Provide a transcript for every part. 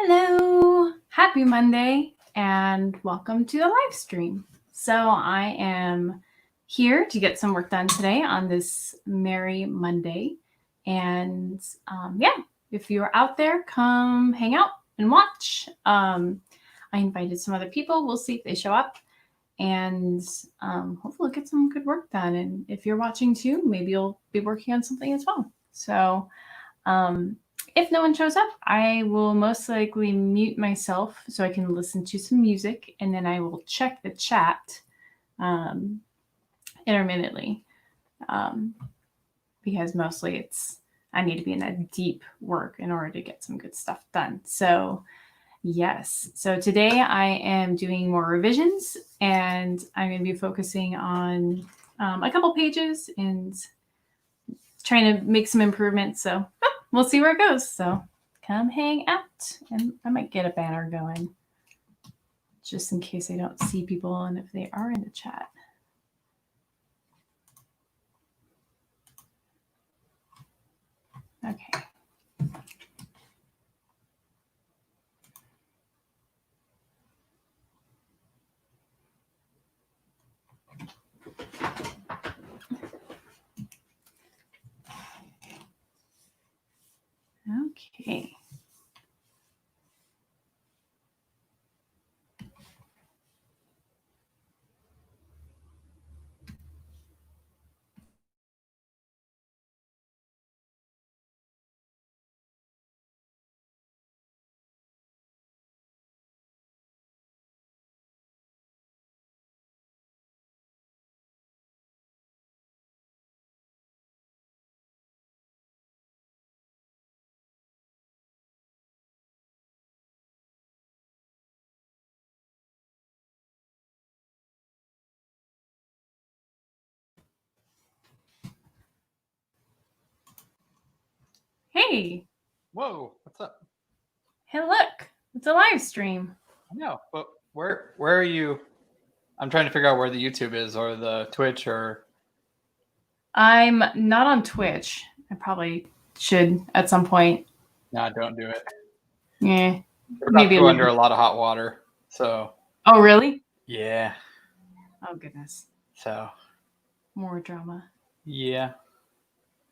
Hello, happy Monday, and welcome to the live stream. So I am here to get some work done today on this merry Monday. And if you're out there, come hang out and watch. I invited some other people. We'll see if they show up, and hopefully we'll get some good work done. And if you're watching too, maybe you'll be working on something as well. So if no one shows up, I will most likely mute myself so I can listen to some music, and then I will check the chat intermittently because mostly I need to be in that deep work in order to get some good stuff done. So yes, so today I am doing more revisions, and I'm going to be focusing on a couple pages and trying to make some improvements. So we'll see where it goes. So come hang out, and I might get a banner going just in case I don't see people and if they are in the chat. Okay. Okay. Hey. Whoa, what's up? Hey, look, it's a live stream. I know, but where are you? I'm trying to figure out where the YouTube is or the Twitch or. I'm not on Twitch. I probably should at some point. No, don't do it. Yeah. We're about to go under a lot of hot water. So. Oh, really? Yeah. Oh, goodness. So. More drama. Yeah.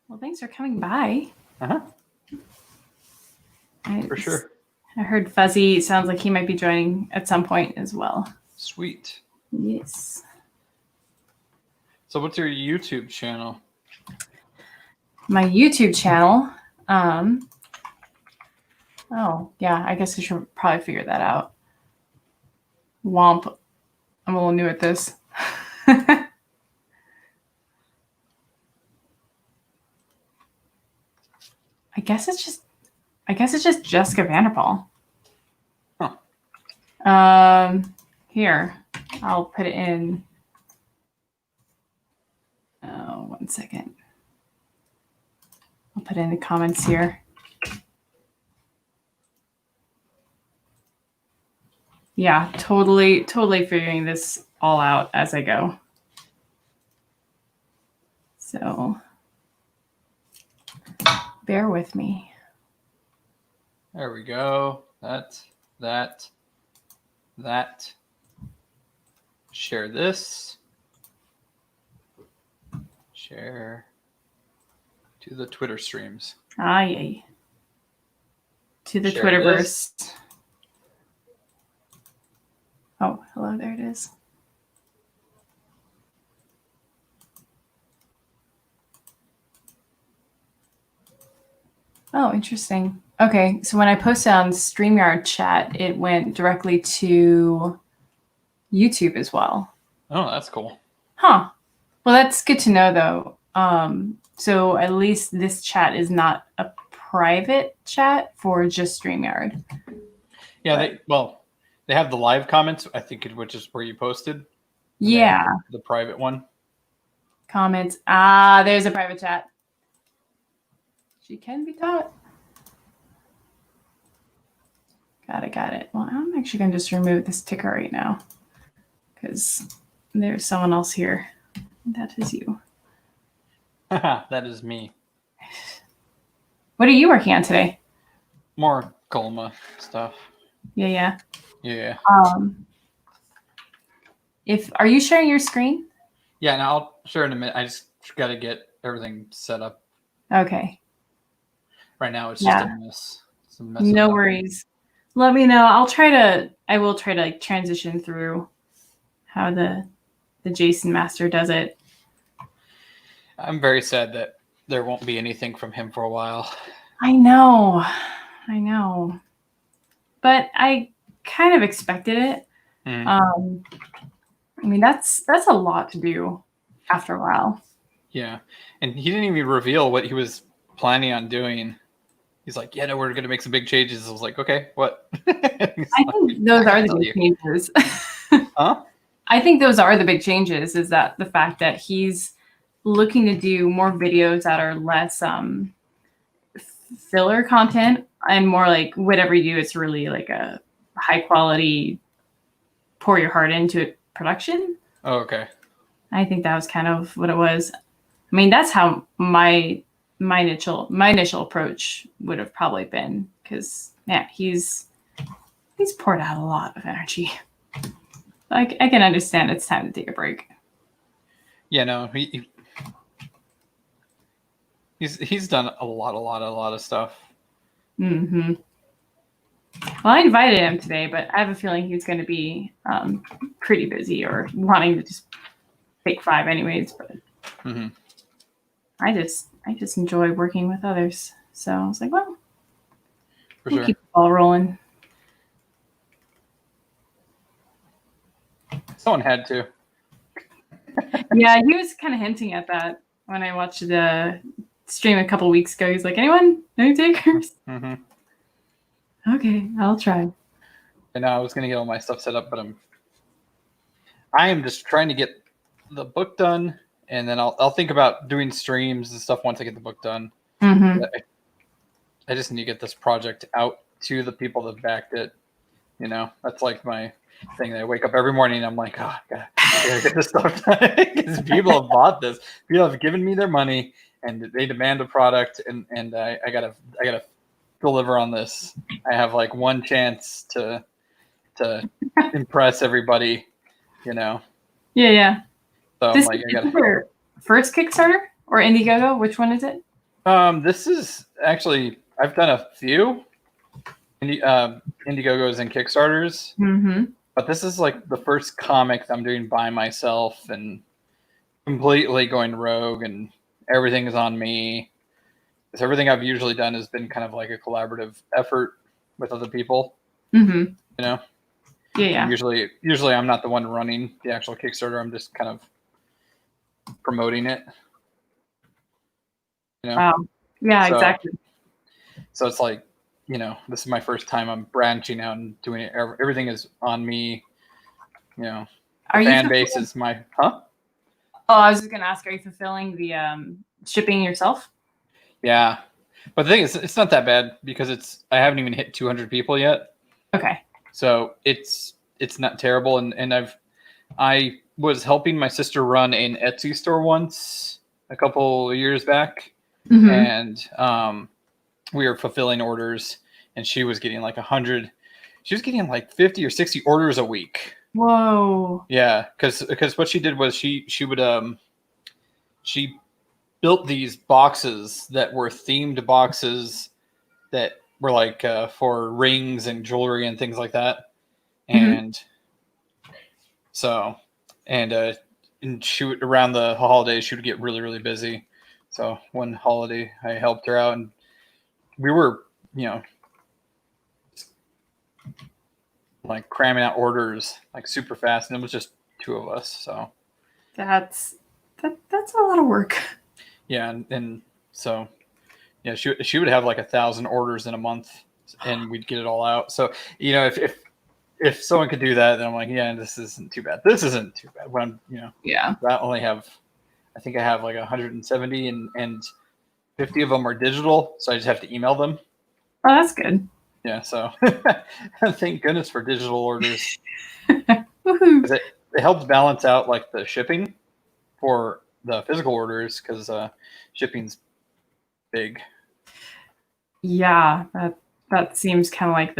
Well, thanks for coming by. Uh-huh. For sure. I heard Fuzzy sounds like he might be joining at some point as well. Sweet. Yes. So what's your YouTube channel? My YouTube channel. Oh, yeah, I guess I should probably figure that out. Womp. I'm a little new at this. I guess it's just Jessica Vanderpool. Huh. Here, I'll put it in. Oh, 1 second. I'll put it in the comments here. Yeah, totally figuring this all out as I go. So bear with me. There we go. That. Share this. Share to the Twitter streams. Yay. To the Twitterverse. This. Oh, hello, there it is. Oh, interesting. Okay, so when I posted on StreamYard chat, it went directly to YouTube as well. Oh, that's cool. Huh. Well, that's good to know, though. So at least this chat is not a private chat for just StreamYard. Yeah, they have the live comments, I think, which is where you posted. Yeah. The private one. Comments. Ah, there's a private chat. She can be taught. Got it. Well, I'm actually going to just remove this ticker right now because there's someone else here. That is you. That is me. What are you working on today? More Colma stuff. Yeah. Yeah. Are you sharing your screen? Yeah, and I'll share in a minute. I just got to get everything set up. Okay. Right now, it's just a mess. It's a mess. No worries. Let me know. I will try to like transition through how the Jason Master does it. I'm very sad that there won't be anything from him for a while. I know. But I kind of expected it. I mean, that's a lot to do after a while. Yeah. And he didn't even reveal what he was planning on doing. He's like, yeah, no, we're going to make some big changes. I was like, okay, what? I think those are the big changes. Huh? I think those are the big changes, is that the fact that he's looking to do more videos that are less filler content and more like whatever you do, it's really like a high quality, pour your heart into it production. Oh, okay. I think that was kind of what it was. I mean, that's how my initial approach would have probably been, because yeah, he's poured out a lot of energy. I can understand it's time to take a break. Yeah, no, he's done a lot of stuff. Mm-hmm. Well, I invited him today, but I have a feeling he's going to be pretty busy or wanting to just take 5 anyways. But I just enjoy working with others, so I was like, well, we'll keep the ball rolling. Someone had to. Yeah, he was kind of hinting at that when I watched the stream a couple weeks ago. He's like, anyone? Any takers? Okay, I'll try. And I was going to get all my stuff set up, but I am just trying to get the book done, and then I'll think about doing streams and stuff once I get the book done. I just need to get this project out to the people that backed it. You know, that's like my thing. I wake up every morning and I'm like, oh God, I gotta get this stuff done, because people have bought this. People have given me their money and they demand a product, and I gotta deliver on this. I have like one chance to impress everybody, you know. Yeah. So this I'm like, is your first Kickstarter or Indiegogo? Which one is it? This is actually, I've done a few Indiegogos and Kickstarters, but this is like the first comic that I'm doing by myself and completely going rogue, and everything is on me. Because everything I've usually done has been kind of like a collaborative effort with other people. You know? Yeah. Usually I'm not the one running the actual Kickstarter. I'm just kind of promoting it. You know? Wow. Yeah, exactly. So it's like, you know, this is my first time I'm branching out and doing it. Everything is on me. You know, the fan base is my, huh? Oh, I was just going to ask, are you fulfilling the shipping yourself? Yeah. But the thing is, it's not that bad, because I haven't even hit 200 people yet. Okay. So it's not terrible. And I was helping my sister run an Etsy store once a couple of years back. And we were fulfilling orders, and she was getting like 100. She was getting like 50 or 60 orders a week. Whoa. Yeah, because what she did was she built these boxes that were themed boxes that were like for rings and jewelry and things like that. And so, and she would, around the holidays, she would get really, really busy. So one holiday I helped her out, and we were, you know, like cramming out orders like super fast, and it was just 2 of us. So that's a lot of work. Yeah, and so yeah, she would have like 1,000 orders in a month, and we'd get it all out. So, you know, if someone could do that, then I'm like, yeah, this isn't too bad. This isn't too bad. When I'm, you know, yeah, I think I have like 170, and 50 of them are digital, so I just have to email them. Oh, that's good. Yeah, so thank goodness for digital orders. Woohoo! It helps balance out like the shipping for the physical orders, because shipping's big. Yeah, That seems kind of like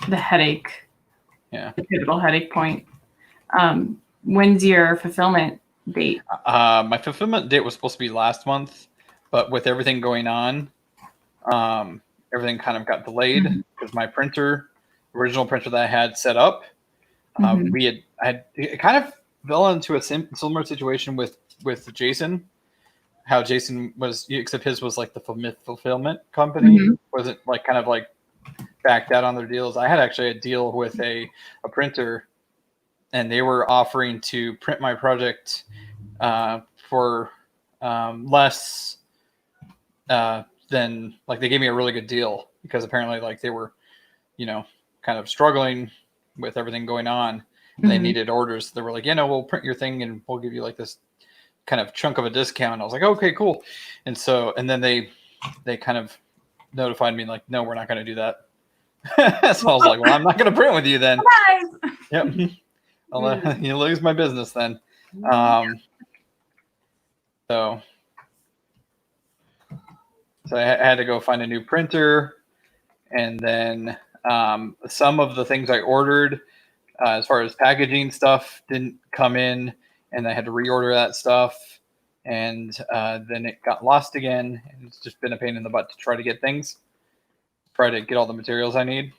the headache. Yeah. The pivotal headache point. When's your fulfillment date? My fulfillment date was supposed to be last month, but with everything going on, everything kind of got delayed because my original printer that I had set up, I had it kind of fell into a similar situation with Jason. How Jason was, except his was like the fulfillment company, wasn't like kind of like backed out on their deals. I had actually a deal with a printer, and they were offering to print my project for less than, like, they gave me a really good deal because apparently like they were, kind of struggling with everything going on. And they needed orders. They were like, we'll print your thing and we'll give you like this kind of chunk of a discount. I was like, okay, cool. And then they kind of notified me like, no, we're not going to do that. So I was like, well, I'm not going to print with you then. Yep. You lose my business then. So I had to go find a new printer, and then some of the things I ordered as far as packaging stuff didn't come in, and I had to reorder that stuff, and then it got lost again, and it's just been a pain in the butt to try to get all the materials I need.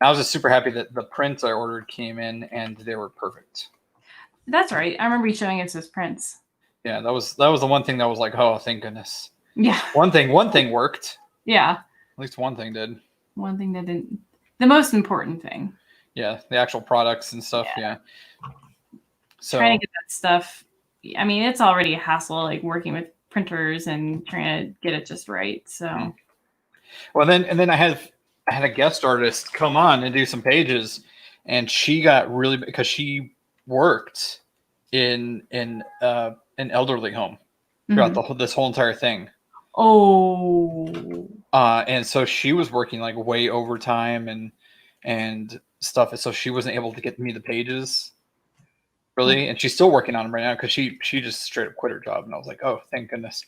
I was just super happy that the prints I ordered came in and they were perfect. That's right. I remember you showing us those prints. Yeah, that was the one thing that was like, oh, thank goodness. Yeah. One thing worked. Yeah. At least one thing did. One thing that didn't. The most important thing. Yeah, the actual products and stuff. Yeah. So trying to get that stuff. I mean, it's already a hassle, like working with printers and trying to get it just right. So. Well, then I had a guest artist come on and do some pages, and she got really, because she worked in an elderly home throughout this whole entire thing. Oh. And so she was working like way overtime and stuff, so she wasn't able to get me the pages really, and she's still working on them right now because she just straight up quit her job, and I was like, oh, thank goodness.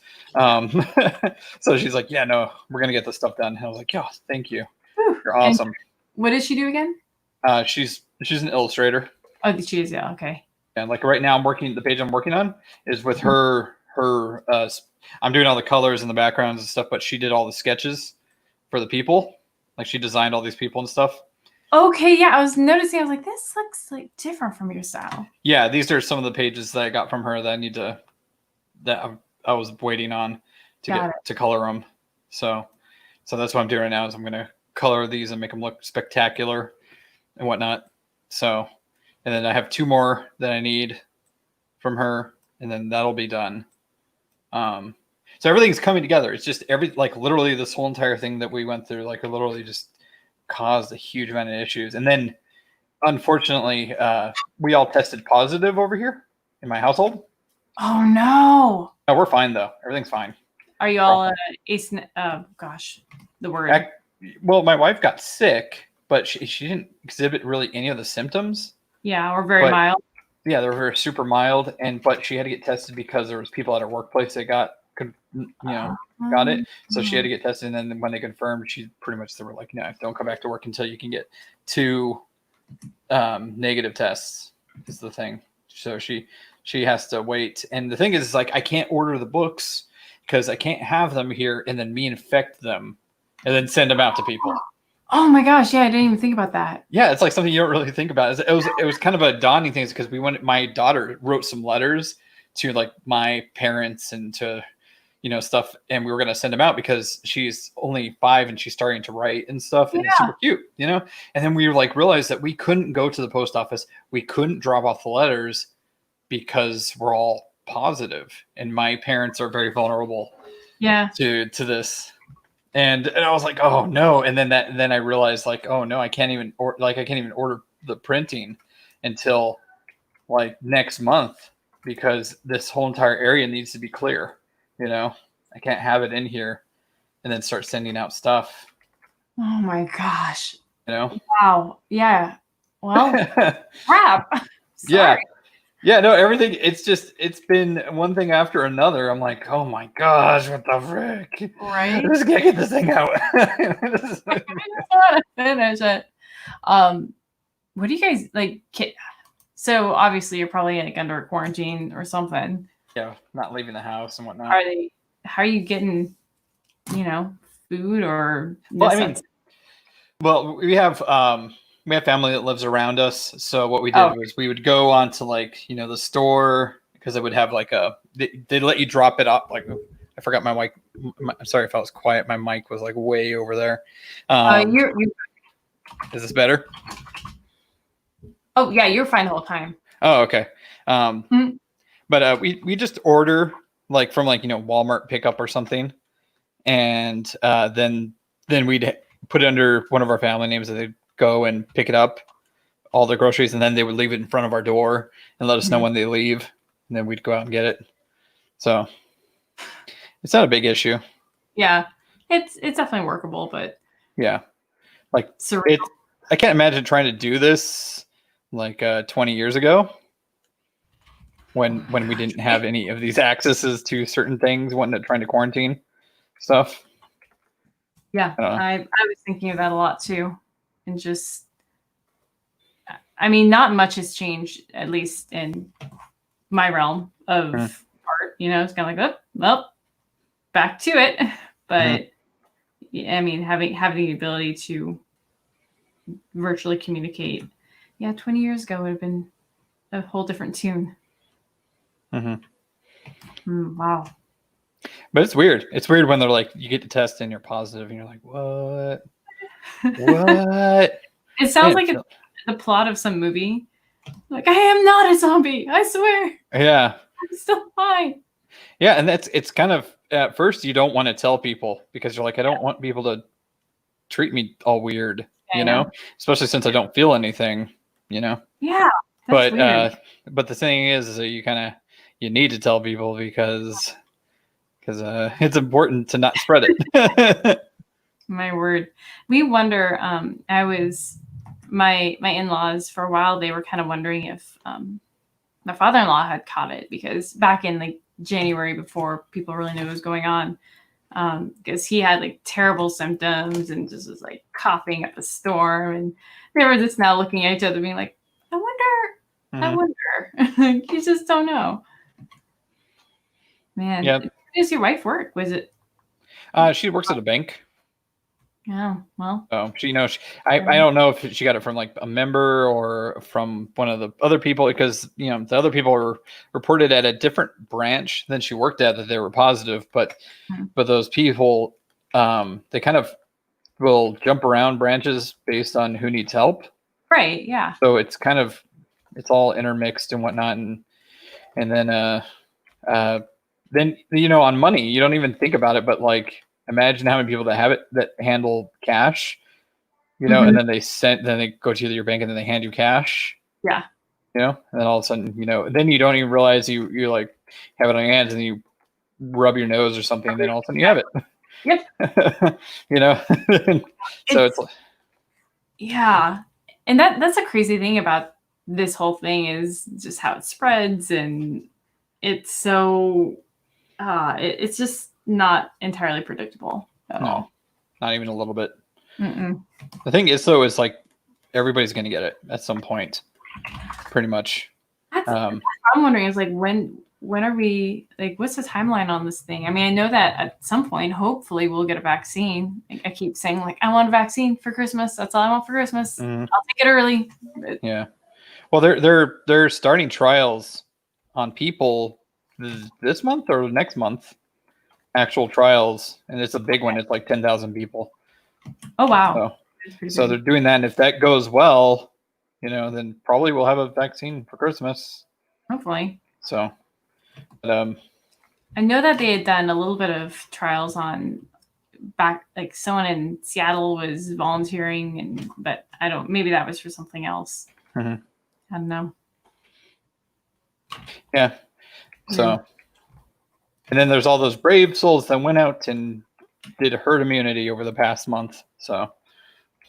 So she's like, yeah, no, we're gonna get this stuff done. And I was like, yeah, thank you. Whew. You're awesome. And what does she do again? She's an illustrator. Oh, she is. Yeah. Okay. And like right now, the page I'm working on is with her. I'm doing all the colors and the backgrounds and stuff, but she did all the sketches for the people. Like, she designed all these people and stuff. Okay, yeah, I was noticing. I was like, this looks like different from your style. Yeah, these are some of the pages that I got from her that I was waiting on to color them. So that's what I'm doing right now, is I'm going to color these and make them look spectacular and whatnot. So, and then I have 2 more that I need from her, and then that'll be done. So everything's coming together. It's just literally this whole entire thing that we went through, like, it literally just caused a huge amount of issues. And then unfortunately, we all tested positive over here in my household. Oh no. No, we're fine though. Everything's fine. Are you all the word. Well, my wife got sick, but she didn't exhibit really any of the symptoms. Yeah, or very mild. Yeah, they were very super mild, but she had to get tested because there was people at her workplace that got it. So she had to get tested, and then when they confirmed, they were like, no, don't come back to work until you can get 2 negative tests is the thing. So she has to wait. And the thing is, like, I can't order the books because I can't have them here and then me infect them and then send them out to people. Oh my gosh. Yeah. I didn't even think about that. Yeah. It's like something you don't really think about. It was kind of a daunting thing because my daughter wrote some letters to like my parents and to, stuff. And we were going to send them out because she's only 5 and she's starting to write and stuff. And it's super cute, And then we realized that we couldn't go to the post office. We couldn't drop off the letters because we're all positive. And my parents are very vulnerable to this. And I was like, oh no. And then I realized, like, oh no, I can't even order the printing until like next month because this whole entire area needs to be clear. I can't have it in here and then start sending out stuff. Oh my gosh. Wow. Yeah. Well, crap. Yeah. Yeah, no, everything. It's been one thing after another. I'm like, oh my gosh, what the frick? Right? I just can't get this thing out. I just want to finish it. What do you guys like? So obviously you're probably like under a quarantine or something. Yeah, not leaving the house and whatnot. Are they? How are you getting, food or Well, I mean, well, we have family that lives around us. So what we did was we would go on to like the store because they would have like they'd let you drop it off. Like I forgot my mic. I'm sorry if I was quiet. My mic was like way over there. you Is this better? Oh yeah, you're fine the whole time. Oh, okay. But we just order like from like Walmart pickup or something, and then we'd put it under one of our family names, and they'd go and pick it up, all the groceries, and then they would leave it in front of our door and let us know when they leave, and then we'd go out and get it. So it's not a big issue. Yeah, it's definitely workable, but yeah, like surreal. I can't imagine trying to do this like 20 years ago when we didn't have any of these accesses to certain things, trying to quarantine stuff. Yeah, I was thinking of that a lot too, and just, I mean, not much has changed, at least in my realm of art. It's kind of like, oh, well, back to it. But I mean, having the ability to virtually communicate, 20 years ago would have been a whole different tune. Wow. But it's weird. It's weird when they're like, you get the test and you're positive, and you're like, what? What? It sounds like it's the plot of some movie. Like, I am not a zombie. I swear. Yeah. I'm still fine. Yeah, and it's kind of, at first you don't want to tell people because you're like, I don't want people to treat me all weird, especially since I don't feel anything, Yeah. But weird. But the thing is that you need to tell people because it's important to not spread it. My word. We wonder, my in-laws for a while, they were kind of wondering if my father-in-law had caught it, because back in like January, before people really knew what was going on, because he had like terrible symptoms and just was like coughing up a storm, and they were just now looking at each other being like, I wonder. You just don't know. Man, yeah. How does your wife work? Was it? She works at a bank. Yeah, well. Oh, I don't know if she got it from like a member or from one of the other people, because the other people were reported at a different branch than she worked at that they were positive, but those people they kind of will jump around branches based on who needs help. Right. Yeah. So it's kind of all intermixed and whatnot, and then on money you don't even think about it, but like, imagine how many people that have it that handle cash, and then they go to your bank and then they hand you cash. Yeah. And then all of a sudden, then you don't even realize you like have it on your hands, and you rub your nose or something, and then all of a sudden you have it. Yep. So it's yeah. And that's a crazy thing about this whole thing, is just how it spreads, and it's so it's just not entirely predictable at all. Not even a little bit. Mm-mm. The thing is, though, is like everybody's going to get it at some point, pretty much. That's I'm wondering, is like, when are we, like, what's the timeline on this thing? I mean, I know that at some point, hopefully, we'll get a vaccine. I keep saying, like, I want a vaccine for Christmas. That's all I want for Christmas. I'll take it early. But... Yeah. Well, they're starting trials on people this month or next month. Actual trials, and it's a big one. It's like 10,000 people. Oh wow! So they're doing that, and if that goes well, then probably we'll have a vaccine for Christmas. Hopefully. So, but, I know that they had done a little bit of trials on like someone in Seattle was volunteering, but I don't. Maybe that was for something else. I don't know. Yeah. So. And then there's all those brave souls that went out and did herd immunity over the past month. So,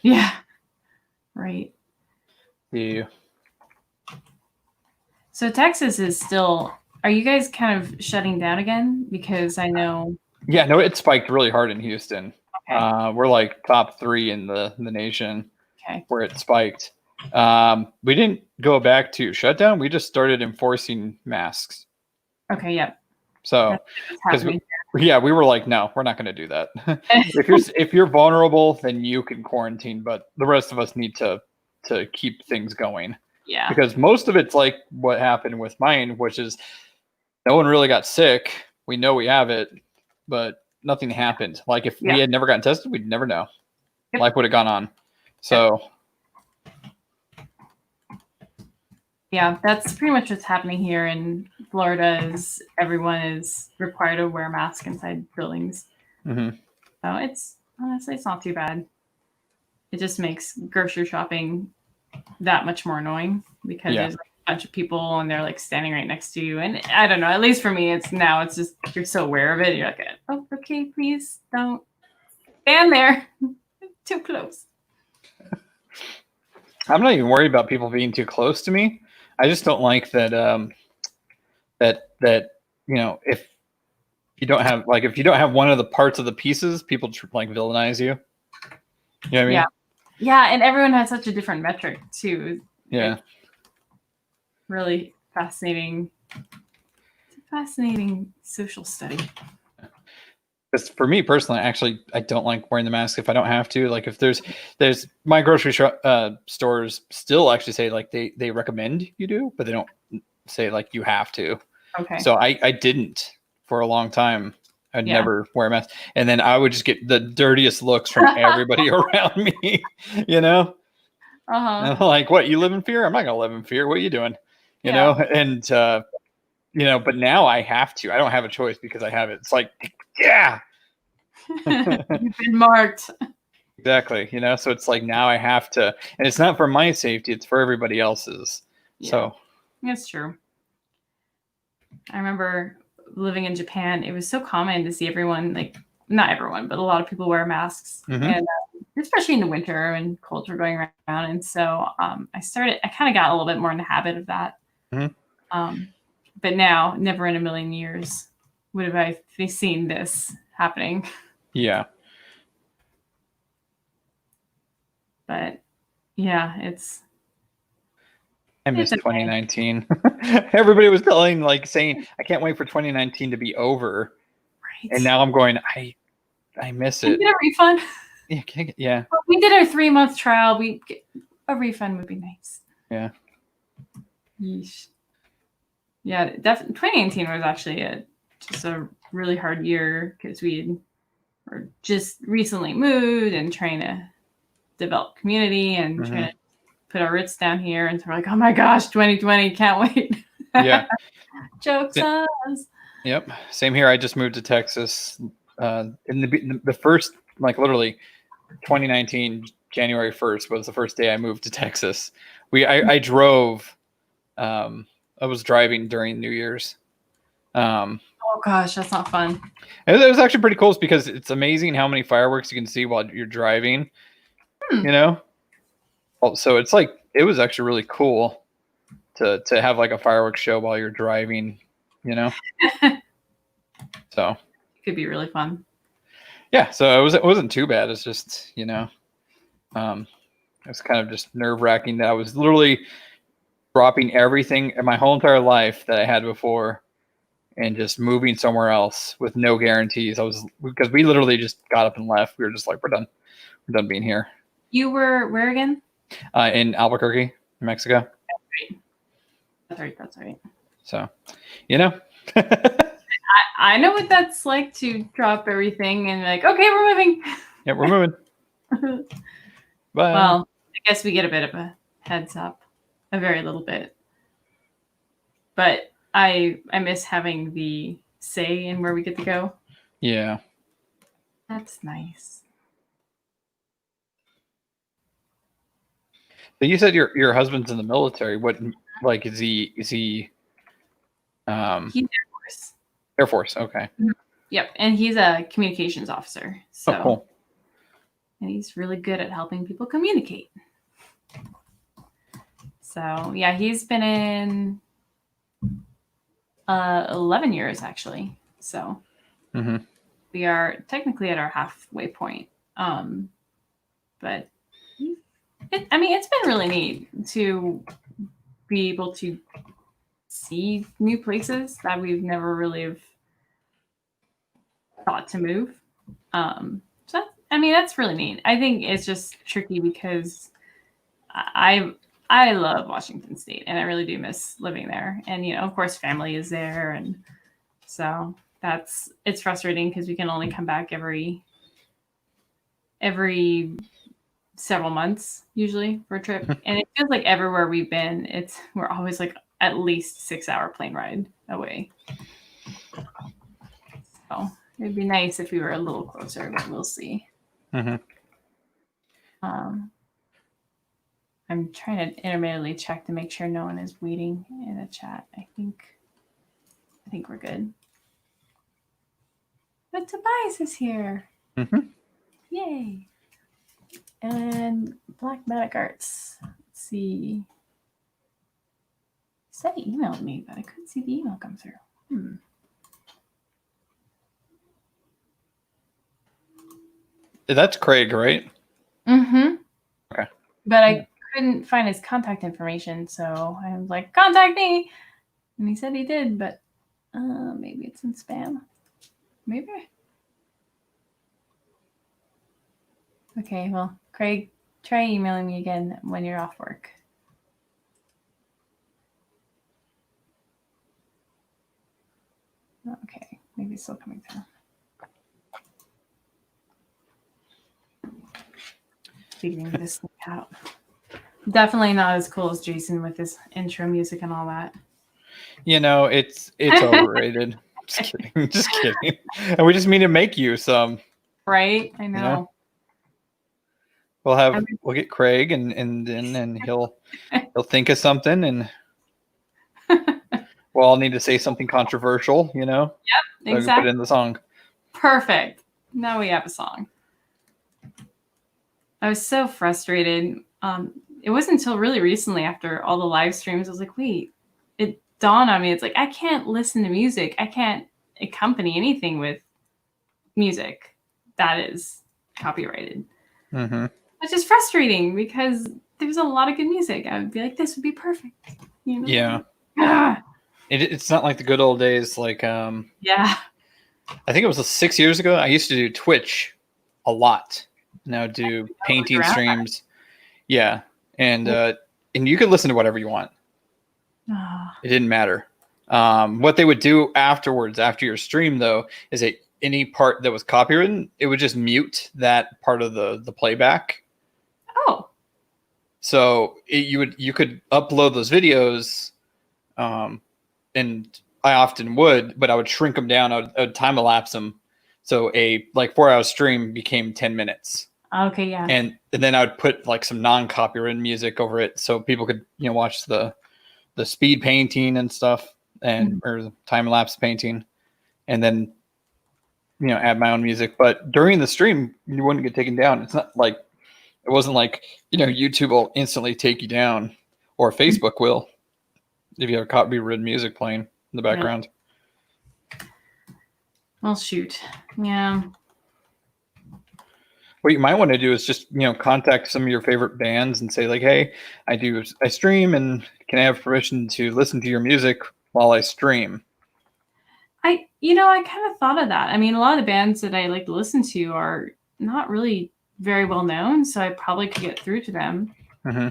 yeah, right. Yeah. So Texas is still. Are you guys kind of shutting down again? Because I know. Yeah, no, it spiked really hard in Houston. Okay. We're like top 3 in the nation Okay. where it spiked. We didn't go back to shutdown. We just started enforcing masks. Okay. Yep. So, That's because happening. we were like, no, we're not going to do that. if you're vulnerable, then you can quarantine, but the rest of us need to keep things going. Yeah. Because most of it's like what happened with mine, which is no one really got sick. We know we have it, but nothing happened. Like if we had never gotten tested, we'd never know. Yep. Life would have gone on. So. Yeah, that's pretty much what's happening here in Florida. Is everyone is required to wear a mask inside buildings. Mm-hmm. So it's honestly it's not too bad. It just makes grocery shopping that much more annoying because there's like a bunch of people and they're like standing right next to you. And I don't know, at least for me, it's just you're so aware of it. You're like, oh, okay, please don't stand there too close. I'm not even worried about people being too close to me. I just don't like that. That if you don't have one of the parts of the pieces, people like villainize you. You know what I mean? Yeah, and everyone has such a different metric too. Yeah. It's really fascinating. It's a fascinating social study. Because for me personally, actually, I don't like wearing the mask if I don't have to. Like if there's my grocery stores still actually say like they recommend you do, but they don't say like you have to. Okay. So I didn't for a long time. I'd never wear a mask. And then I would just get the dirtiest looks from everybody around me, you know? And I'm like, what, you live in fear? I'm not going to live in fear. What are you doing? You know? And, but now I have to. I don't have a choice because I have it. It's like, yeah. You've been marked. Exactly. So it's like now I have to. And it's not for my safety. It's for everybody else's. Yeah. So. That's true. I remember living in Japan, it was so common to see everyone, like not everyone, but a lot of people wear masks, and especially in the winter when colds were going around. And so I kind of got a little bit more in the habit of that. But now, never in a million years would have I seen this happening. Yeah. But yeah, I miss 2019. Everybody was saying, I can't wait for 2019 to be over. Right. And now I'm going, I miss it. Can we get a refund? Yeah. Well, we did our 3-month trial. A refund would be nice. Yeah. Yeesh. Yeah, 2019 was actually just a really hard year because we were just recently moved and trying to develop community and trying to put our roots down here. And so we're like, oh my gosh, 2020, can't wait. Yeah. Jokes on us. Yep. Same here. I just moved to Texas in the first, like literally 2019, January 1st was the first day I moved to Texas. I drove, I was driving during New Year's. Oh gosh, that's not fun. It was actually pretty cool because it's amazing how many fireworks you can see while you're driving. So it's like it was actually really cool to have like a fireworks show while you're driving. So it could be really fun. Yeah, so it wasn't too bad. It's just it was kind of just nerve-wracking that I was literally dropping everything in my whole entire life that I had before and just moving somewhere else with no guarantees. Because we literally just got up and left. We were just like, we're done being here. You were where again? In Albuquerque, Mexico. That's right. So, I know what that's like to drop everything and like, okay, we're moving. Yeah, we're moving. Bye. Well, I guess we get a bit of a heads up, a very little bit. But I miss having the say in where we get to go. Yeah. That's nice. So you said your husband's in the military. What, like, is he? He's Air Force. Air Force. Okay. Yep, and he's a communications officer. So, cool. And he's really good at helping people communicate. So yeah, he's been in 11 years actually. So we are technically at our halfway point. But it's been really neat to be able to see new places that we've never really have thought to move. So that's really neat. I think it's just tricky because I love Washington State, and I really do miss living there. And of course, family is there, and so it's frustrating because we can only come back every several months usually for a trip, and it feels like everywhere we've been, we're always like at least 6-hour plane ride away. So it'd be nice if we were a little closer, but we'll see. I'm trying to intermittently check to make sure no one is waiting in the chat. I think we're good. But Tobias is here. Yay. And Black Magic Arts. Let's see. He said he emailed me, but I couldn't see the email come through. That's Craig, right? Okay. But I couldn't find his contact information, so I was like, contact me. And he said he did, but maybe it's in spam. Maybe. Okay, well, Craig, try emailing me again when you're off work. Okay, maybe it's still coming through. Figuring this thing out. Definitely not as cool as Jason with his intro music and all that. It's overrated. Just kidding. And we just mean to make you some. Right? I know. We'll get Craig and he'll think of something, and we'll all need to say something controversial, Yep, exactly. So I can put it in the song. Perfect. Now we have a song. I was so frustrated. It wasn't until really recently, after all the live streams, I was like, wait, it dawned on me. It's like, I can't listen to music. I can't accompany anything with music that is copyrighted. It's just frustrating because there's a lot of good music. I would be like, this would be perfect. Yeah. It's not like the good old days. Like, yeah. I think it was 6 years ago. I used to do Twitch a lot. Now do painting streams. Yeah. And you could listen to whatever you want. It didn't matter. What they would do afterwards, after your stream, though, is that any part that was copyrighted, it would just mute that part of the playback. Oh. So you could upload those videos, and I often would, but I would shrink them down. I would time elapse them, so a 4-hour stream became 10 minutes. Okay, yeah. And then I would put like some non-copyrighted music over it, so people could watch the speed painting and stuff, and or the time lapse painting, and then add my own music. But during the stream, you wouldn't get taken down. It's not like it wasn't like YouTube will instantly take you down, or Facebook will if you have copyrighted music playing in the background. Well, shoot, yeah. What you might want to do is just contact some of your favorite bands and say like, hey, I stream, and can I have permission to listen to your music while I stream? I kind of thought of that. I mean, a lot of the bands that I like to listen to are not really very well known, so I probably could get through to them. I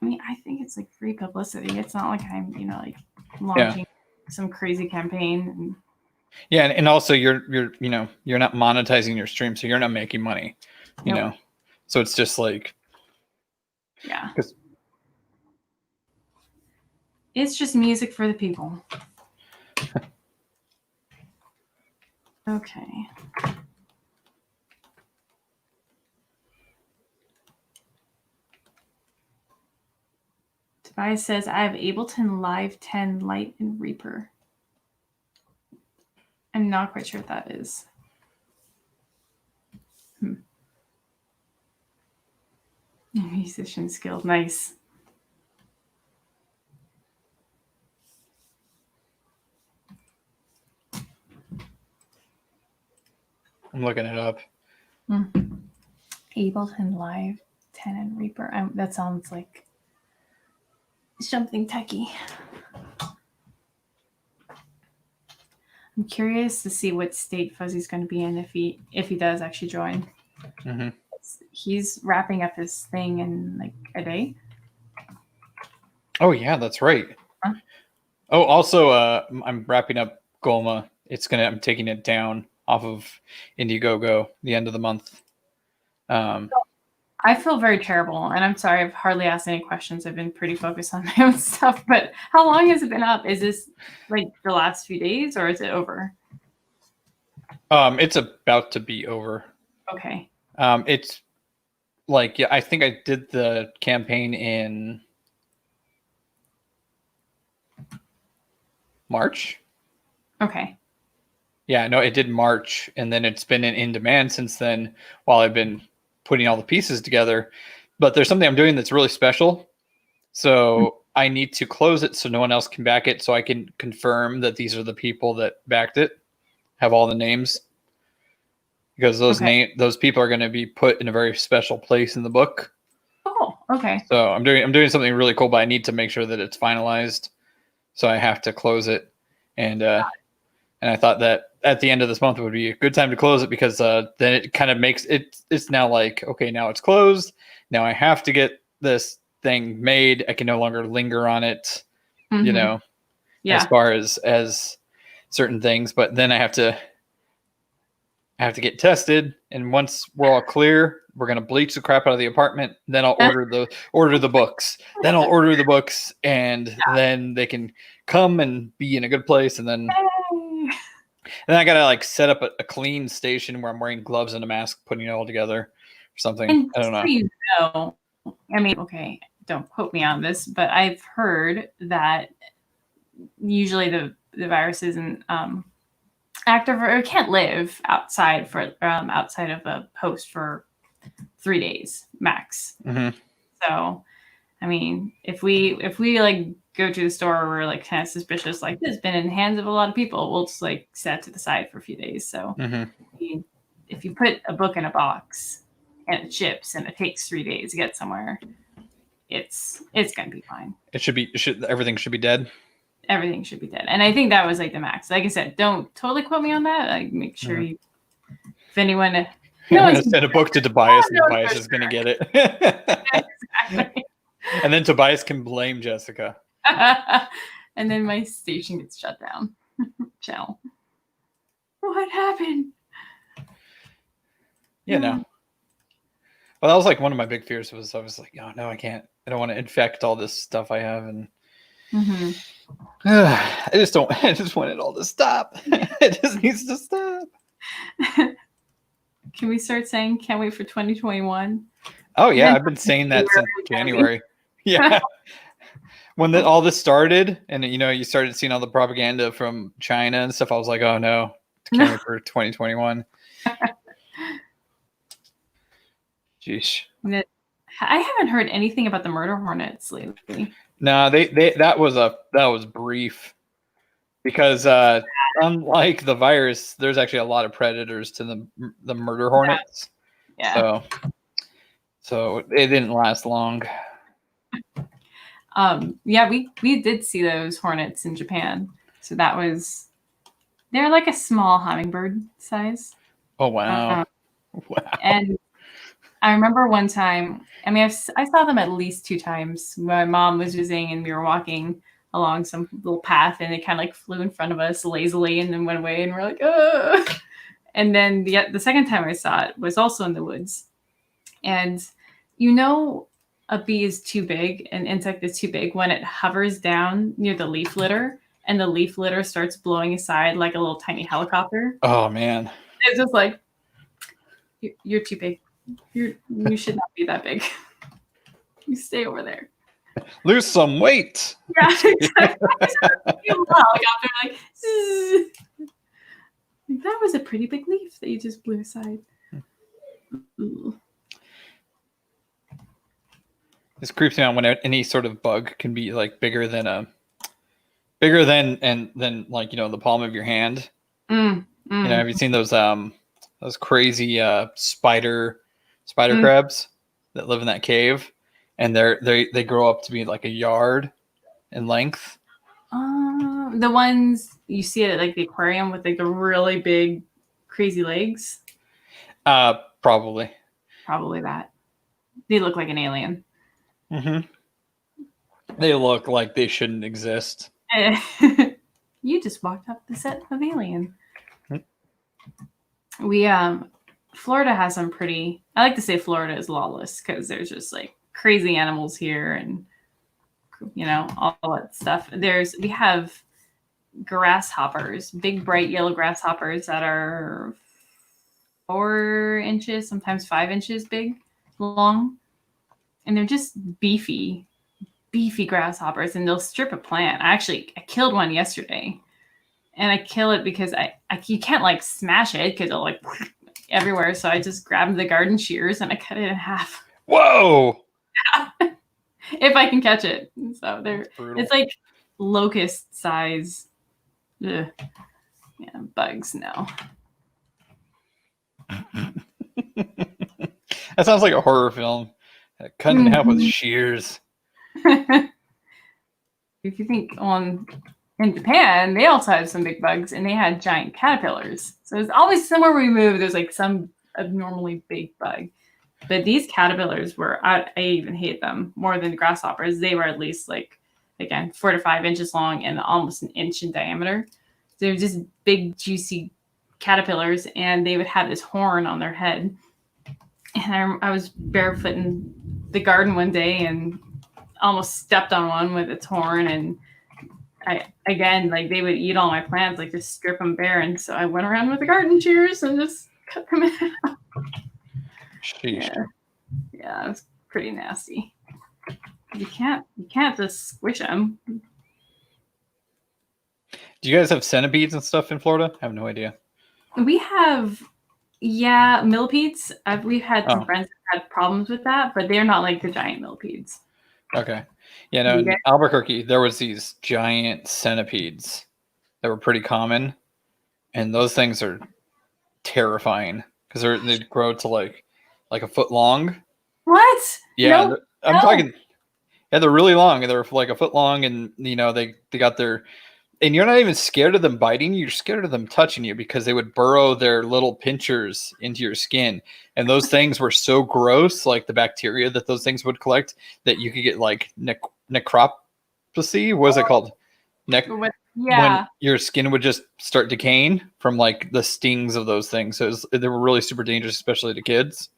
mean, I think it's like free publicity. It's not like I'm launching some crazy campaign. Yeah, and also you're not monetizing your stream, so you're not making money. So it's just like, yeah, it's just music for the people. Okay. Tobias says, I have Ableton Live 10 Lite and Reaper. I'm not quite sure what that is. Musician skill. Nice. I'm looking it up. Ableton Live 10 and Reaper. That sounds like something techie. I'm curious to see what state Fuzzy's going to be in if he does actually join. Mm-hmm. He's wrapping up his thing in like a day. Oh yeah, that's right. Huh? Oh, also, I'm wrapping up Goma. I'm taking it down off of Indiegogo the end of the month. I feel very terrible, and I'm sorry I've hardly asked any questions. I've been pretty focused on my own stuff. But how long has it been up? Is this like the last few days, or is it over? It's about to be over. Okay. It's like, yeah, I think I did the campaign in March. Okay. Yeah, no, it did March, and then it's been in demand since then while I've been putting all the pieces together. But there's something I'm doing that's really special. So I need to close it so no one else can back it, so I can confirm that these are the people that backed it, have all the names. Because those people are going to be put in a very special place in the book. Oh, okay. So I'm doing something really cool, but I need to make sure that it's finalized. So I have to close it. And I thought that at the end of this month would be a good time to close it, because then it kind of makes it's now like, okay, now it's closed. Now I have to get this thing made. I can no longer linger on it, as far as certain things. But then I have to get tested. And once we're all clear, we're going to bleach the crap out of the apartment. Then I'll order the books. Then I'll order the books, and then they can come and be in a good place. And then I got to like set up a clean station where I'm wearing gloves and a mask, putting it all together or something. And I don't know. So you know, I mean, okay, don't quote me on this, but I've heard that usually the virus isn't active or can't live outside of a post for 3 days max. Mm-hmm. So, I mean, if we like go to the store where we're like kind of suspicious, like this has been in the hands of a lot of people, we'll just like set it to the side for a few days. So, if you put a book in a box and it ships and it takes 3 days to get somewhere, it's gonna be fine. Everything should be dead. Everything should be dead. And I think that was like the max. Like I said, don't totally quote me on that. Like make sure you, if anyone, I'm going to send a book to Tobias, and Tobias is going to get it. Exactly. And then Tobias can blame Jessica. And then my station gets shut down. Channel. What happened? Yeah, no. Well, that was like one of my big fears. I was like, oh no, I can't. I don't want to infect all this stuff I have, and I just want it all to stop. It just needs to stop. Can we start saying can't wait for 2021? Oh yeah, I've been saying that since January. Yeah. When all this started, and you started seeing all the propaganda from China and stuff, I was like, oh no, can't wait for 2021. Jeez. I haven't heard anything about the murder hornets lately. No, that was brief, because unlike the virus, there's actually a lot of predators to the murder hornets. Yeah. So it didn't last long. Yeah, we did see those hornets in Japan. So they're like a small hummingbird size. Oh wow. Wow. And I remember one time, I mean, I saw them at least 2 times. My mom was visiting and we were walking along some little path, and it kind of like flew in front of us lazily and then went away, and we're like, ugh. And then the second time I saw it was also in the woods. And a bee is too big, an insect is too big when it hovers down near the leaf litter and the leaf litter starts blowing aside like a little tiny helicopter. Oh man. It's just like, you're too big. You should not be that big. You stay over there. Lose some weight. Yeah, exactly. Like, that was a pretty big leaf that you just blew aside. Ooh. This creeps me out when any sort of bug can be like bigger than like the palm of your hand. Have you seen those those crazy spider crabs that live in that cave, and they grow up to be like a yard in length. The ones you see at like the aquarium with like the really big, crazy legs. Probably that. They look like an alien. Mm-hmm. They look like they shouldn't exist. You just walked up the set of Alien. Mm-hmm. We Florida has some pretty. I like to say Florida is lawless because there's just like crazy animals here, and all that stuff. We have grasshoppers, big bright yellow grasshoppers that are 4 inches, sometimes 5 inches big, long, and they're just beefy grasshoppers, and they'll strip a plant. I killed one yesterday, and I kill it because you can't like smash it because it'll like everywhere. So I just grabbed the garden shears and I cut it in half. Whoa! If I can catch it. So it's like locust size. Ugh. Yeah, bugs. No. That sounds like a horror film. Cut in half with shears. If you think in Japan, they also had some big bugs, and they had giant caterpillars. So it's always somewhere we move, there's like some abnormally big bug. But these caterpillars I even hate them more than the grasshoppers. They were at least like, again, 4 to 5 inches long and almost an inch in diameter. So they were just big, juicy caterpillars, and they would have this horn on their head. And I was barefoot in the garden one day and almost stepped on one with its horn, and they would eat all my plants, like just strip them bare. And so I went around with the garden shears and just cut them in half. Sheesh. Yeah, it was pretty nasty. You can't just squish them. Do you guys have centipedes and stuff in Florida? I have no idea. We have, millipedes. We've had some friends that had problems with that, but they're not like the giant millipedes. Okay. Yeah, no, in Albuquerque, there was these giant centipedes that were pretty common, and those things are terrifying because they grow to like a foot long. What? Yeah, I'm talking. Yeah, they're really long, and they're like a foot long, and they got their. And you're not even scared of them biting you. You're scared of them touching you because they would burrow their little pinchers into your skin. And those things were so gross, like the bacteria that those things would collect, that you could get like necropsy. What is it called? When your skin would just start decaying from like the stings of those things. So they were really super dangerous, especially to kids.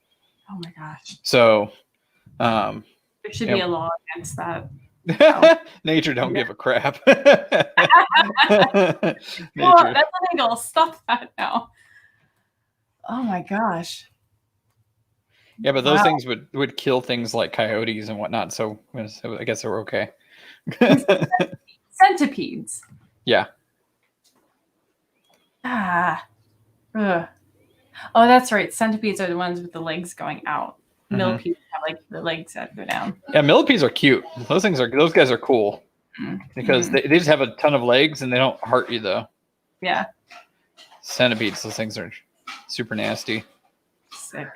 Oh my gosh. So there should be a law against that. Nature don't give a crap. Nature. Well, that's illegal. Stop that now. Oh my gosh. Yeah, but those things would kill things like coyotes and whatnot. So I guess they were okay. Centipedes. Yeah. Oh, that's right. Centipedes are the ones with the legs going out. Millipedes have like the legs that go down. Yeah, millipedes are cute. Those guys are cool because they just have a ton of legs and they don't hurt you though. Yeah. Centipedes, those things are super nasty. Sick.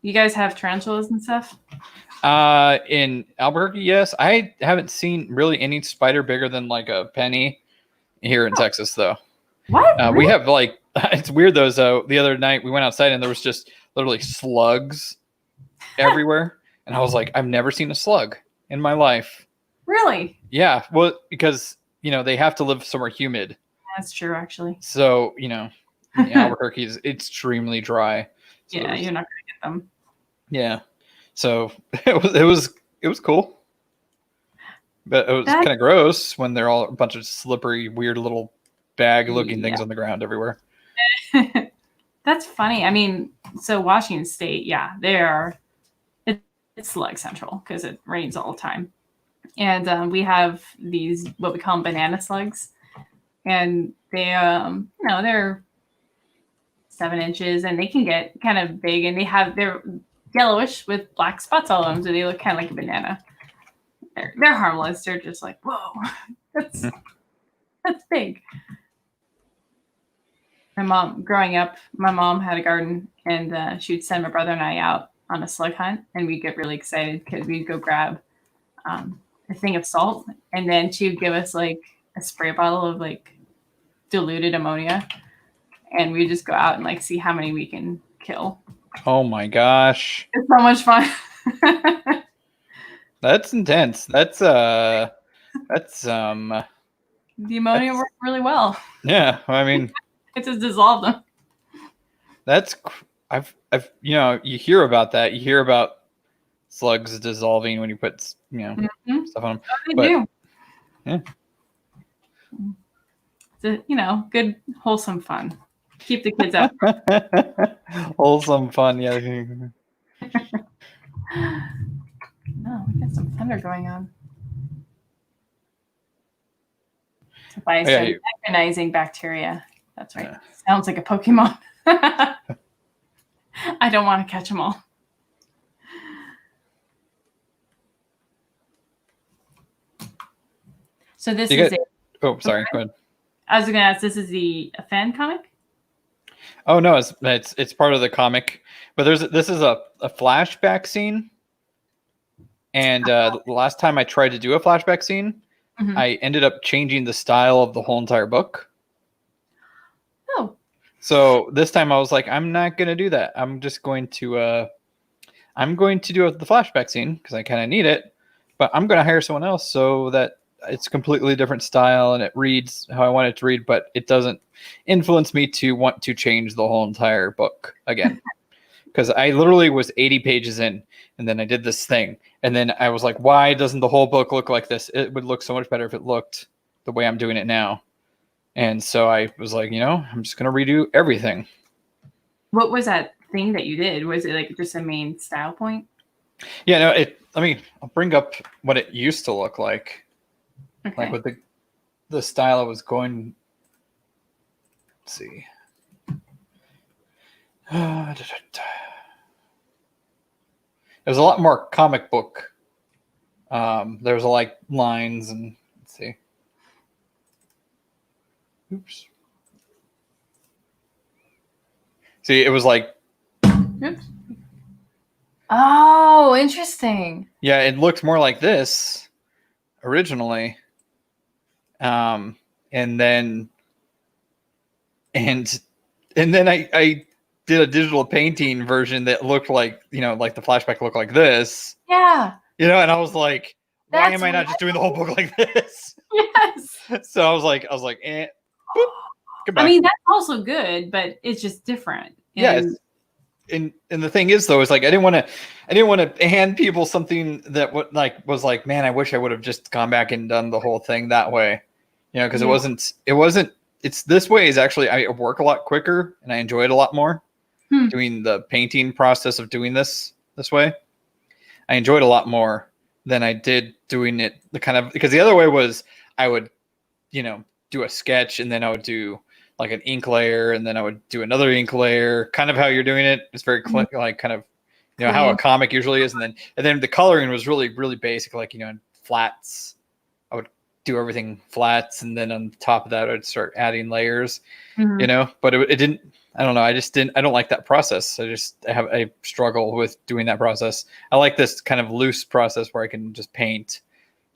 You guys have tarantulas and stuff? In Albuquerque, yes. I haven't seen really any spider bigger than like a penny here in Texas though. What? Really? We have like, it's weird though. So the other night we went outside and there was just literally slugs everywhere, and I was like, I've never seen a slug in my life. Really? Yeah, well, because they have to live somewhere humid. That's true, actually. So Albuquerque is extremely dry. So yeah, you're not gonna get them. Yeah, so it was cool, but it was kind of gross when they're all a bunch of slippery, weird little bag-looking things on the ground everywhere. That's funny. I mean, so Washington State, they are. It's slug central because it rains all the time, and we have these what we call them banana slugs, and they they're 7 inches, and they can get kind of big, and they're yellowish with black spots all on them, so they look kind of like a banana. They're harmless. They're just like, whoa, that's big. My mom, growing up, my mom had a garden, and she would send my brother and I out on a slug hunt, and we'd get really excited because we'd go grab a thing of salt, and then she would give us like a spray bottle of like diluted ammonia, and we just go out and like see how many we can kill. Oh my gosh. It's so much fun. That's intense. That's the ammonia worked really well. Yeah, I mean, it just dissolved them. That's I've you hear about that. You hear about slugs dissolving when you put stuff on them. Oh, they do. Yeah. It's good wholesome fun. Keep the kids out. Wholesome fun, yeah. Oh, we got some thunder going on. If I said mechanizing bacteria, that's right. Yeah. Sounds like a Pokemon. I don't want to catch them all. So this is Oh, sorry. Go ahead. I was going to ask. This is a fan comic. Oh no, it's part of the comic, but this is a flashback scene, and the last time I tried to do a flashback scene, I ended up changing the style of the whole entire book. Oh. So this time I was like, I'm not going to do that. I'm just going to do the flashback scene because I kind of need it, but I'm going to hire someone else so that it's completely different style and it reads how I want it to read, but it doesn't influence me to want to change the whole entire book again. Because I literally was 80 pages in, and then I did this thing. And then I was like, why doesn't the whole book look like this? It would look so much better if it looked the way I'm doing it now. And so I was like, I'm just going to redo everything. What was that thing that you did? Was it like just a main style point? Yeah, no, I'll bring up what it used to look like. Okay. Like with the style I was going. Let's see. It was a lot more comic book. There was like lines and let's see. Oops. See, it was like. Oops. Oh, interesting. Yeah, it looked more like this originally. And then I did a digital painting version that looked like, like the flashback looked like this. Yeah. And I was like, why am I not just doing the whole book like this? Yes. So I was like, boop, I mean, that's also good, but it's just different. Yeah. And the thing is, though, is like I didn't want to hand people something that was like, man, I wish I would have just gone back and done the whole thing that way, because it wasn't. It's this way is actually I work a lot quicker and I enjoy it a lot more. Doing the painting process of doing this way, I enjoyed a lot more than I did doing it because the other way was I would, do a sketch and then I would do like an ink layer and then I would do another ink layer, kind of how you're doing it. It's very like kind of, how a comic usually is. And then the coloring was really, really basic, like, flats. I would do everything flats. And then on top of that, I'd start adding layers, but it didn't, I don't know. I don't like that process. I struggle with doing that process. I like this kind of loose process where I can just paint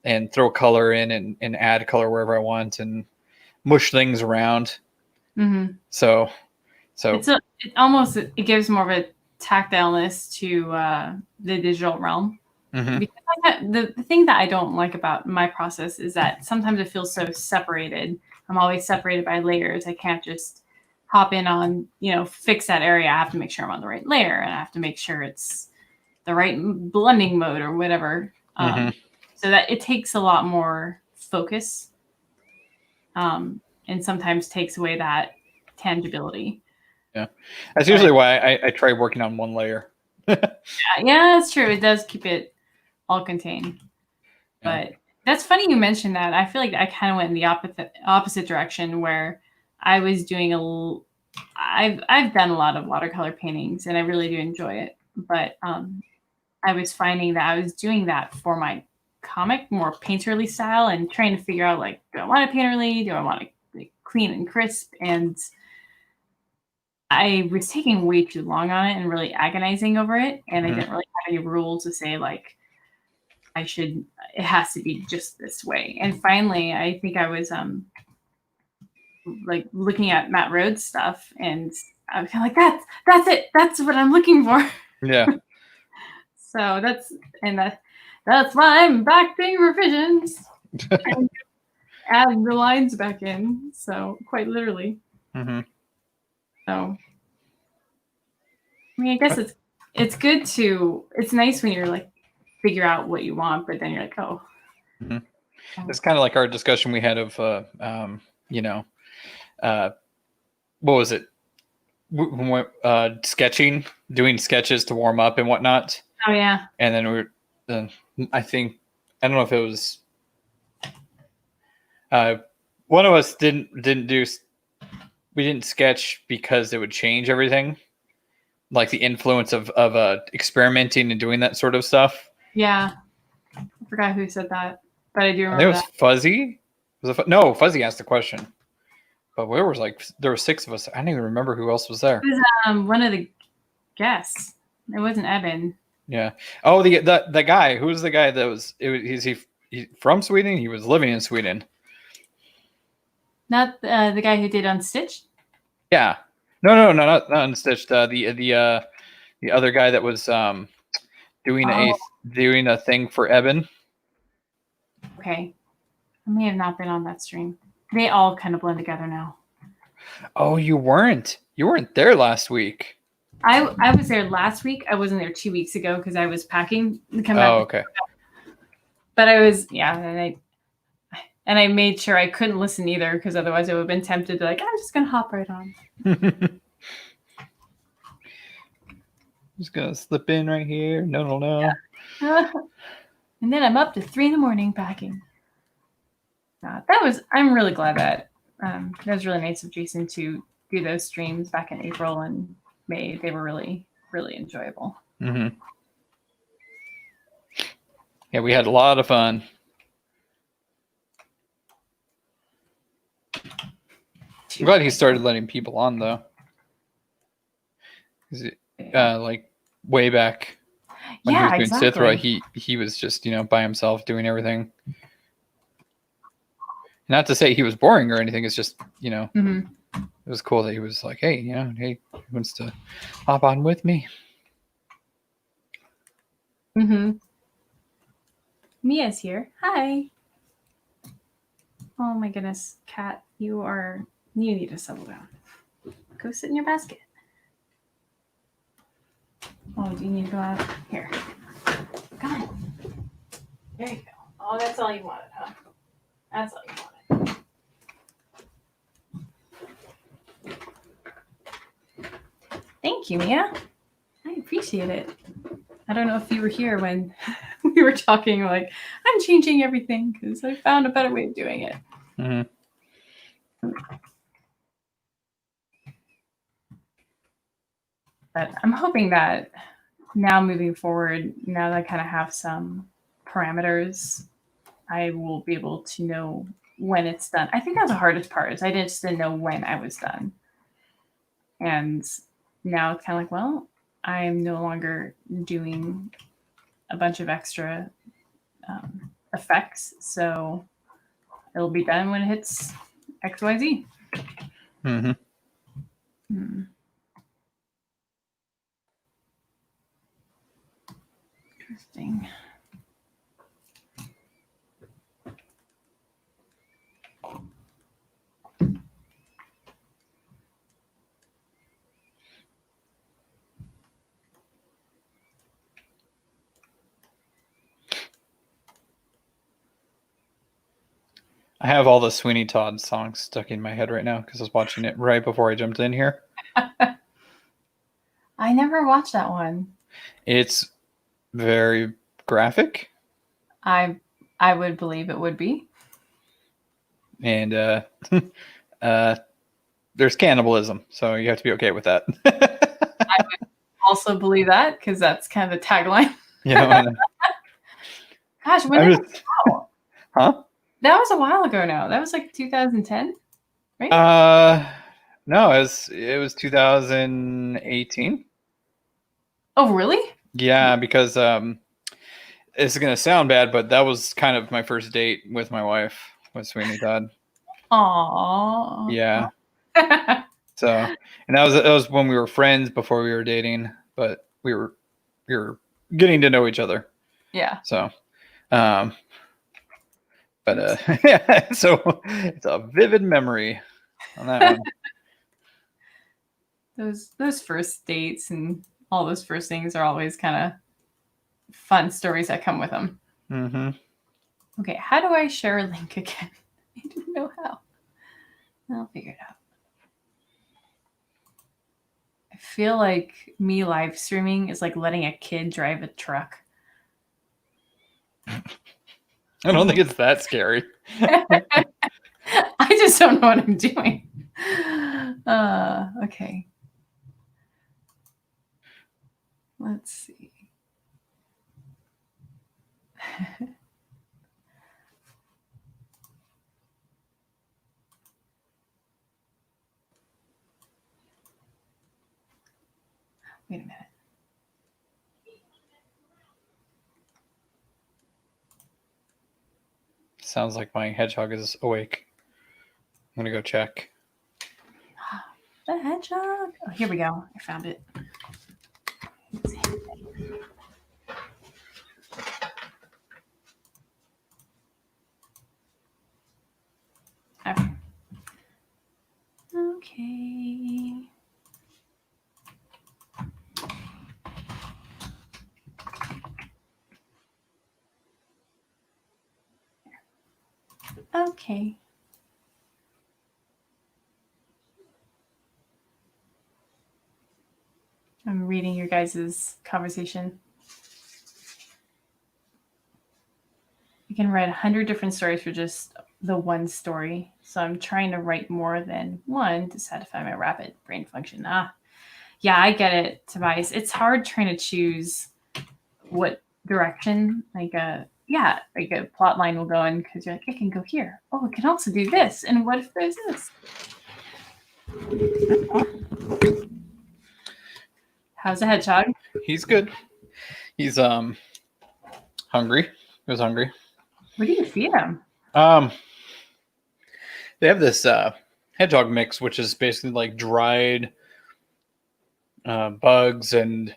and throw color in and add color wherever I want and mush things around. Mm-hmm. So it gives more of a tactileness to the digital realm. Mm-hmm. Because the thing that I don't like about my process is that sometimes it feels so separated. I'm always separated by layers. I can't just hop in on, fix that area. I have to make sure I'm on the right layer and I have to make sure it's the right blending mode or whatever. So that it takes a lot more focus. And sometimes takes away that tangibility. Yeah. That's usually why I try working on one layer. Yeah, that's true. It does keep it all contained. Yeah. But that's funny you mentioned that. I feel like I kind of went in the opposite direction where I was doing I've done a lot of watercolor paintings and I really do enjoy it. But I was finding that I was doing that for my comic, more painterly style, and trying to figure out, like, do I want it painterly? Do I want it clean and crisp? And I was taking way too long on it and really agonizing over it, and I didn't really have any rules to say like it has to be just this way. And finally, I think I was like looking at Matt Rhodes stuff, and I was kind of like, that's it, that's what I'm looking for. Yeah. So that's why I'm back doing revisions and add the lines back in. So quite literally. Mm-hmm. So I mean, I guess it's good to, it's nice when you're like figure out what you want, but then you're like, oh. Mm-hmm. It's kind of like our discussion we had of what was it? Sketching, doing sketches to warm up and whatnot. Oh yeah. And then I think, I don't know if it was one of us we didn't sketch because it would change everything, like the influence of experimenting and doing that sort of stuff. Yeah, I forgot who said that, but I do remember. I think it was Fuzzy. No, Fuzzy asked the question, but there were 6 of us. I don't even remember who else was there. It was one of the guests. It wasn't Evan. Yeah. Oh, the guy. Who was the guy that was? He's from Sweden. He was living in Sweden. Not the guy who did Unstitched? Yeah. No, not Unstitched. The other guy that was doing a thing for Evan. Okay. I may have not been on that stream. They all kind of blend together now. Oh, you weren't there last week. I was there last week. I wasn't there 2 weeks ago because I was packing to come back. Oh, okay. But I was, and I made sure I couldn't listen either because otherwise I would have been tempted to like, I'm just gonna hop right on. Just gonna slip in right here. No. Yeah. And then I'm up to 3 a.m. packing. I'm really glad that that was really nice of Jason to do those streams back in April and May. They were really, really enjoyable. Mm-hmm. Yeah, we had a lot of fun. I'm glad he started letting people on though. Like way back when he was doing Sithra, he was just by himself doing everything. Not to say he was boring or anything. It's just Mm-hmm. It was cool that he was like, hey, he wants to hop on with me. Mm-hmm. Mia's here. Hi. Oh my goodness, Kat, you need to settle down. Go sit in your basket. Oh, do you need to go out? Here. Come on. There you go. Oh, that's all you wanted, huh? That's all you wanted. Thank you, Mia. I appreciate it. I don't know if you were here when we were talking, like, I'm changing everything because I found a better way of doing it. Mm-hmm. But I'm hoping that now moving forward, now that I kind of have some parameters, I will be able to know when it's done. I think that's the hardest part is I just didn't know when I was done. And now it's kind of like, well, I'm no longer doing a bunch of extra effects. So it'll be done when it hits XYZ. Mm-hmm. Interesting. I have all the Sweeney Todd songs stuck in my head right now because I was watching it right before I jumped in here. I never watched that one. It's very graphic. I would believe it would be. And there's cannibalism, so you have to be okay with that. I would also believe that because that's kind of the tagline. Yeah. Gosh, when did it come out? Huh? That was a while ago now. That was like 2010, right? No, it was 2018. Oh, really? Yeah, because it's gonna sound bad, but that was kind of my first date with my wife, with Sweeney Todd. Aww. Yeah. So, and that was when we were friends before we were dating, but we were getting to know each other. Yeah. So, um, but yeah, so it's a vivid memory on that one. Those first dates and all those first things are always kind of fun stories that come with them. Mm-hmm. Okay, how do I share a link again? I don't know how. I'll figure it out. I feel like me live streaming is like letting a kid drive a truck. I don't think it's that scary. I just don't know what I'm doing. Okay. Let's see. Wait a minute. Sounds like my hedgehog is awake. I'm gonna go check. The hedgehog. Oh, here we go. I found it. Okay. Okay. I'm reading your guys' conversation. You can write 100 different stories for just the one story. So I'm trying to write more than one to satisfy my rapid brain function. Yeah, I get it, Tobias. It's hard trying to choose what direction, like a plot line will go in, because you're like, I can go here. Oh, it can also do this. And what if there's this? How's the hedgehog? He's good. He's hungry. He was hungry. What do you feed him? They have this hedgehog mix, which is basically like dried bugs and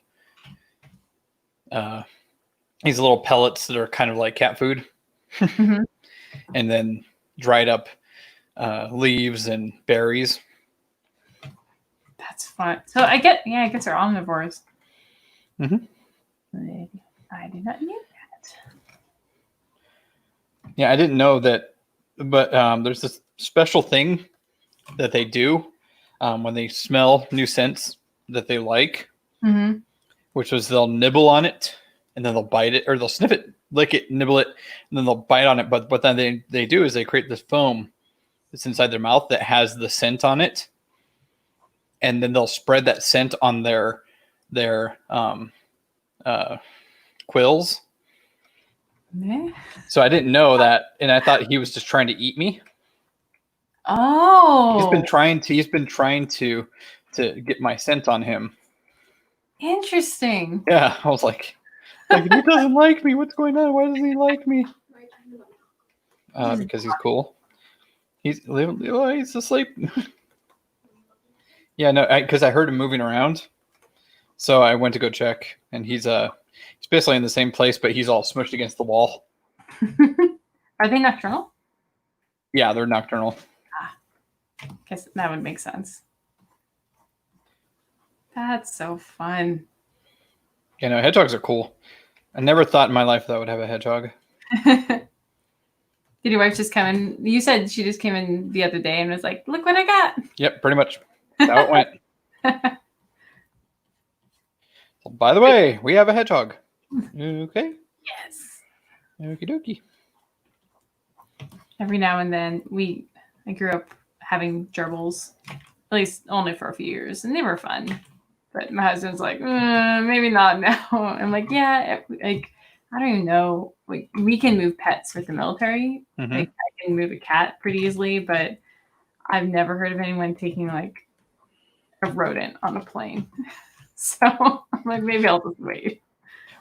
these little pellets that are kind of like cat food, Mm-hmm. and then dried up leaves and berries. That's fun. So I guess they're omnivores. Mm-hmm. I did not know that. Yeah, I didn't know that, but there's this special thing that they do when they smell new scents that they like, Mm-hmm. which was they'll nibble on it and then they'll bite it, or they'll sniff it, lick it, nibble it, and then they'll bite on it. But what then they do is they create this foam that's inside their mouth that has the scent on it, and then they'll spread that scent on their quills. Meh. So I didn't know that, and I thought he was just trying to eat me. Oh, He's been trying to get my scent on him. interesting. Yeah, I was like he doesn't like me. What's going on? Why doesn't he like me? Because he's cool. He's asleep. Yeah, no, because I heard him moving around, so I went to go check, and he's basically in the same place, but he's all smushed against the wall. Are they nocturnal? Yeah, they're nocturnal. Guess that would make sense. That's so fun. Yeah, no, hedgehogs are cool. I never thought in my life that I would have a hedgehog. Did your wife just come in? You said she just came in the other day and was like, look what I got. Yep, pretty much. That's how it went. So, by the way, we have a hedgehog. Okay. Yes. Okie dokie. Every now and then I grew up having gerbils, at least only for a few years, and they were fun. But my husband's like, maybe not now. I'm like, yeah, like, I don't even know. Like, we can move pets with the military. Mm-hmm. Like, I can move a cat pretty easily, but I've never heard of anyone taking like a rodent on a plane. So I'm like, maybe I'll just wait.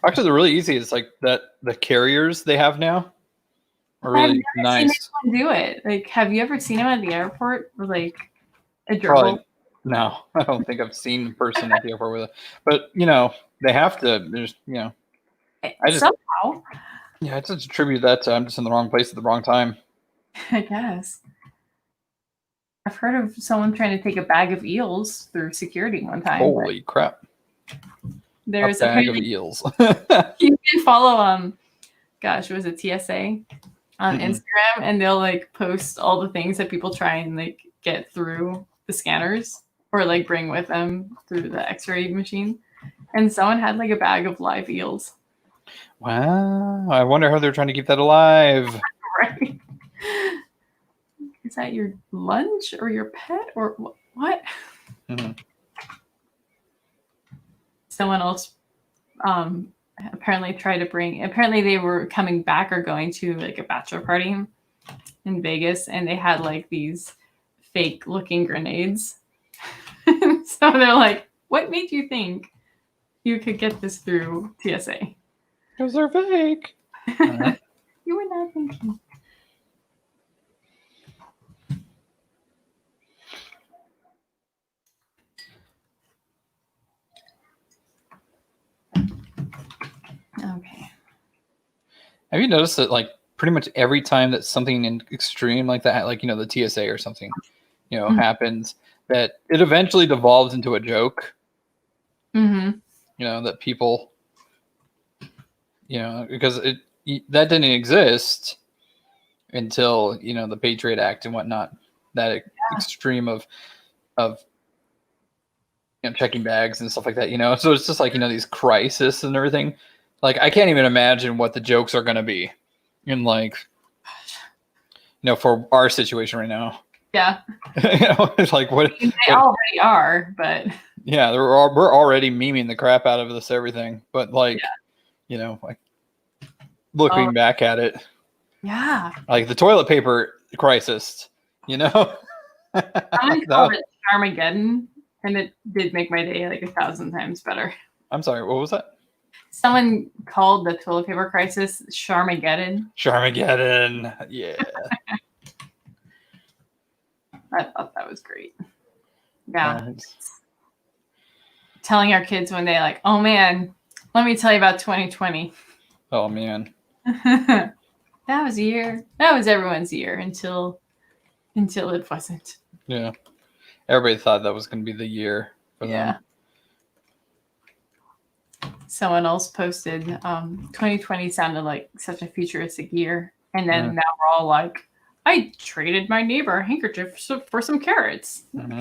Actually, they're really easy. It's like that the carriers they have now are I've really never seen nice. anyone do it. Like, have you ever seen him at the airport with like a Probably gerbil? no. I don't think I've seen a person at the airport with it. But they have to. There's I just Somehow, I just attribute that to I'm just in the wrong place at the wrong time. I guess. I've heard of someone trying to take a bag of eels through security one time. Holy crap! There's A bag of apparently eels. you can follow gosh, was it TSA on Mm-mm. Instagram, and they'll like post all the things that people try and like get through the scanners or like bring with them through the X-ray machine. And someone had like a bag of live eels. Wow! I wonder how they're trying to keep that alive. Right? Is that your lunch or your pet or what? Mm-hmm. Someone else apparently tried to bring. Apparently, they were coming back or going to like a bachelor party in Vegas, and they had like these fake-looking grenades. So they're like, "What made you think you could get this through TSA?" Because they're fake. Uh-huh. You were not thinking. Okay. Have you noticed that like pretty much every time that something in extreme like that, like the TSA or something, happens, that it eventually devolves into a joke. Mm-hmm. That people, because that didn't exist until the Patriot Act and whatnot. That extreme of checking bags and stuff like that. So it's just like these crises and everything. Like I can't even imagine what the jokes are going to be in like for our situation right now. Yeah. It's like what they already are, but yeah, we're already memeing the crap out of this everything. But like, like looking back at it, yeah, like the toilet paper crisis, I'm gonna call it Armageddon, and it did make my day like 1,000 times better. I'm sorry, what was that? Someone called the toilet paper crisis Charmageddon. Charmageddon, yeah. I thought that was great. Yeah. Telling our kids one day, like, oh man, let me tell you about 2020. Oh man. That was a year. That was everyone's year until it wasn't. Yeah. Everybody thought that was going to be the year for them. Someone else posted 2020 sounded like such a futuristic year. And then now we're all like, I traded my neighbor a handkerchief for some carrots. Mm-hmm.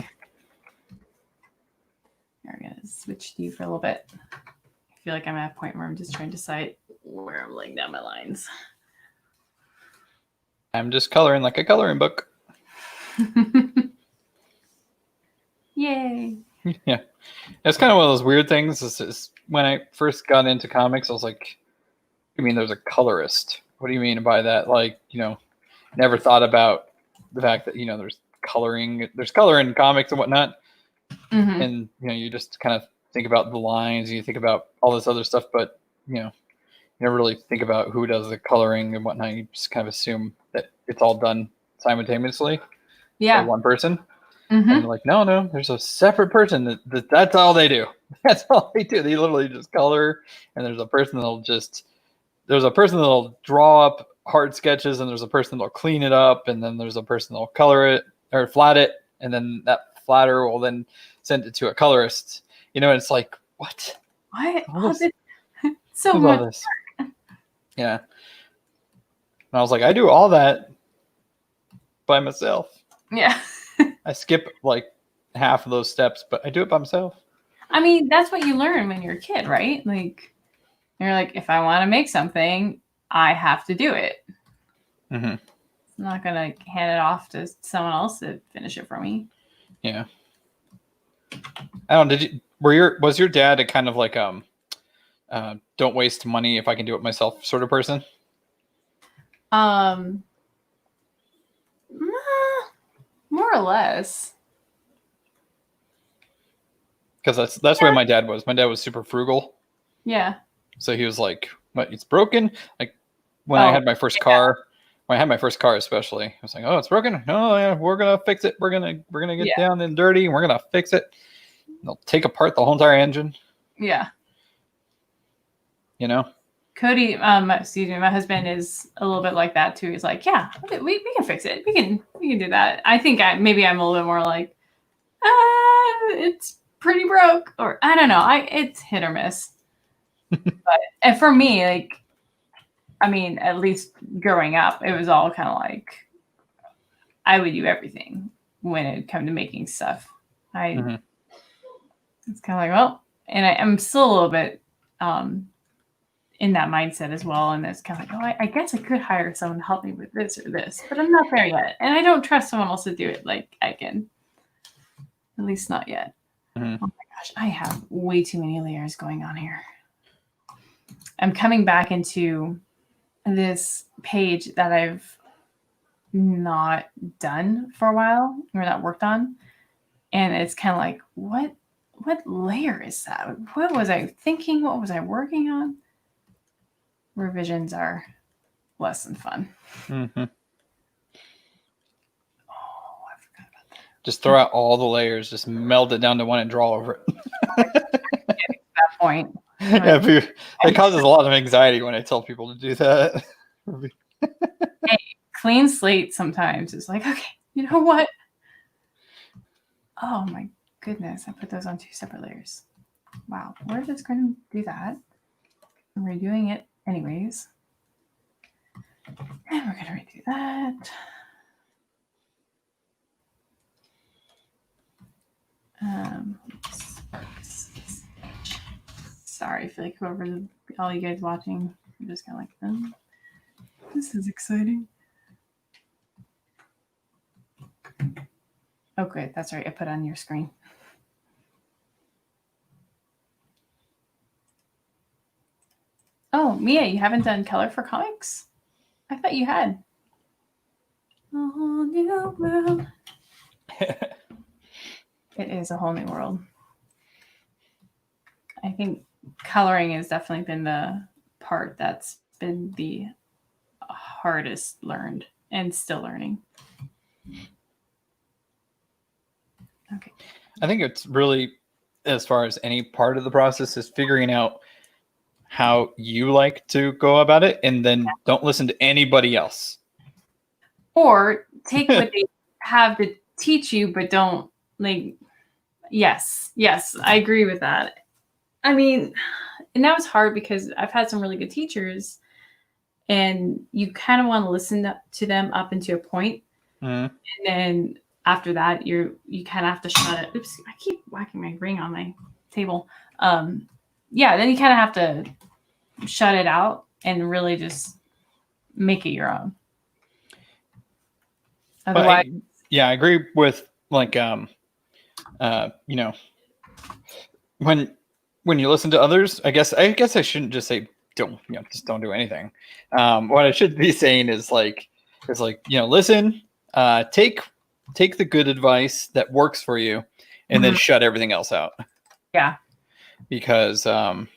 I'm going to switch to you for a little bit. I feel like I'm at a point where I'm just trying to decide where I'm laying down my lines. I'm just coloring like a coloring book. Yay. Yeah. It's kind of one of those weird things. Is when I first got into comics, I was like, I mean, there's a colorist. What do you mean by that? Like, never thought about the fact that, there's color in comics and whatnot. Mm-hmm. And, you just kind of think about the lines and you think about all this other stuff, but, you never really think about who does the coloring and whatnot. You just kind of assume that it's all done simultaneously by one person. Mm-hmm. And like, no, there's a separate person that's all they do. That's all they do. They literally just color, and there's a person that'll draw up hard sketches, and there's a person that'll clean it up, and then there's a person that'll color it or flat it, and then that flatter will then send it to a colorist. And it's like, what? So much. This? Yeah. And I was like, I do all that by myself. Yeah. I skip like half of those steps, but I do it by myself. I mean, that's what you learn when you're a kid, right? Like, you're like, if I want to make something, I have to do it. Mm-hmm. I'm not going to hand it off to someone else to finish it for me. Yeah. I don't know. Was your dad a kind of like, don't waste money if I can do it myself sort of person? More or less. because that's where my dad was. My dad was super frugal. Yeah. So he was like, "What? It's broken." Like when I had my first car, when I had my first car, especially, I was like, "Oh, it's broken. No, yeah, we're gonna fix it. We're gonna get down and dirty, and we're gonna fix it. They'll take apart the whole entire engine." Yeah. You know. Cody, excuse me, my husband is a little bit like that too. He's like, yeah, we can fix it. We can do that. I think maybe I'm a little bit more like, it's pretty broke, or I don't know. It's hit or miss. But and for me, like, I mean, at least growing up, it was all kind of like I would do everything when it come to making stuff. It's kind of like, well, and I'm still a little bit in that mindset as well. And it's kind of like, oh, I guess I could hire someone to help me with this or this, but I'm not there yet. And I don't trust someone else to do it like I can. At least not yet. Oh my gosh, I have way too many layers going on here. I'm coming back into this page that I've not done for a while or not worked on. And it's kind of like, what layer is that? What was I thinking? What was I working on? Revisions are less than fun. Mm-hmm. Oh, I forgot about that. Just throw out all the layers, just meld it down to one and draw over it. Getting to that point. Yeah, it causes a lot of anxiety when I tell people to do that. Hey, clean slate sometimes is like, okay, you know what? Oh my goodness, I put those on 2 separate layers. Wow, we're just going to do that. I'm redoing it anyways. And we're going to redo that. Sorry, I feel like all you guys watching, I'm just kind of like, this is exciting. Oh, good. That's right. I put on your screen. Oh, Mia, you haven't done color for comics? I thought you had. A whole new world. It is a whole new world. I think coloring has definitely been the part that's been the hardest learned and still learning. Okay. I think it's really, as far as any part of the process, is figuring out how you like to go about it, and then don't listen to anybody else. Or take what they have to teach you, but don't like. Yes, I agree with that. I mean, and that was hard because I've had some really good teachers, and you kind of want to listen to them up into a point, and then after that, you kind of have to shut it. Oops, I keep whacking my ring on my table. Yeah, then you kind of have to shut it out and really just make it your own. Otherwise, I agree with like you know, when you listen to others, I guess I shouldn't just say just don't do anything. What I should be saying is like listen, take the good advice that works for you, and then shut everything else out. Yeah. Because it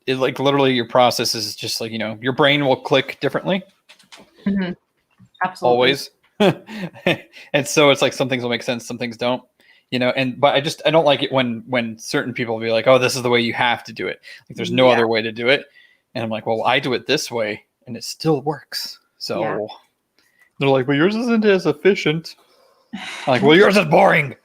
like literally your process is just like, your brain will click differently. Mm-hmm. Absolutely. Always. And so it's like some things will make sense, some things don't, but I don't like it when certain people will be like, oh, this is the way you have to do it. Like there's no other way to do it. And I'm like, well, I do it this way and it still works. So they're like, well, yours isn't as efficient. I'm like, well, yours is boring.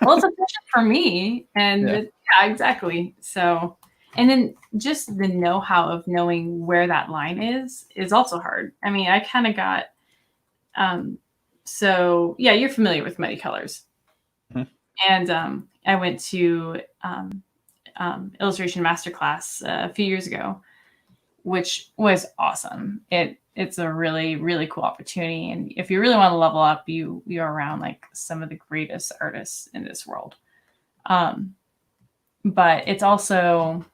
Well, it's efficient for me. And yeah, exactly. So, and then just the know-how of knowing where that line is also hard. I mean, I kind of got, so yeah, you're familiar with Muddy Colors. Mm-hmm. And I went to illustration masterclass a few years ago, which was awesome. It's a really, really cool opportunity. And if you really want to level up, you're around like some of the greatest artists in this world. But it's also,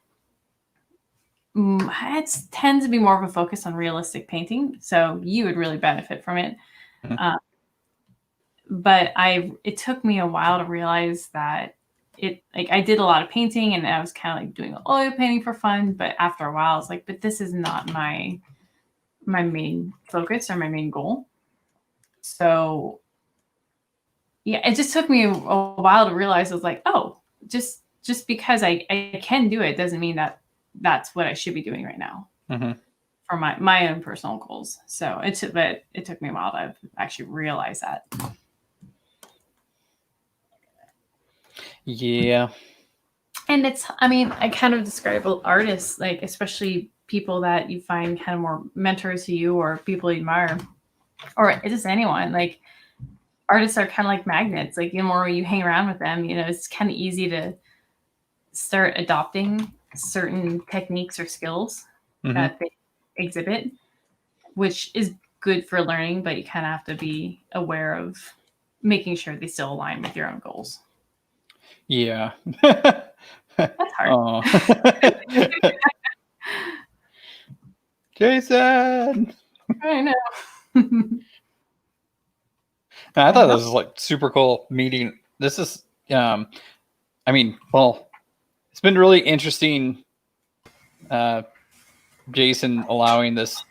it tends to be more of a focus on realistic painting. So you would really benefit from it. Mm-hmm. but it took me a while to realize that I did a lot of painting and I was kind of like doing oil painting for fun, but after a while I was like, but this is not my main focus or my main goal. So yeah, it just took me a while to realize I was like, oh, just because I can do it doesn't mean that that's what I should be doing right now for my own personal goals. So it took me a while to actually realize that. Yeah. And I kind of describe artists, like especially people that you find kind of more mentors to you or people you admire, or just anyone. Like artists are kind of like magnets. Like the more you hang around with them, it's kind of easy to start adopting certain techniques or skills that they exhibit, which is good for learning, but you kind of have to be aware of making sure they still align with your own goals. Yeah. That's hard. Jason. I know. I thought this was like super cool meeting. This is, it's been really interesting. Jason allowing this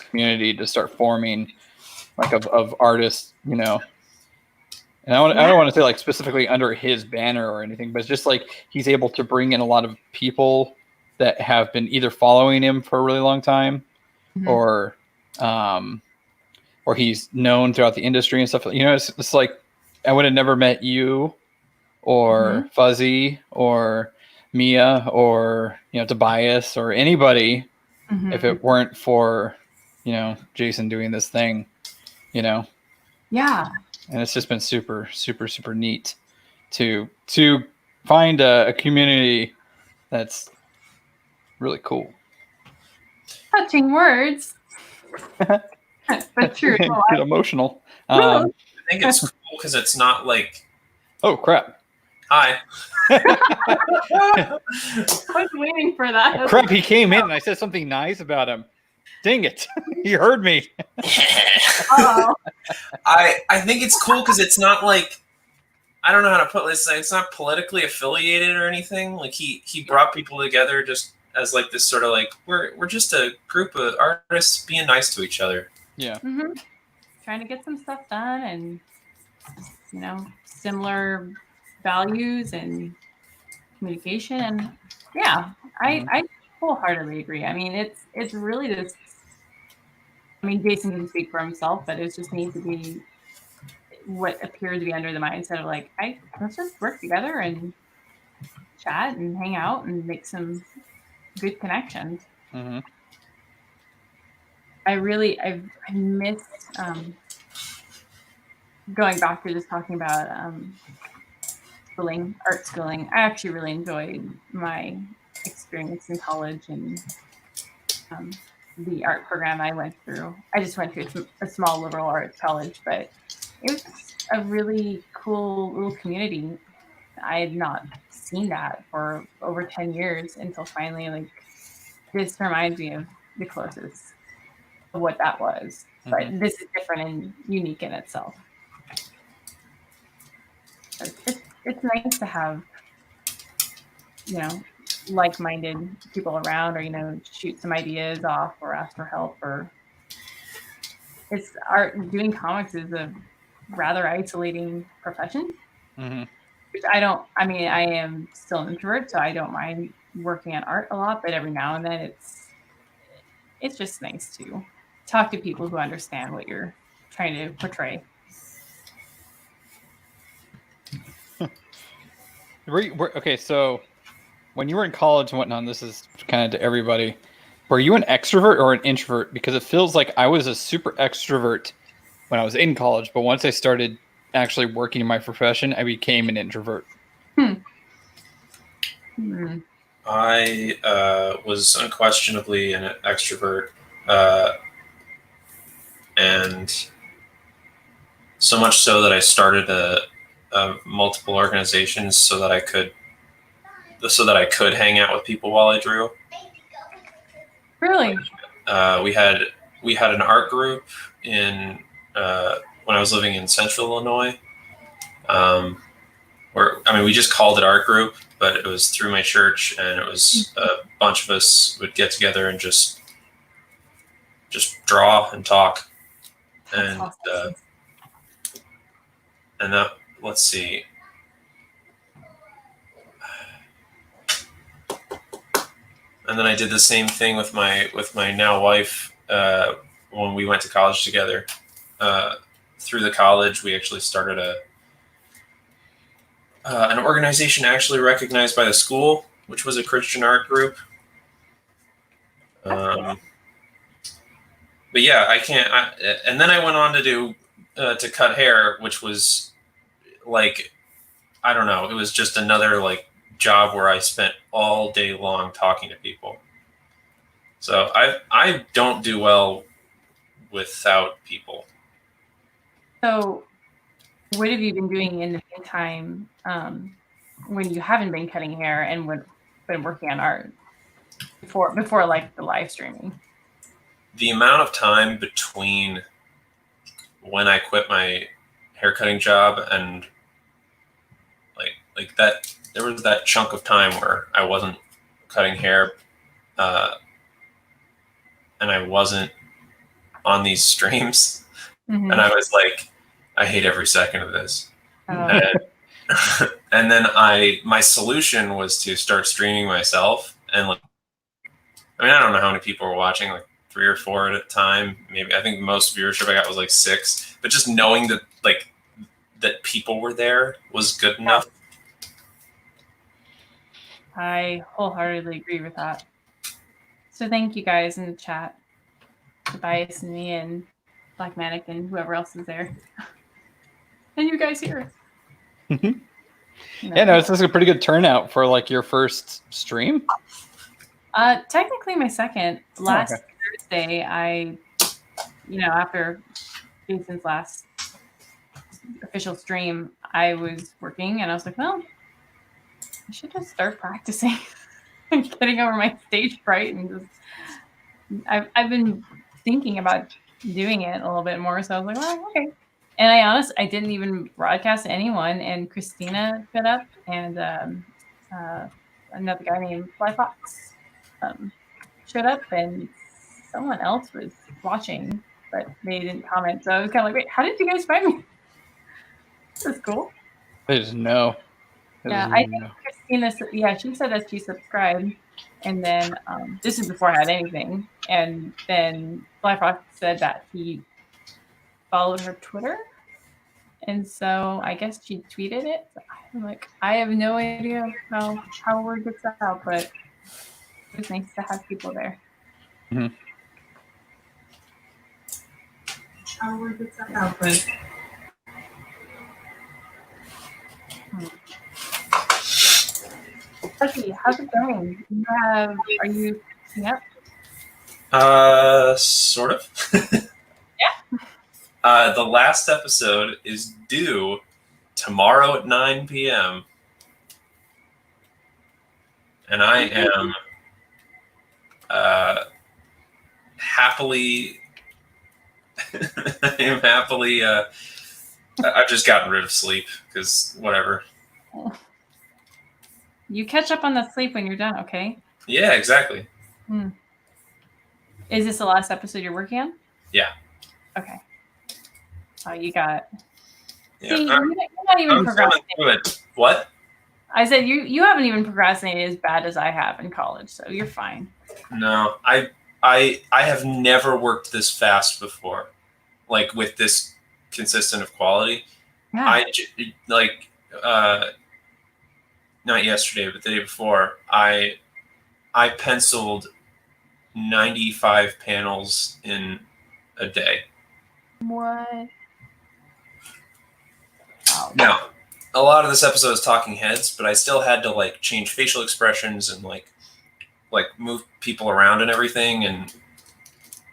community to start forming, like of artists, And I don't want to say like specifically under his banner or anything, but it's just like he's able to bring in a lot of people that have been either following him for a really long time, or he's known throughout the industry and stuff. It's like I would have never met you or Fuzzy or Mia or Tobias or anybody if it weren't for Jason doing this thing. Yeah. And it's just been super, super, super neat to find a community that's really cool. Touching words. But true. Get emotional. I think it's cool because it's not like, oh crap. Hi. I was waiting for that. Oh, crap, he came in and I said something nice about him. Dang it. He heard me. Uh-oh. I think it's cool because it's not like, I don't know how to put this. It's not politically affiliated or anything. Like he brought people together just as like this sort of like we're just a group of artists being nice to each other. Yeah. Trying to get some stuff done, and similar values and communication, and I wholeheartedly agree. I mean, it's really this. I mean, Jason can speak for himself, but it just needs to be what appears to be under the mindset of like, let's just work together and chat and hang out and make some good connections. I miss going back to just talking about art schooling. I actually really enjoyed my experience in college and the art program I went through. I just went to a small liberal arts college, but it was a really cool little community. I had not seen that for over 10 years until finally, like, this reminds me of the closest of what that was. But this is different and unique in itself. It's nice to have, like-minded people around, or shoot some ideas off or ask for help. Or it's art. Doing comics is a rather isolating profession, which I am still an introvert, so I don't mind working on art a lot, but every now and then it's just nice to talk to people who understand what you're trying to portray. Okay, so when you were in college and whatnot, this is kind of to everybody, were you an extrovert or an introvert? Because it feels like I was a super extrovert when I was in college, but once I started actually working in my profession, I became an introvert. I was unquestionably an extrovert, and so much so that I started multiple organizations so that I could hang out with people while I drew. Really? We had an art group in when I was living in Central Illinois. We just called it art group, but it was through my church, and it was a bunch of us would get together and just draw and talk. And awesome. and that, let's see. And then I did the same thing with my now wife when we went to college together. Through the college, we actually started an organization actually recognized by the school, which was a Christian art group. But yeah, and then I went on to do to cut hair, which was like, I don't know, it was just another like job where I spent all day long talking to people. So I don't do well without people. So what have you been doing in the meantime when you haven't been cutting hair and been working on art before like the live streaming? The amount of time between when I quit my haircutting job and like that, there was that chunk of time where I wasn't cutting hair, and I wasn't on these streams, Mm-hmm. and I was like, I hate every second of this. Oh. And then my solution was to start streaming myself, and like, I mean, I don't know how many people were watching, like 3 or 4 at a time. Maybe, I think the most viewership I got was like 6. But just knowing that that people were there was good enough. I wholeheartedly agree with that. So thank you guys in the chat, Tobias and me and Black Manic and whoever else is there. And you guys here. Yeah, no, this is a pretty good turnout for like your first stream. Technically my second. Last Thursday, after Jason's last official stream, I was working and I was like, well, I should just start practicing and getting over my stage fright, and just I've been thinking about doing it a little bit more, so I was like, well, okay. And I didn't even broadcast to anyone, and Christina showed up, and another guy named Fly Fox showed up, and someone else was watching, but they didn't comment. So I was kind of like, wait, how did you guys find me? This is cool. They just know. I think Christina, she said that she subscribed, and then this is before I had anything, and then Fly Fox said that he followed her Twitter, and so I guess she tweeted it. I'm like, I have no idea how word gets out, but it was nice to have people there. Mm-hmm. How word gets out, but. Becky, how's it going? Are you picking up? Sort of. Yeah. The last episode is due tomorrow at 9 p.m. And I am happily I've just gotten rid of sleep because whatever. You catch up on the sleep when you're done, okay? Yeah, exactly. Is this the last episode you're working on? Yeah. Okay. Oh, you got. Yeah, See, you're not even procrastinating. What? I said you haven't even procrastinated as bad as I have in college, so you're fine. No, I have never worked this fast before, like with this consistent of quality. Yeah. Not yesterday, but the day before, I penciled 95 panels in a day. What? Wow. Now, a lot of this episode is talking heads, but I still had to like change facial expressions and like move people around and everything, and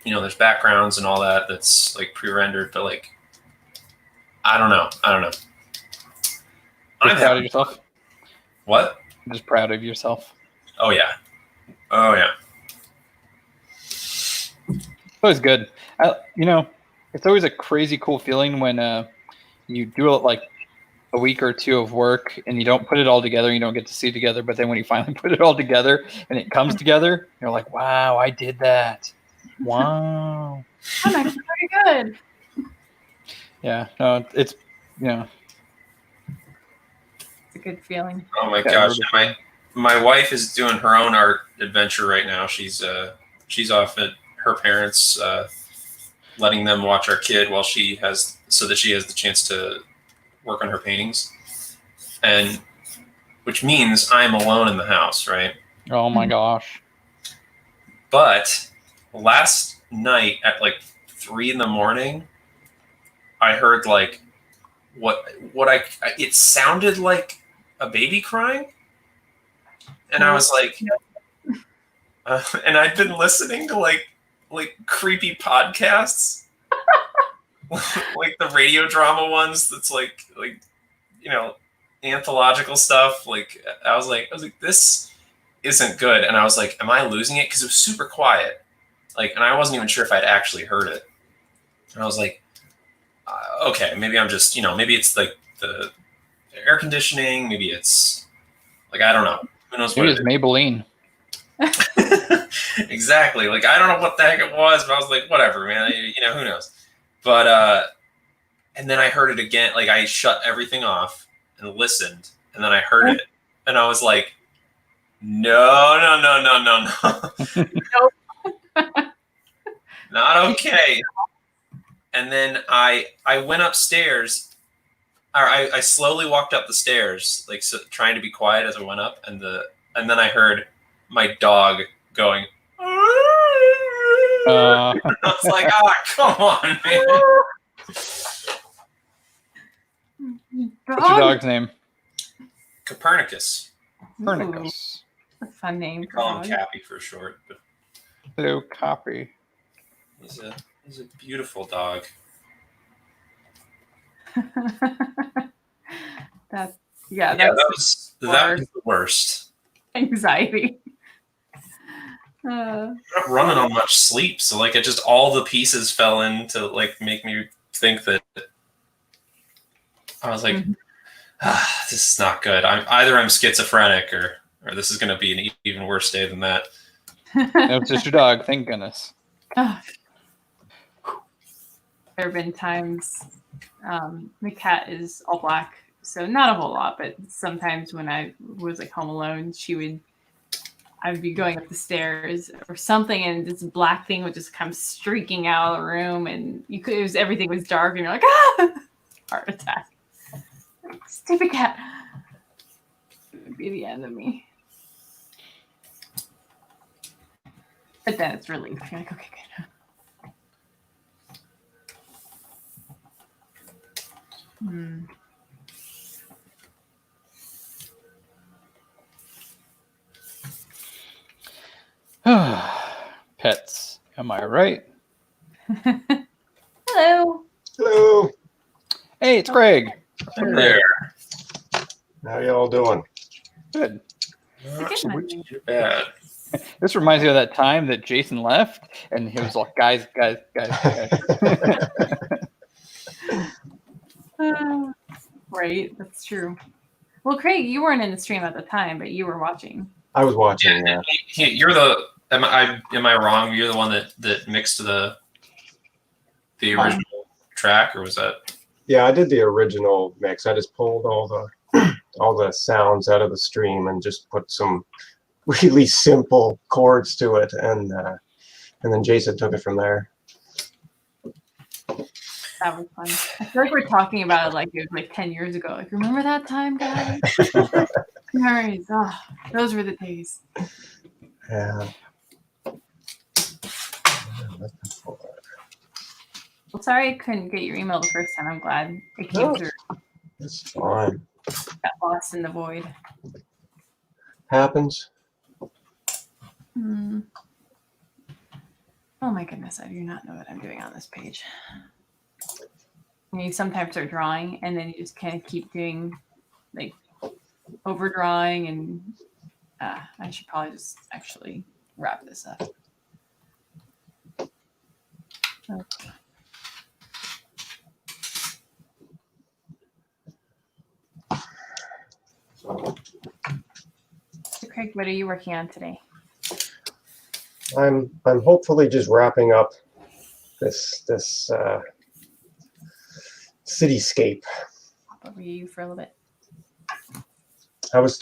there's backgrounds and all that that's like pre-rendered, but like I don't know. I'm proud of yourself. What? I'm just proud of yourself. Oh yeah. It's always good. It's always a crazy cool feeling when you do it like a week or two of work and you don't put it all together. You don't get to see it together. But then when you finally put it all together and it comes together, you're like, wow, I did that. Wow. I'm actually pretty good. Yeah. No, it's, you know. It's a good feeling. Oh my Yeah, gosh! really And my wife is doing her own art adventure right now. She's off at her parents, letting them watch our kid while she has the chance to work on her paintings, and which means I'm alone in the house, right? Oh my gosh. But last night at like 3 a.m, I heard like it sounded like a baby crying, and I was like, and I'd been listening to like creepy podcasts, like the radio drama ones. That's like anthological stuff. Like I was like this isn't good, and I was like, am I losing it? Because it was super quiet, like, and I wasn't even sure if I'd actually heard it. And I was like, okay, maybe I'm just maybe it's like the air conditioning. Maybe it's like I don't know. Who knows Maybe what it's Maybelline. Exactly. Like I don't know what the heck it was, but I was like, whatever, man. Who knows? But and then I heard it again. Like I shut everything off and listened, and then I heard it, and I was like, no, no, no, no, no, no, not okay. And then I went upstairs. Or I slowly walked up the stairs, like trying to be quiet as I went up, and then I heard my dog going. I was like, come on, man. What's your dog's name? Copernicus. Copernicus. Ooh, a fun name. We call him Cappy for short. But Hello, Copy. He's a beautiful dog. That was the worst. Anxiety. I'm not running on much sleep, so like it just all the pieces fell in to like make me think that I was like, this is not good. I'm schizophrenic or this is going to be an even worse day than that. No, it's just your dog. Thank goodness. There have been times the cat is all black, so not a whole lot, but sometimes when I was like home alone, I'd be going up the stairs or something, and this black thing would just come streaking out of the room, and everything was dark, and you're like, heart attack. Stupid cat. It would be the end of me. But then it's relief. You're like, okay, good. Pets. Am I right? Hello. Hello. Hey, it's Greg. Hey there. How y'all doing? Good. Not too bad. This reminds me of that time that Jason left, and he was like, guys. Right, that's true. Well, Craig, you weren't in the stream at the time, but you were watching. I was watching. Yeah. You're the. Am I wrong? You're the one that mixed the original track, or was that? Yeah, I did the original mix. I just pulled all the sounds out of the stream and just put some really simple chords to it, and then Jason took it from there. That was fun. I feel like we're talking about it like it was like 10 years ago. Like, remember that time, guys? Memories. Oh, those were the days. Yeah. Well, sorry I couldn't get your email the first time. I'm glad it came through. It's fine. Got lost in the void. Happens. Oh my goodness, I do not know what I'm doing on this page. You sometimes are drawing and then you just kind of keep doing like over drawing, and I should probably just actually wrap this up. Okay. Craig, what are you working on today? I'm hopefully just wrapping up this cityscape. I'll over you for a little bit. I was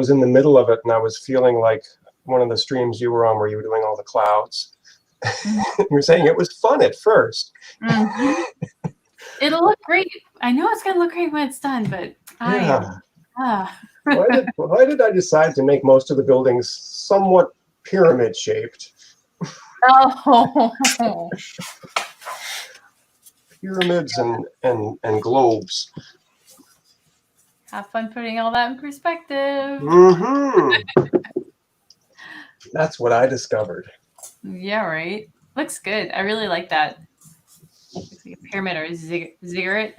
in the middle of it, and I was feeling like one of the streams you were on where you were doing all the clouds. You were saying it was fun at first. Mm-hmm. It'll look great. I know it's gonna look great when it's done, but Why did I decide to make most of the buildings somewhat pyramid shaped? Oh. Pyramids and globes. Have fun putting all that in perspective. Mm-hmm. That's what I discovered. Yeah, right. Looks good. I really like that. Looks like a pyramid or a ziggurat,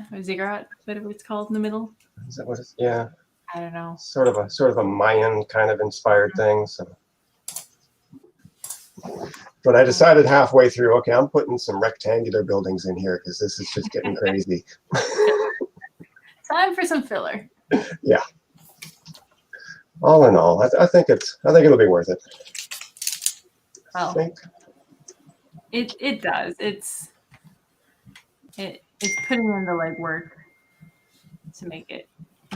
whatever it's called in the middle. Is that what it's? Yeah. I don't know. Sort of a Mayan kind of inspired thing. So. But I decided halfway through, okay, I'm putting some rectangular buildings in here because this is just getting crazy. Time for some filler. Yeah. All in all, I think it'll be worth it. Well, I think. It does. It's putting in the legwork to make it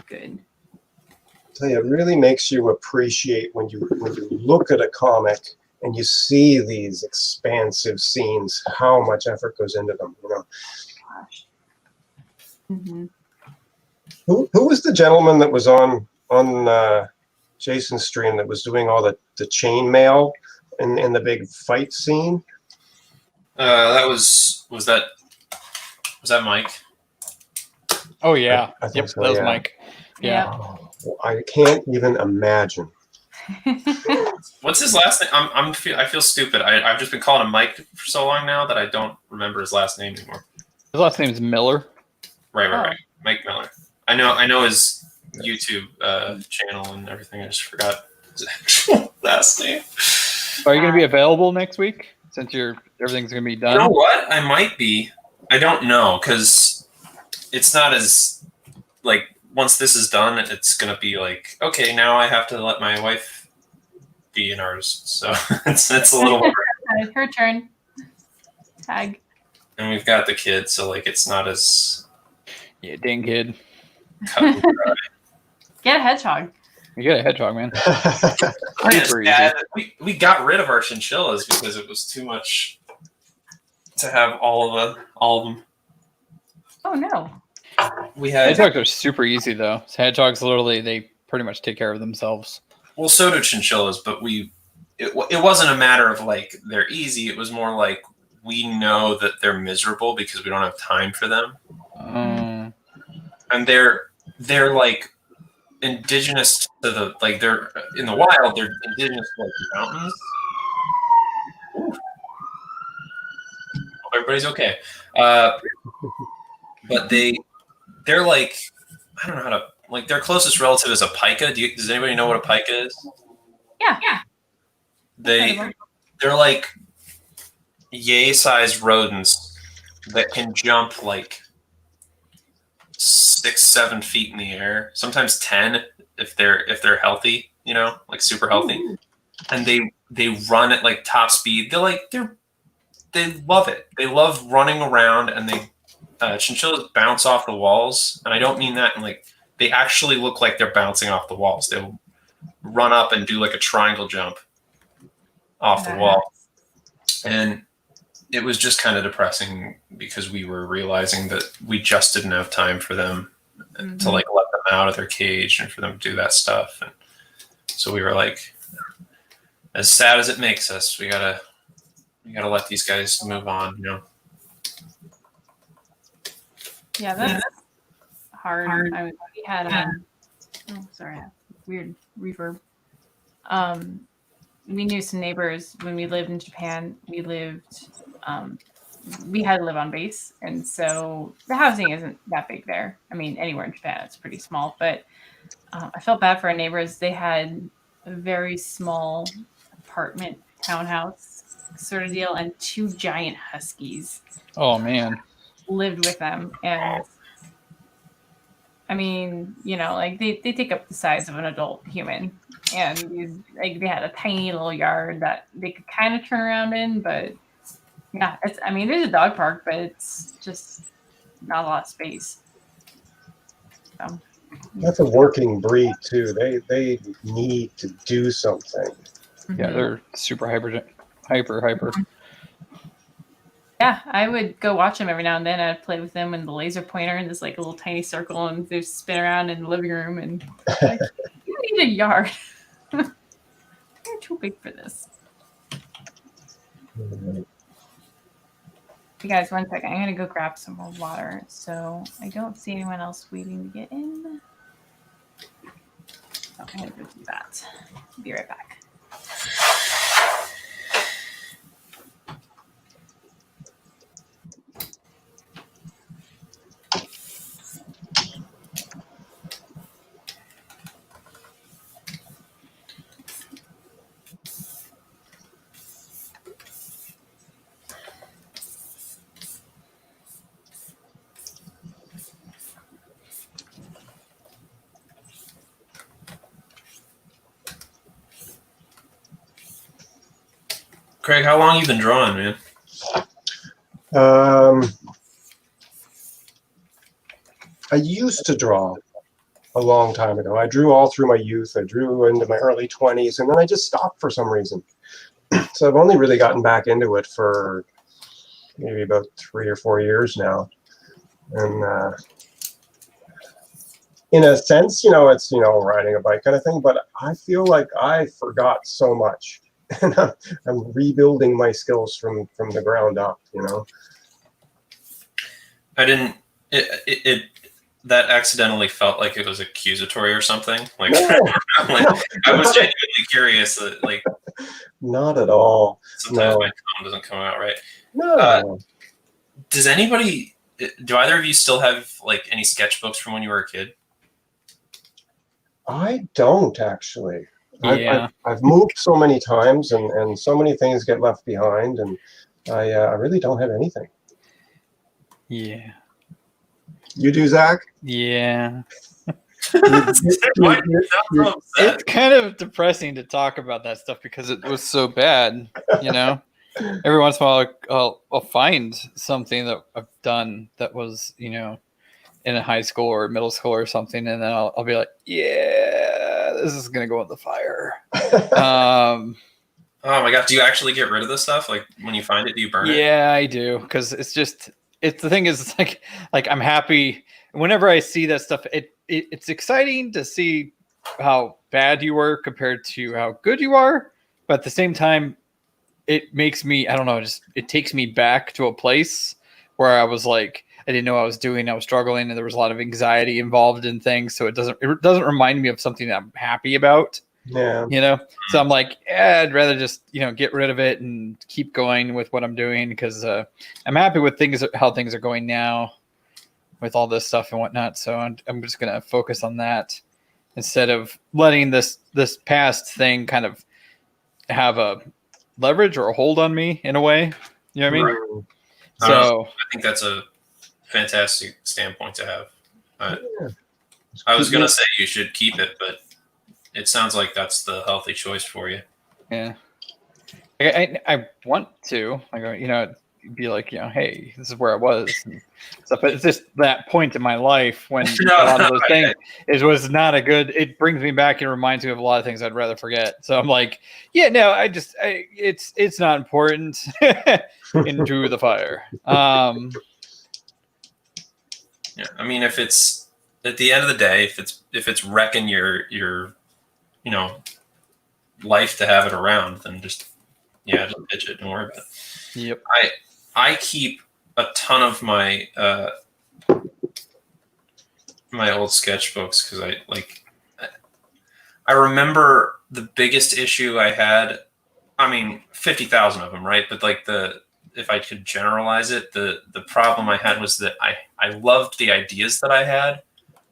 good. I tell you, it really makes you appreciate when you look at a comic and you see these expansive scenes, how much effort goes into them. You know. Gosh. Mm-hmm. Who was the gentleman that was on Jason's stream that was doing all the chain mail in the big fight scene? Was that Mike? Oh yeah. I think Yep, so, that was yeah. Mike. Yeah. Oh, well, I can't even imagine. What's his last name? I feel stupid. I've just been calling him Mike for so long now that I don't remember his last name anymore. His last name is Miller. Right. Mike Miller. I know his YouTube channel and everything. I just forgot his actual last name. Are you going to be available next week since everything's going to be done? You know what? I might be. I don't know because it's not as like once this is done, it's going to be like okay, now I have to let my wife be an artist. So it's a little more. Her turn. Tag. And we've got the kids, so like it's not as Yeah, dang kid. cut and dry. Get a hedgehog. You got a hedgehog, man. Super easy. We got rid of our chinchillas because it was too much to have all of them. Oh no. We had Hedgehogs are super easy though. Hedgehogs literally they pretty much take care of themselves. well, so do chinchillas, but it wasn't a matter of like they're easy. It was more like we know that they're miserable because we don't have time for them. And they're like indigenous to the like they're in the wild. They're indigenous to like the mountains. Ooh. Hope everybody's okay. But they're like I don't know how to like their closest relative is a pika. Does anybody know what a pika is? Yeah. They're like yay-sized rodents that can jump like 6-7 feet in the air, sometimes 10 if they're healthy, you know, like super healthy. Ooh. And they run at like top speed. They love it. They love running around, and chinchillas bounce off the walls, and I don't mean that in like they actually look like they're bouncing off the walls. They'll run up and do like a triangle jump off the wall. And it was just kind of depressing because we were realizing that we just didn't have time for them to like let them out of their cage and for them to do that stuff. And so we were like, as sad as it makes us, we gotta let these guys move on, you know? Yeah, that's hard. I mean, we had weird reverb. We knew some neighbors when we lived in Japan. We had to live on base, and so the housing isn't that big there. I mean, anywhere in Japan, it's pretty small. But I felt bad for our neighbors. They had a very small apartment townhouse sort of deal, and 2 giant huskies. Oh man, lived with them, and I mean, like they take up the size of an adult human, and like they had a tiny little yard that they could kind of turn around in, but yeah, there's a dog park, but it's just not a lot of space. So. That's a working breed too. They need to do something. Yeah, they're super hyper. Yeah, I would go watch them every now and then. I'd play with them and the laser pointer in this like a little tiny circle, and they spin around in the living room. And like, you need a yard. You're too big for this. You guys, one second. I'm gonna go grab some more water. So I don't see anyone else waiting to get in. So I'm gonna go do that. Be right back. Craig, how long you been drawing, man? I used to draw a long time ago. I drew all through my youth. I drew into my early 20s, and then I just stopped for some reason. So I've only really gotten back into it for maybe about 3 or 4 years now. And in a sense, it's, riding a bike kind of thing, but I feel like I forgot so much. And I'm rebuilding my skills from the ground up, I didn't. It that accidentally felt like it was accusatory or something. Like, No. I was genuinely curious. Like, not at all. Sometimes No. my tone doesn't come out right. No. Does anybody? Do either of you still have like any sketchbooks from when you were a kid? I don't actually. Yeah. I've moved so many times, and so many things get left behind, and I really don't have anything. Yeah. You do, Zach? Yeah. Why do you sound so upset? It's kind of depressing to talk about that stuff because it was so bad, Every once in a while, I'll find something that I've done that was, in a high school or middle school or something, and then I'll be like, yeah, this is gonna go in the fire. Oh my god! Do you actually get rid of this stuff? Like when you find it, do you burn it? Yeah, I do, because the thing is, it's like I'm happy whenever I see that stuff. It's exciting to see how bad you were compared to how good you are, but at the same time, it makes me, I don't know, it takes me back to a place where I was like, I didn't know what I was doing. I was struggling, and there was a lot of anxiety involved in things. So it doesn't remind me of something that I'm happy about. Yeah. So I'm like, I'd rather just, get rid of it and keep going with what I'm doing, because I'm happy with how things are going now with all this stuff and whatnot. So I'm just going to focus on that instead of letting this past thing kind of have a leverage or a hold on me in a way. You know what I mean? Right. So I think that's a fantastic standpoint to have. Yeah. I was going to say you should keep it, but it sounds like that's the healthy choice for you. Yeah. I want to, be like, hey, this is where I was and stuff. But it's just that point in my life when a lot of those things was not a good. It brings me back and reminds me of a lot of things I'd rather forget. So I'm like, yeah, no, it's not important. Into the fire. Yeah, I mean, if it's at the end of the day, if it's wrecking your life to have it around, then just pitch it. Don't worry about it. Yep. I keep a ton of my my old sketchbooks because I remember the biggest issue I had. I mean, 50,000 of them, right? But if I could generalize it, the problem I had was that I loved the ideas that I had,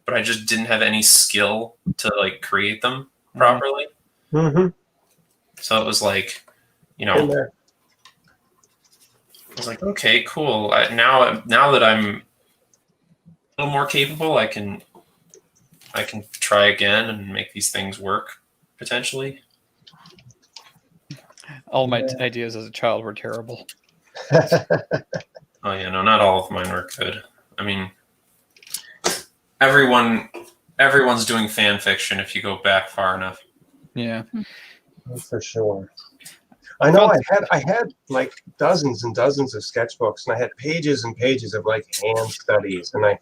but I just didn't have any skill to create them properly. Mm-hmm. So it was like, In there. I was like, okay, cool. Now that I'm a little more capable, I can I can try again and make these things work potentially. All my ideas as a child were terrible. Oh yeah, no, not all of mine were good. I mean, everyone's doing fan fiction if you go back far enough. Yeah, For sure. I know I had like dozens and dozens of sketchbooks, and I had pages and pages of like hand studies, and I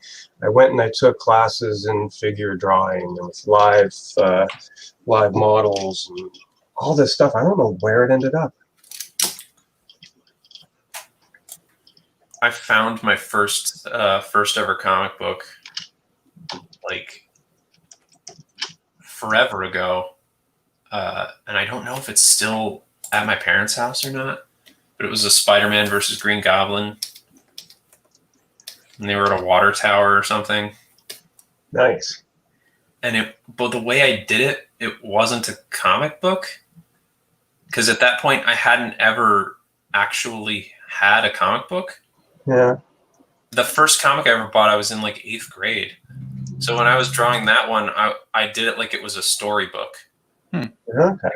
went and I took classes in figure drawing and with live models and all this stuff. I don't know where it ended up. I found my first ever comic book like forever ago, and I don't know if it's still at my parents' house or not. But it was a Spider-Man versus Green Goblin, and they were at a water tower or something. Nice. But the way I did it, it wasn't a comic book, because at that point I hadn't ever actually had a comic book. Yeah. The first comic I ever bought, I was in like 8th grade. So when I was drawing that one, I did it like it was a storybook. Okay.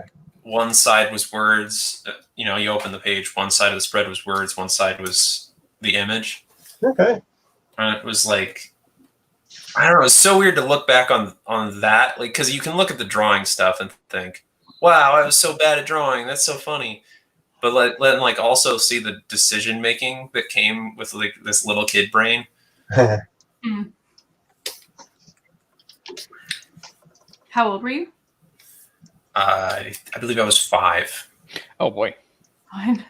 One side was words. You open the page. One side of the spread was words. One side was the image. Okay. And it was like, I don't know. It's so weird to look back on that, like, because you can look at the drawing stuff and think, "Wow, I was so bad at drawing. That's so funny." But let also see the decision making that came with like this little kid brain. How old were you? I believe I was 5. Oh boy. Fine.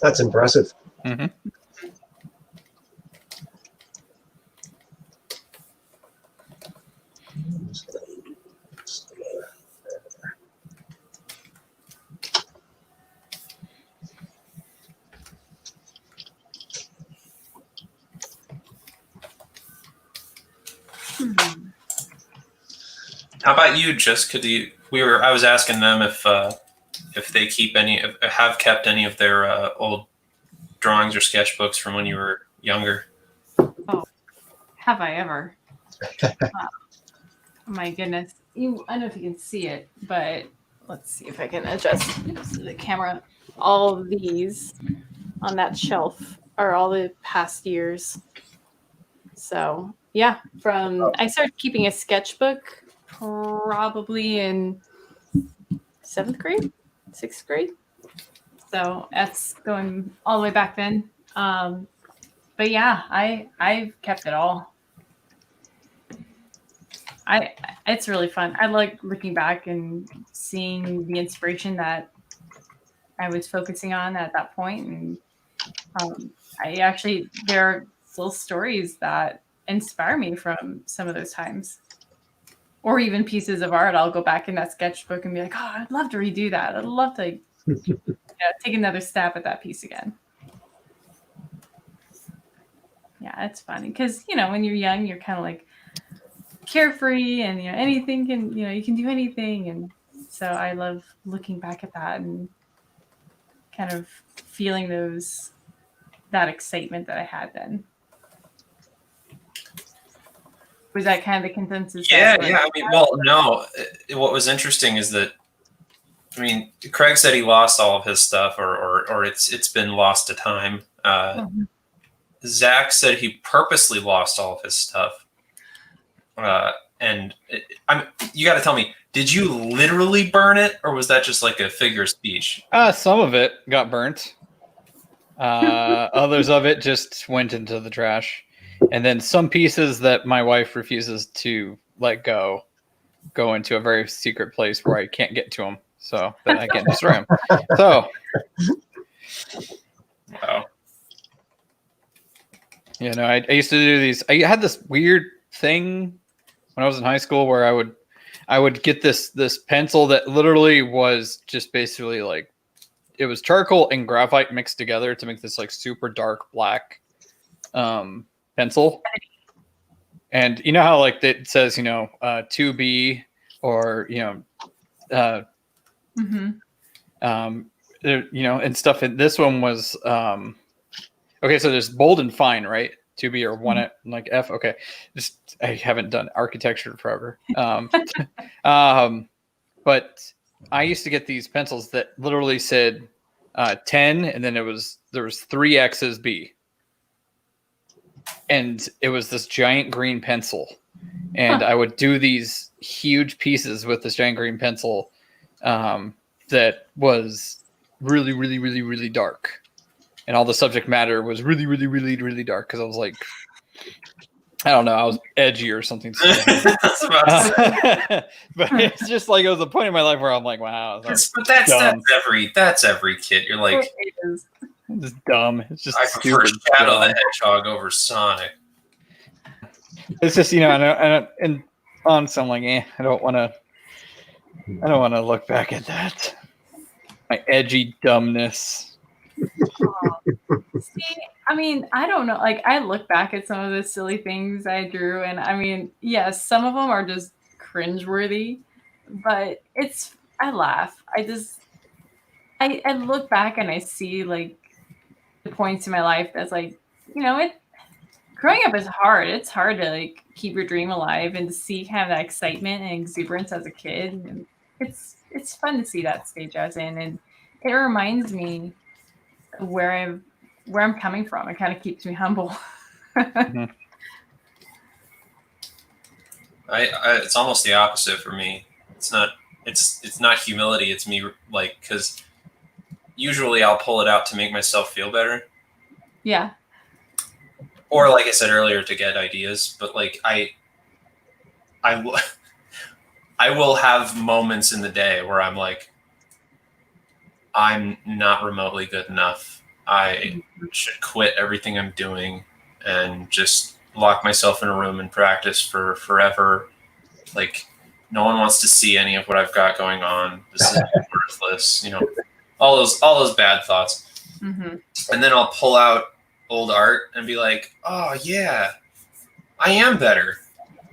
That's impressive. Mm-hmm. How about you, Jessica? I was asking them if they have kept any of their old drawings or sketchbooks from when you were younger. Oh, have I ever? My goodness. I don't know if you can see it, but let's see if I can adjust the camera. All of these on that shelf are all the past years. So yeah, I started keeping a sketchbook probably in 7th grade, 6th grade. So that's going all the way back then. But yeah, I've kept it all. It's really fun. I like looking back and seeing the inspiration that I was focusing on at that point. And there are still stories that inspire me from some of those times. Or even pieces of art. I'll go back in that sketchbook and be like, oh, I'd love to redo that. I'd love to take another stab at that piece again. Yeah, it's funny because, when you're young, you're kind of like carefree and, anything can, you can do anything. And so I love looking back at that and kind of feeling that excitement that I had then. Was that kind of the consensus? Yeah. I mean, well, no. What was interesting is that, I mean, Craig said he lost all of his stuff, or it's been lost to time. Zach said he purposely lost all of his stuff. And you got to tell me, did you literally burn it, or was that just like a figure of speech? Some of it got burnt. Others of it just went into the trash. And then some pieces that my wife refuses to let go into a very secret place where I can't get to them, so that I can't destroy them. So, wow. I used to do these. I had this weird thing when I was in high school where I would get this pencil that literally was just basically like, it was charcoal and graphite mixed together to make this like super dark black pencil. And you know how like it says 2B or and stuff. And this one was okay. So there's bold and fine, right? 2B or 1 like F. Okay, just I haven't done architecture forever. But I used to get these pencils that literally said 10, and then there was 3 X's B, and it was this giant green pencil, and I would do these huge pieces with this giant green pencil that was really, really, really, really dark, and all the subject matter was really, really, really, really dark because I was like, I don't know, I was edgy or something. That's about to say. But it's just like it was a point in my life where I'm like, wow, But that's every kid. You're like, It is. it's just dumb. It's just I prefer stupid. Shadow dumb. the Hedgehog over Sonic. It's just, and honestly, I'm like, I don't want to look back at that. My edgy dumbness. See, I mean, I don't know. Like, I look back at some of the silly things I drew, and I mean, yes, some of them are just cringeworthy, but I laugh. I look back and I see like the points in my life that's like, growing up is hard. It's hard to like keep your dream alive and to see kind of that excitement and exuberance as a kid. And it's fun to see that stage I was in, and it reminds me of where I'm coming from. It kind of keeps me humble. Mm-hmm. It's almost the opposite for me. It's not humility. It's me, like, because usually I'll pull it out to make myself feel better. Yeah. Or like I said earlier, to get ideas. But like I will have moments in the day where I'm like, I'm not remotely good enough. I should quit everything I'm doing and just lock myself in a room and practice for forever. Like, no one wants to see any of what I've got going on. This is worthless. All those bad thoughts. Mm-hmm. And then I'll pull out old art and be like, oh yeah, I am better.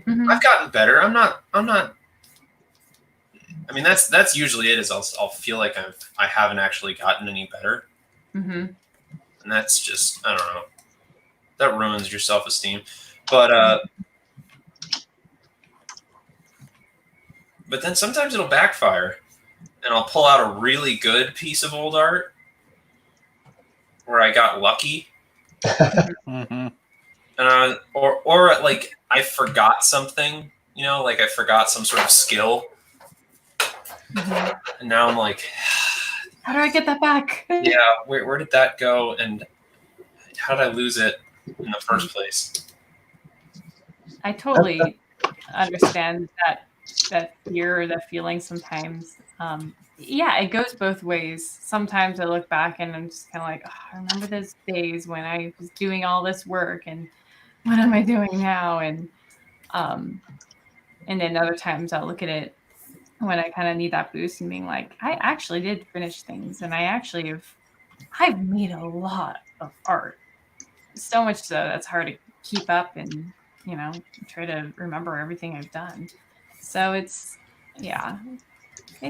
Mm-hmm. I've gotten better. I'm not. I mean, that's usually it. Is I'll feel like I haven't actually gotten any better. Mm-hmm. And that's just, I don't know. That ruins your self-esteem. But then sometimes it'll backfire, and I'll pull out a really good piece of old art where I got lucky. Mm-hmm. Or like I forgot something, like I forgot some sort of skill. Mm-hmm. And now I'm like, how do I get that back? Yeah, where did that go, and how did I lose it in the first place? I totally understand that fear or that feeling sometimes. Yeah, it goes both ways. Sometimes I look back and I'm just kind of like, oh, I remember those days when I was doing all this work, and what am I doing now? And then other times I'll look at it when I kind of need that boost and being like, I actually did finish things, and I've made a lot of art. So much so that's hard to keep up and, try to remember everything I've done. So it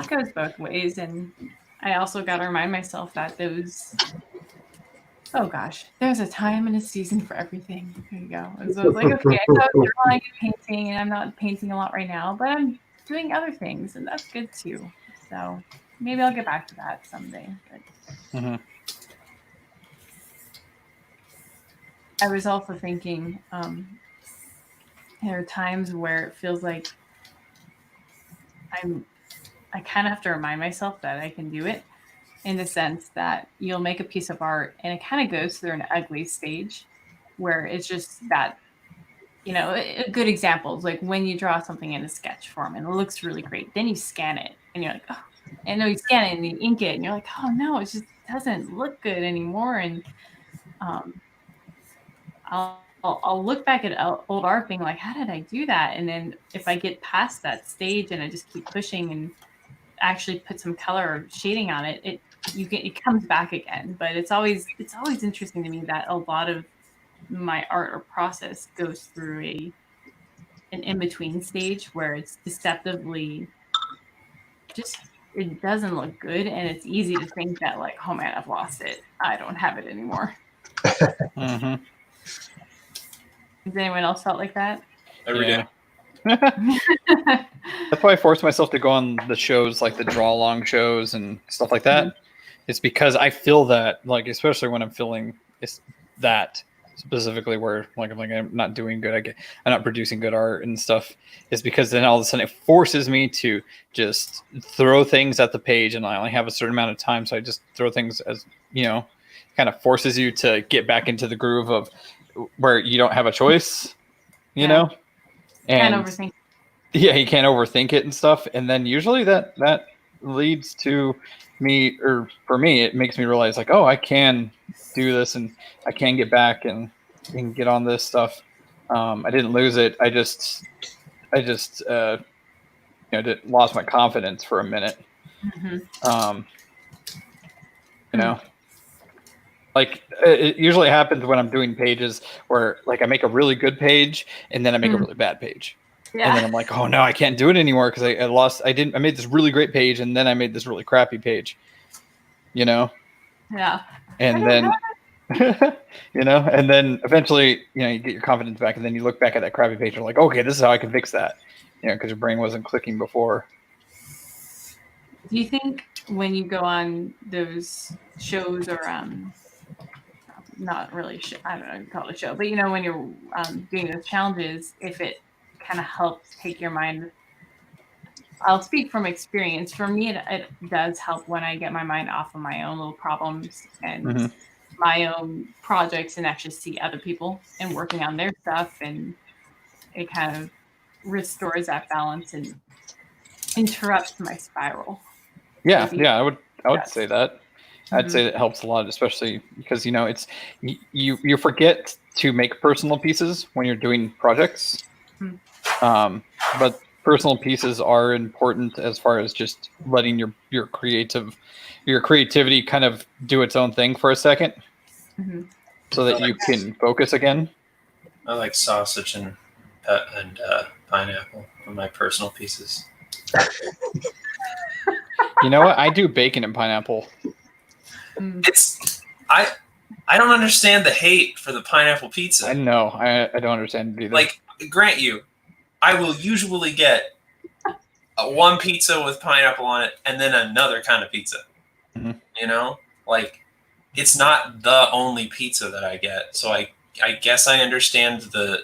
goes both ways. And I also got to remind myself that there's a time and a season for everything. There you go. And so I was like, okay, I thought drawing and painting, and I'm not painting a lot right now, but I'm doing other things, and that's good too. So maybe I'll get back to that someday. But Mm-hmm. I was also thinking, there are times where it feels like I kind of have to remind myself that I can do it, in the sense that you'll make a piece of art and it kind of goes through an ugly stage where it's just that, a good example is like when you draw something in a sketch form and it looks really great, then you scan it and you're like, oh, and then you scan it and you ink it and you're like, oh no, it just doesn't look good anymore. And I'll look back at old art being like, how did I do that? And then if I get past that stage and I just keep pushing and actually put some color or shading on it, it comes back again. But it's always interesting to me that a lot of my art or process goes through an in-between stage where it's deceptively just, it doesn't look good, and it's easy to think that like, oh man, I've lost it, I don't have it anymore. Mm-hmm. Has anyone else felt like that? Every day. That's why I force myself to go on the shows, like the draw along shows and stuff like that. Mm-hmm. It's because I feel that, like, especially when I'm feeling that specifically where like I'm not doing good, I'm not producing good art and stuff, is because then all of a sudden it forces me to just throw things at the page, and I only have a certain amount of time, so I just throw things, as kind of forces you to get back into the groove of where you don't have a choice, you know, and Can't overthink. Yeah, you can't overthink it and stuff, and then usually that leads to me, or for me, it makes me realize like, oh, I can do this, and I can get back and get on this stuff. I didn't lose it. I just lost my confidence for a minute. Mm-hmm. Like it usually happens when I'm doing pages where like I make a really good page and then I make a really bad page. Yeah. And then I'm like, oh no, I can't do it anymore because I made this really great page and then I made this really crappy page. Yeah. And then and then eventually, you get your confidence back, and then you look back at that crappy page and you're like, okay, this is how I can fix that. Because your brain wasn't clicking before. Do you think when you go on those shows, or not really I don't know, you call it a show, but when you're doing those challenges, if it kind of helps take your mind, I'll speak from experience. For me, it does help when I get my mind off of my own little problems and my own projects, and actually see other people and working on their stuff, and it kind of restores that balance and interrupts my spiral. Yeah, I would say that. I'd say that helps a lot, especially because it's you forget to make personal pieces when you're doing projects. But personal pieces are important as far as just letting your creativity kind of do its own thing for a second, so that you can focus again. I like sausage and pineapple for my personal pieces. You know what? I do bacon and pineapple. I don't understand the hate for the pineapple pizza. I know. I don't understand it either. Like, grant you, I will usually get one pizza with pineapple on it and then another kind of pizza. Like, it's not the only pizza that I get. So I guess I understand the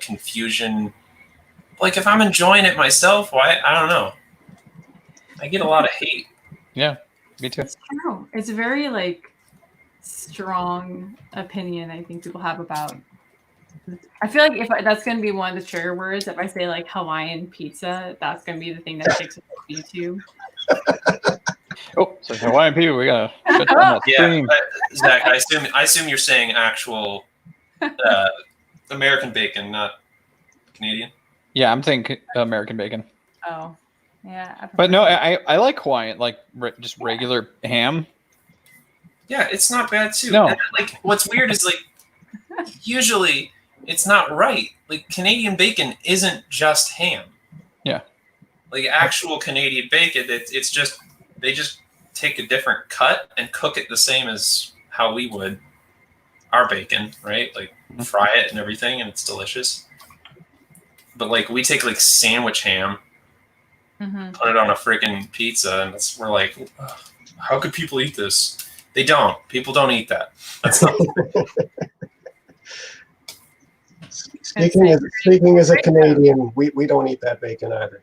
confusion. Like, if I'm enjoying it myself, why? I don't know. I get a lot of hate. Yeah, me too. It's true. It's a very strong opinion I think people have about. I feel like if that's going to be one of the trigger words, if I say Hawaiian pizza, that's going to be the thing that takes us to YouTube. Oh, so Hawaiian pizza, we gotta shut down that stream. Zach, I assume you're saying actual American bacon, not Canadian. Yeah, I'm saying American bacon. Oh, yeah. But no, I like Hawaiian, just regular ham. Yeah, it's not bad too. No. And, what's weird is usually it's not right. Canadian bacon isn't just ham. Yeah. Actual Canadian bacon, it's just they just take a different cut and cook it the same as how we would our bacon, right? Fry it and everything, and it's delicious. But we take sandwich ham, put it on a freaking pizza, and we're like, how could people eat this? They don't. People don't eat that. That's not. Speaking as a Canadian, we don't eat that bacon either.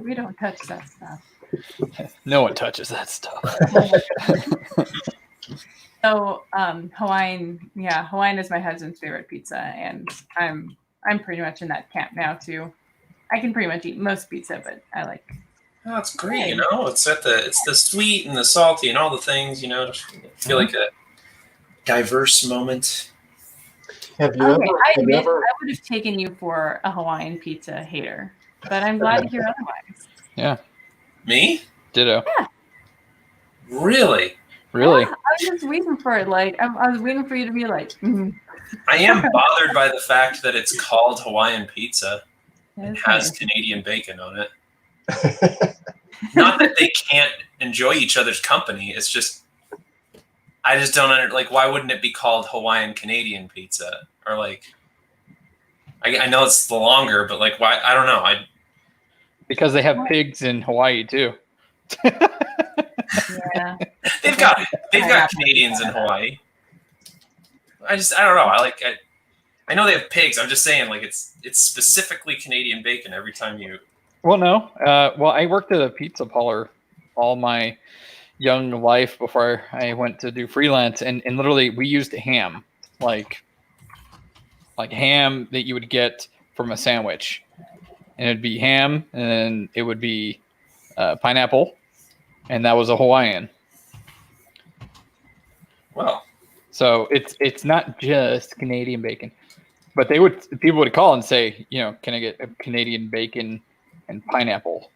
We don't touch that stuff. No one touches that stuff. So Hawaiian is my husband's favorite pizza, and I'm pretty much in that camp now too. I can pretty much eat most pizza, but I like. Oh, it's great, It's the sweet and the salty and all the things, Just feel like a diverse moment. Have you I ever? I would have taken you for a Hawaiian pizza hater, but I'm glad to hear otherwise. Yeah. Me? Ditto. Yeah. Really? Really? Yeah, I was just waiting for it. I was waiting for you to be like. I am bothered by the fact that it's called Hawaiian pizza and has nice. Canadian bacon on it. Not that they can't enjoy each other's company. It's just I just don't like. Why wouldn't it be called Hawaiian Canadian pizza? Or like, I know it's the longer, but like, why? I don't know. Because they have pigs in Hawaii too. Yeah. They've got Canadians in Hawaii. I don't know. I know they have pigs. I'm just saying, like, it's specifically Canadian bacon every time you. Well, no. Well, I worked at a pizza parlor all my young life before I went to do freelance, and literally we used ham, like ham that you would get from a sandwich, and it'd be ham, and then it would be pineapple, and that was a Hawaiian. Well, so it's not just Canadian bacon, but people would call and say, can I get a Canadian bacon and pineapple?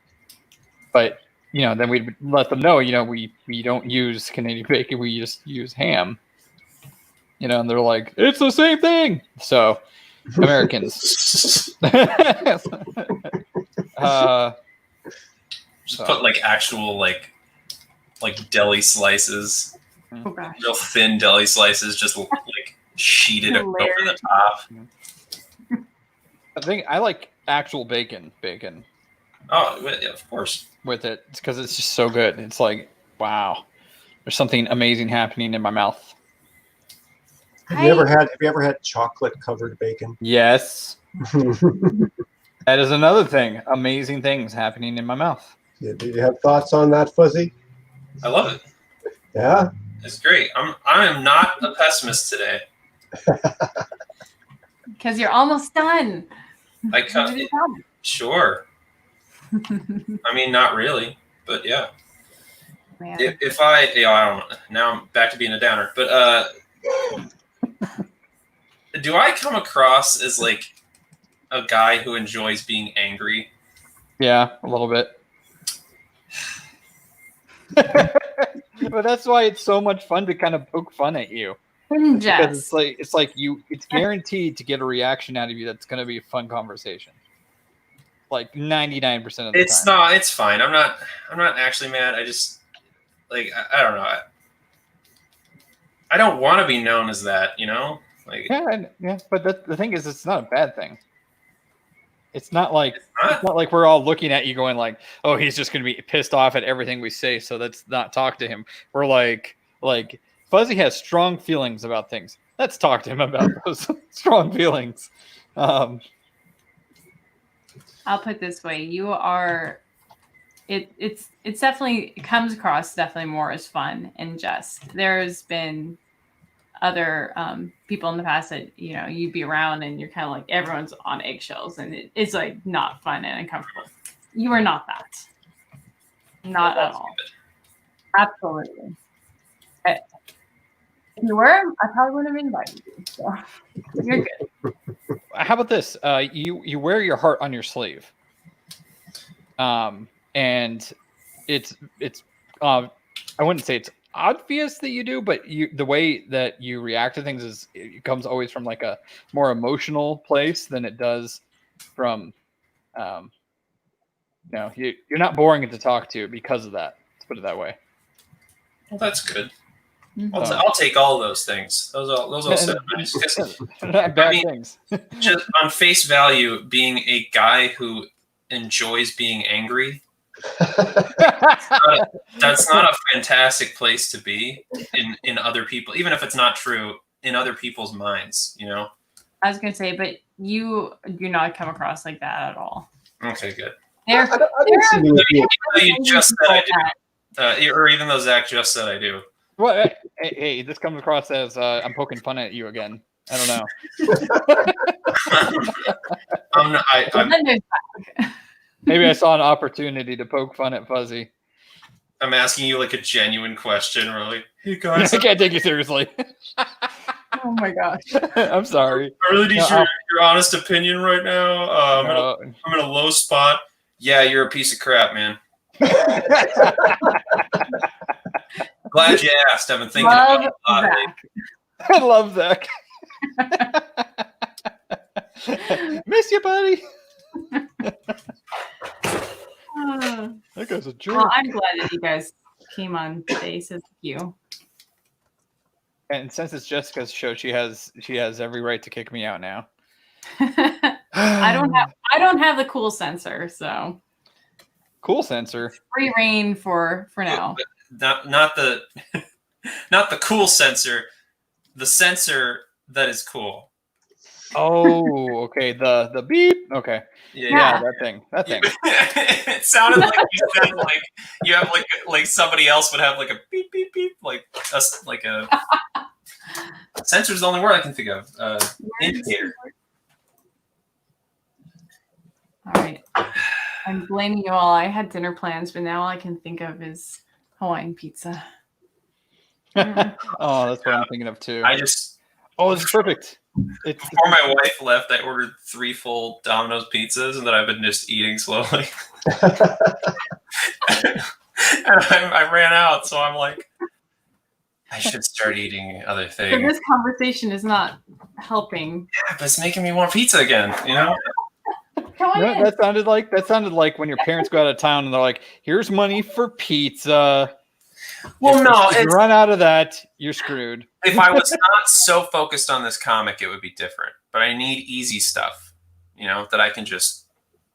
But then we'd let them know, we don't use Canadian bacon, we just use ham. And they're like, it's the same thing. So Americans. Just put like actual like deli slices, real thin deli slices, just like sheeted over the top. I think I like actual bacon. Oh, yeah, of course. With it, because it's just so good. It's like, wow, there's something amazing happening in my mouth. Have you ever had chocolate covered bacon? Yes. That is another thing. Amazing things happening in my mouth. Yeah, do you have thoughts on that, Fuzzy? I love it. Yeah, it's great. I am not a pessimist today. Because you're almost done. Sure. I mean, not really, but yeah. Man. If I don't know. Now I'm back to being a downer. But do I come across as like a guy who enjoys being angry? Yeah, a little bit. But that's why it's so much fun to kind of poke fun at you. Because it's like it's guaranteed to get a reaction out of you that's going to be a fun conversation. Like 99% of the time. It's not. It's fine. I'm not actually mad. I just like I don't know. I don't want to be known as that. Like yeah. But the thing is, it's not a bad thing. It's not like we're all looking at you going like, oh, he's just going to be pissed off at everything we say, so let's not talk to him. We're like Fuzzy has strong feelings about things. Let's talk to him about those strong feelings. I'll put it this way: you are. It's definitely, it comes across definitely more as fun and just. There's been other people in the past that you'd be around and you're kind of like everyone's on eggshells and it's like not fun and uncomfortable. You are not that. Not at all. Absolutely. If you were, I probably wouldn't have invited you. So you're good. How about this? You wear your heart on your sleeve. And it's I wouldn't say it's obvious that you do, but the way that you react to things it comes always from like a more emotional place than it does from you're not boring to talk to because of that. Let's put it that way. Well, that's good. I'll take all of those things. Those all sound nice. Not bad things. Just on face value, being a guy who enjoys being angry, that's not a fantastic place to be in other people, even if it's not true, in other people's minds. I was gonna say, but you do not come across like that at all. Okay, good. I didn't see you just said I do, or even though Zach just said I do. Well, hey, this comes across as I'm poking fun at you again. I don't know. Maybe I saw an opportunity to poke fun at Fuzzy. I'm asking you like a genuine question, really. Hey guys, I can't take you seriously. Oh my gosh. I'm sorry. I really need your honest opinion right now. I'm in a low spot. Yeah, you're a piece of crap, man. Glad you asked. I've been thinking about it a lot lately. I love Zach. Miss you, buddy. That guy's a jerk. Well, I'm glad that you guys came on today, so thank you. And since it's Jessica's show, she has every right to kick me out now. I don't have the cool sensor, so Cool sensor. free reign for now. Not the not the cool sensor, the sensor that is cool. Oh, okay. The beep. Okay. Yeah, that thing. It sounded like you said like you have like somebody else would have like a beep beep beep like a sensor's the only word I can think of. Indicator. All right. I'm blaming you all. I had dinner plans, but now all I can think of is Hawaiian pizza. Oh, that's what I'm thinking of too. Oh, this is perfect. Before my wife left, I ordered 3 full Domino's pizzas, and then I've been just eating slowly. And I ran out, so I'm like, I should start eating other things. So this conversation is not helping. Yeah, but it's making me want pizza again, you know? That sounded like when your parents go out of town and they're like, "Here's money for pizza." Well, if you run out of that, you're screwed. If I was not so focused on this comic, it would be different. But I need easy stuff, you know, that I can just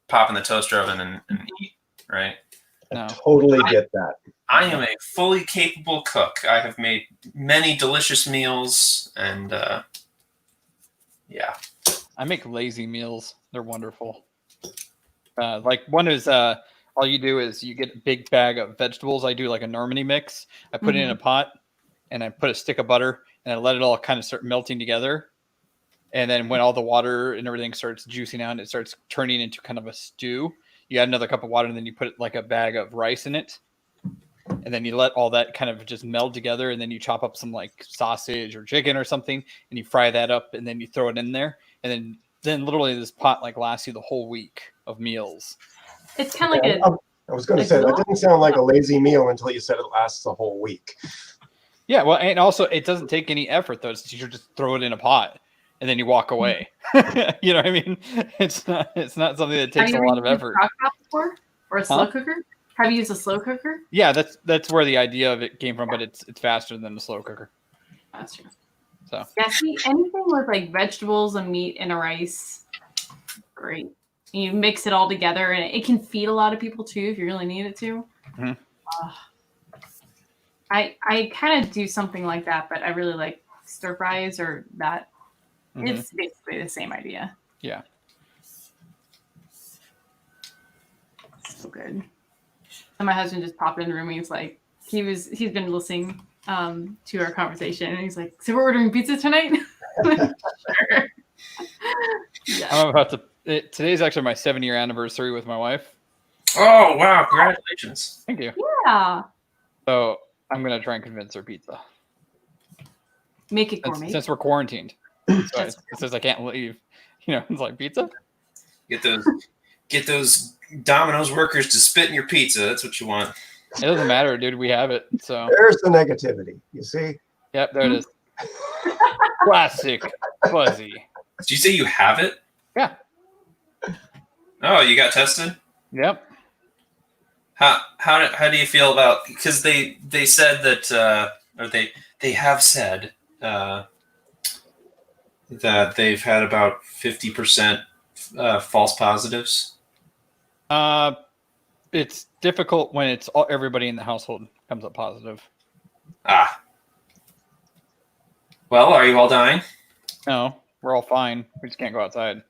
pop in the toaster oven and eat, right? No. I totally get that. I am a fully capable cook. I have made many delicious meals, and yeah. I make lazy meals. They're wonderful. Like one is all you do is you get a big bag of vegetables. I do like a Normandy mix. I put it in a pot, and I put a stick of butter, and I let it all kind of start melting together. And then when all the water and everything starts juicing out, and it starts turning into kind of a stew, you add another cup of water, and then you put like a bag of rice in it. And then you let all that kind of just meld together, and then you chop up some like sausage or chicken or something, and you fry that up, and then you throw it in there. And then literally this pot like lasts you the whole week of meals. It's kind of like I was going to say, that didn't sound like a lazy meal until you said it lasts the whole week. Yeah, well, and also it doesn't take any effort, though. It's you just throw it in a pot, and then you walk away. You know what I mean? It's not something that takes a lot of effort. Have you used a crock pot before? Or a slow cooker? Have you used a slow cooker? Yeah, that's where the idea of it came from, but it's faster than the slow cooker. That's true. So yeah, see, anything with like vegetables, a meat, and a rice, great. You mix it all together, and it can feed a lot of people too if you really need it to. I kind of do something like that, but I really like stir fries or that. It's basically the same idea. Yeah. So good. And my husband just popped in the room. He's like, he's been listening to our conversation, and he's like, "So we're ordering pizza tonight?" Sure. Yeah. I'm about to. Today's actually my 7-year anniversary with my wife. Oh wow! Congratulations. Thank you. Yeah. So I'm gonna try and convince her pizza. Make it gourmet. Since we're quarantined, so it says I can't leave. You know, it's like pizza. Get those Domino's workers to spit in your pizza. That's what you want. It doesn't matter, dude. We have it. So there's the negativity. You see? Yep, there it is. Classic fuzzy. Did you say you have it? Yeah. Oh, you got tested? Yep. How do you feel about, because they said that or they have said that they've had about 50% false positives? It's difficult when it's everybody in the household comes up positive. Well, are you all dying? No, we're all fine. We just can't go outside.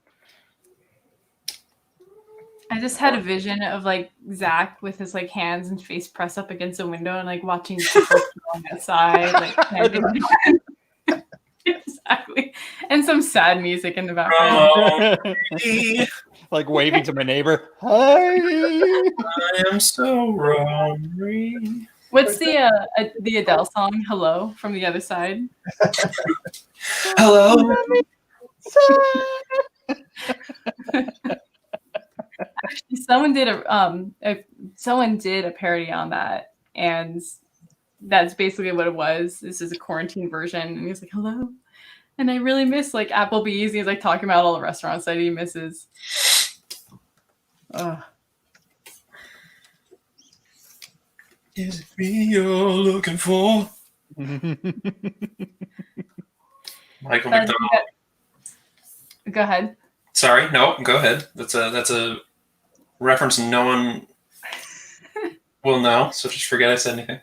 I just had a vision of like Zach with his like hands and face pressed up against a window and like watching people on that side, like exactly, and some sad music in the background. Like waving to my neighbor. Hi. I am so wrong. What's the Adele song "Hello" from the other side? Hello. Actually, someone did a parody on that, and that's basically what it was. This is a quarantine version, and he's like, "Hello," and I really miss like Applebee's. He's like talking about all the restaurants that he misses. Is it me you're looking for? Michael Fuzzy, McDonald. go ahead. Sorry, no, go ahead. That's a reference no one will know, so just forget I said anything.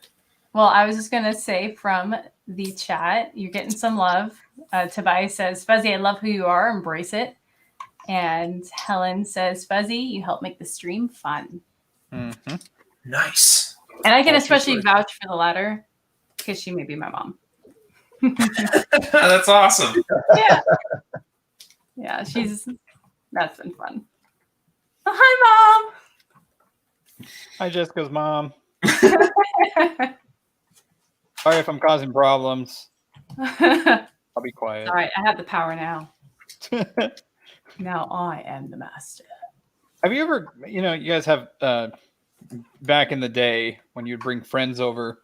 Well, I was just going to say from the chat, you're getting some love. Tobias says, Fuzzy, I love who you are. Embrace it. And Helen says, Fuzzy, you help make the stream fun. Mm-hmm. Nice. And I can That's especially good. vouch for the latter because she may be my mom. That's awesome. Yeah. Yeah, that's been fun. Oh, hi, Hi, Jessica's mom. Mom. Sorry if I'm causing problems. All I'll be quiet. right, I have the power now. Now I am the master. Have you ever, you guys have back in the day when you'd bring friends over,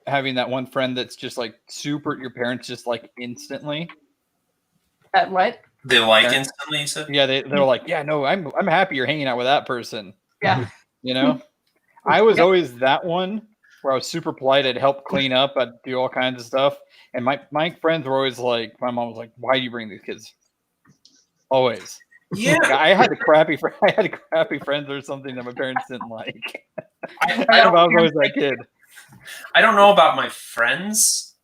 having that one friend that's just like super your parents just like instantly? At what? They like Yeah. instantly, you said? Yeah, they're like, yeah, no, I'm happy you're hanging out with that person. Yeah. I was Yep. always that one where I was super polite. I'd help clean up. I'd do all kinds of stuff. And my friends were always like, my mom was like, why do you bring these kids? Always. Yeah. I had crappy friends or something that my parents didn't like. I I don't, was always that kid. I don't know about my friends'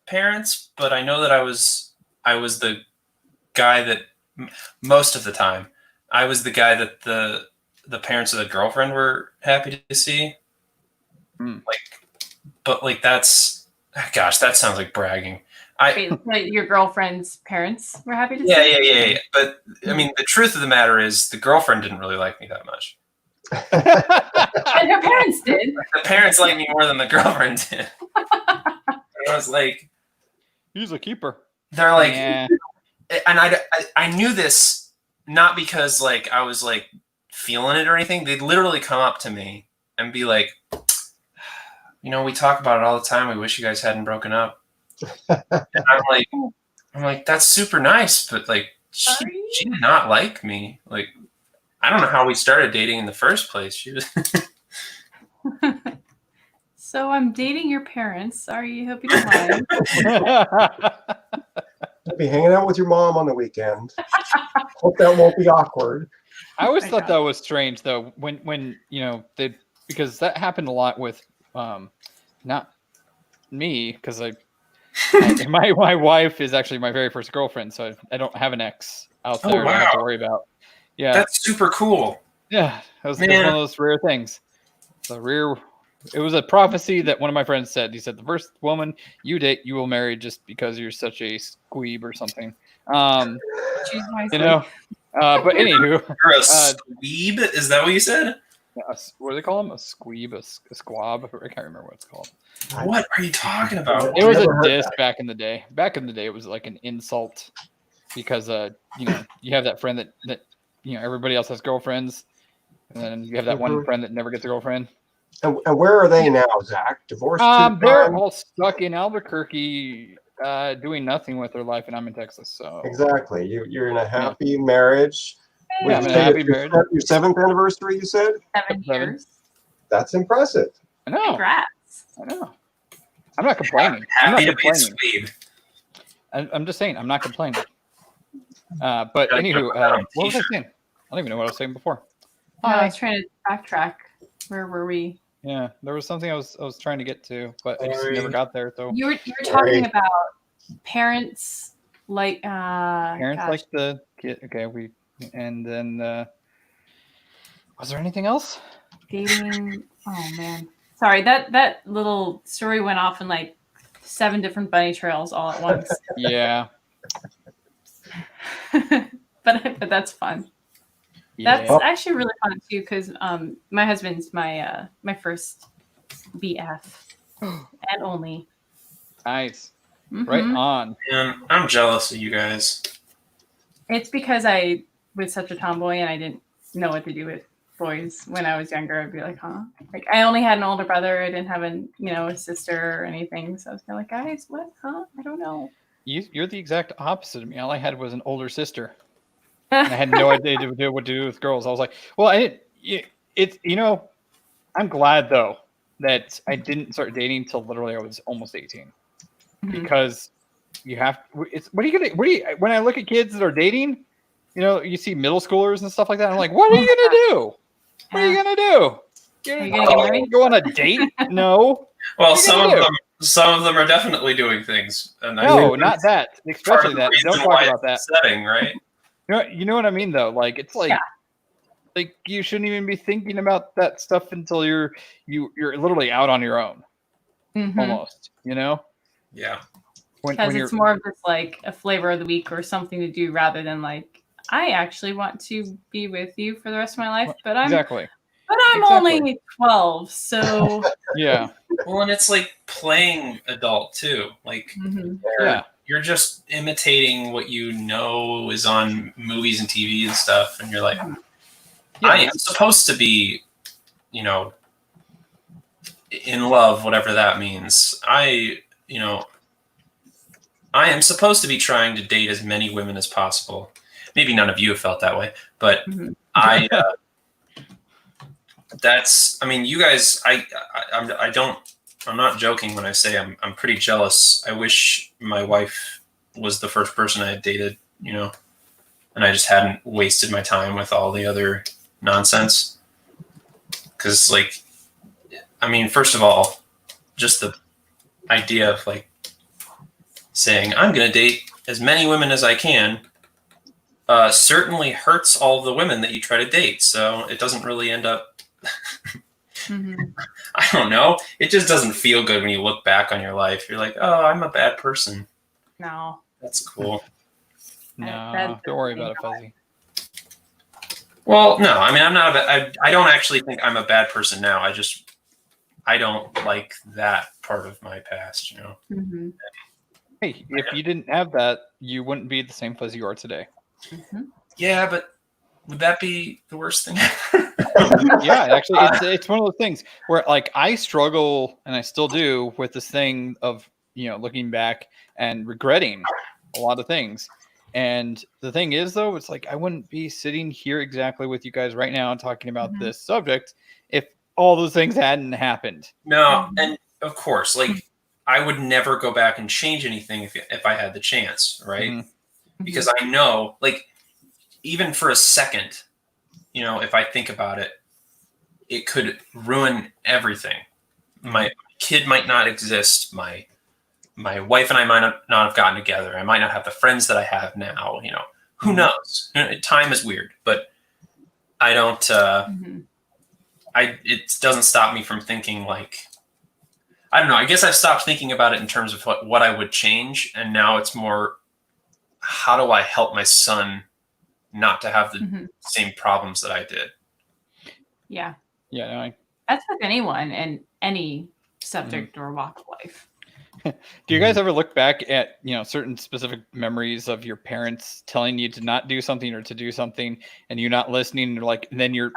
parents, but I know that I was the guy that most of the time I was the guy that the parents of the girlfriend were happy to see. But that's, gosh, that sounds like bragging. Wait, your girlfriend's parents were happy to see Yeah. But I mean, the truth of the matter is, the girlfriend didn't really like me that much. And her parents did. The parents liked me more than the girlfriend did. I was like, He's a keeper. they're like, Yeah. and I knew this not because like I was like feeling it or anything. They'd literally come up to me and be like, we talk about it all the time. We wish you guys hadn't broken up. And I'm like, that's super nice, but like she did not like me. Like, I don't know how we started dating in the first place. She was So I'm dating your parents. Sorry, hope you don't mind. I'll be hanging out with your mom on the weekend. Hope that won't be awkward. I always My thought God. that was strange though, when they, because that happened a lot with not me, because my wife is actually my very first girlfriend, so I don't have an ex out there Oh, that I have to wow. worry about. Yeah, that's super cool. yeah, it was one Man. of those rare things. It was a prophecy that one of my friends said. He said, the first woman you date, you will marry just because you're such a squeeb or something. Choose wisely. But anywho, You're a squeeb? Is that what you said? what do they call them? A squeeb, a squab? I can't remember what it's called. What are you talking about? It was Never a heard diss that. back in the day. Back in the day, it was like an insult because you have that friend that everybody else has girlfriends, and then you have that one friend that never gets a girlfriend. And where are they now, Zach? Divorced? They're two-time? all stuck in Albuquerque, doing nothing with their life, and I'm in Texas. So Exactly. You're in a happy marriage. Yeah, Would I'm you in a say happy it's marriage. your 7th anniversary, you said? 7 7. years. That's impressive. I know. Congrats. I know. I'm not complaining. I'm Happy not to be a complaining. squeeb. I'm just saying I'm not complaining. But Gotta anywho, put that on a what was I t-shirt. saying? I don't even know what I was saying before. No, I Hi. was trying to backtrack. Where were we? Yeah, there was something I was trying to get to, but I just Sorry. never got there. So You were talking Right. about parents like parents gosh. like the kid. Okay, and then was there anything else? Dating. Oh man, sorry, that little story went off in like 7 different bunny trails all at once. Yeah, but that's fun. That's yeah. actually really fun too, because my husband's my first BF and only. Nice. Right Mhm. on. Man, I'm jealous of you guys. It's because I was such a tomboy and I didn't know what to do with boys when I was younger. I'd be like, huh? Like I only had an older brother. I didn't have a sister or anything. So I was kind of like, guys, what? Huh? I don't know. You're the exact opposite of me. All I had was an older sister, and I had no idea what to do with girls. I was like, well, I'm glad though that I didn't start dating till literally I was almost 18 Mhm. because you have. It's what are you gonna? What do you? When I look at kids that are dating, you see middle schoolers and stuff like that. I'm like, what are you gonna do? What are you gonna do? Are you gonna get married? Go on a date? No. Well, What are you gonna do? some of them are definitely doing things, and I No, think not that. that's Especially part of that. the Don't reason talk why about that. it's setting, right? You know what I mean, though. Like it's like, Yeah. like you shouldn't even be thinking about that stuff until you're literally out on your own, Mhm. almost. Yeah. Because it's more of just like a flavor of the week or something to do rather than like I actually want to be with you for the rest of my life, but I'm exactly. only 12, so Yeah. Well, and it's like playing adult too. Like Mhm. you're just imitating what you know is on movies and TV and stuff, and you're like, I am supposed to be, in love, whatever that means. I am supposed to be trying to date as many women as possible. Maybe none of you have felt that way, but Mhm. I. You guys. I'm not joking when I say I'm pretty jealous. I wish my wife was the first person I had dated, and I just hadn't wasted my time with all the other nonsense. Because, first of all, just the idea of saying I'm going to date as many women as I can certainly hurts all the women that you try to date. So it doesn't really end up. Mhm. I don't know. It just doesn't feel good when you look back on your life. You're like, oh, I'm a bad person. No. That's cool. No, don't worry about it, Fuzzy. Well, no, I'm not. I don't actually think I'm a bad person now. I don't like that part of my past. Mhm. Hey, if you didn't have that, you wouldn't be the same Fuzzy you are today. Mhm. Yeah, but would that be the worst thing? Yeah, actually, it's one of those things where I struggle, and I still do, with this thing of looking back and regretting a lot of things. And the thing is, though, it's like I wouldn't be sitting here exactly with you guys right now talking about Mhm. this subject if all those things hadn't happened. No, and of course, I would never go back and change anything if I had the chance, right? Mhm. Because I know, even for a second, if I think about it, it could ruin everything. My kid might not exist. My wife and I might not have gotten together. I might not have the friends that I have now. Who knows? Time is weird, but I don't. Mhm. It doesn't stop me from thinking I don't know. I guess I've stopped thinking about it in terms of what I would change, and now it's more, how do I help my son not to have the Mhm. same problems that I did? Yeah. Yeah, no, That's with anyone in any subject or walk of life. Do you guys ever look back at certain specific memories of your parents telling you to not do something or to do something, and you're not listening, and then you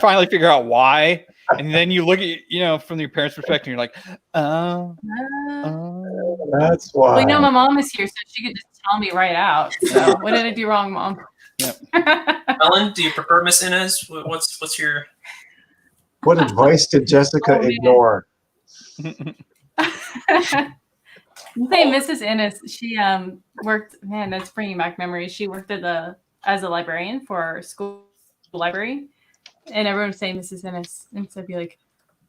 finally figure out why, and then you look at from your parents' perspective, and you're like, oh, That's why. Well, my mom is here, so she could just tell me right out. So what did I do wrong, Mom? Yep. Ellen, do you prefer Miss Inez? What's your? What advice did Jessica ignore? Say Mrs. Innes, she worked. Man, that's bringing back memories. She worked as a librarian for our school library, and everyone would say Mrs. Innes, and so I'd be like,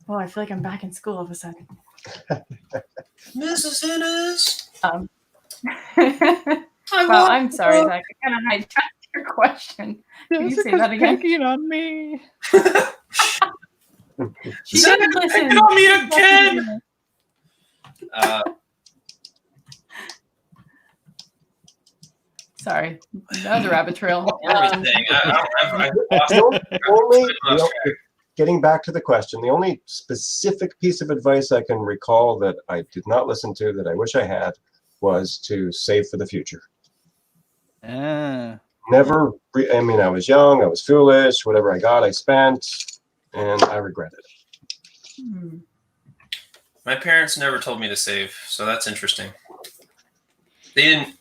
"Oh, I feel like I'm back in school all of a sudden." Mrs. Innes. Well, I'm sorry, Zach. I kind of hijacked your question. Can you say that again? Picking on me. She didn't listen. Picking on me again. Sorry, that was a rabbit trail. Getting back to the question, the only specific piece of advice I can recall that I did not listen to that I wish I had was to save for the future. Never. I was young, I was foolish. Whatever I got, I spent, and I regret it. My parents never told me to save, so that's interesting. They didn't.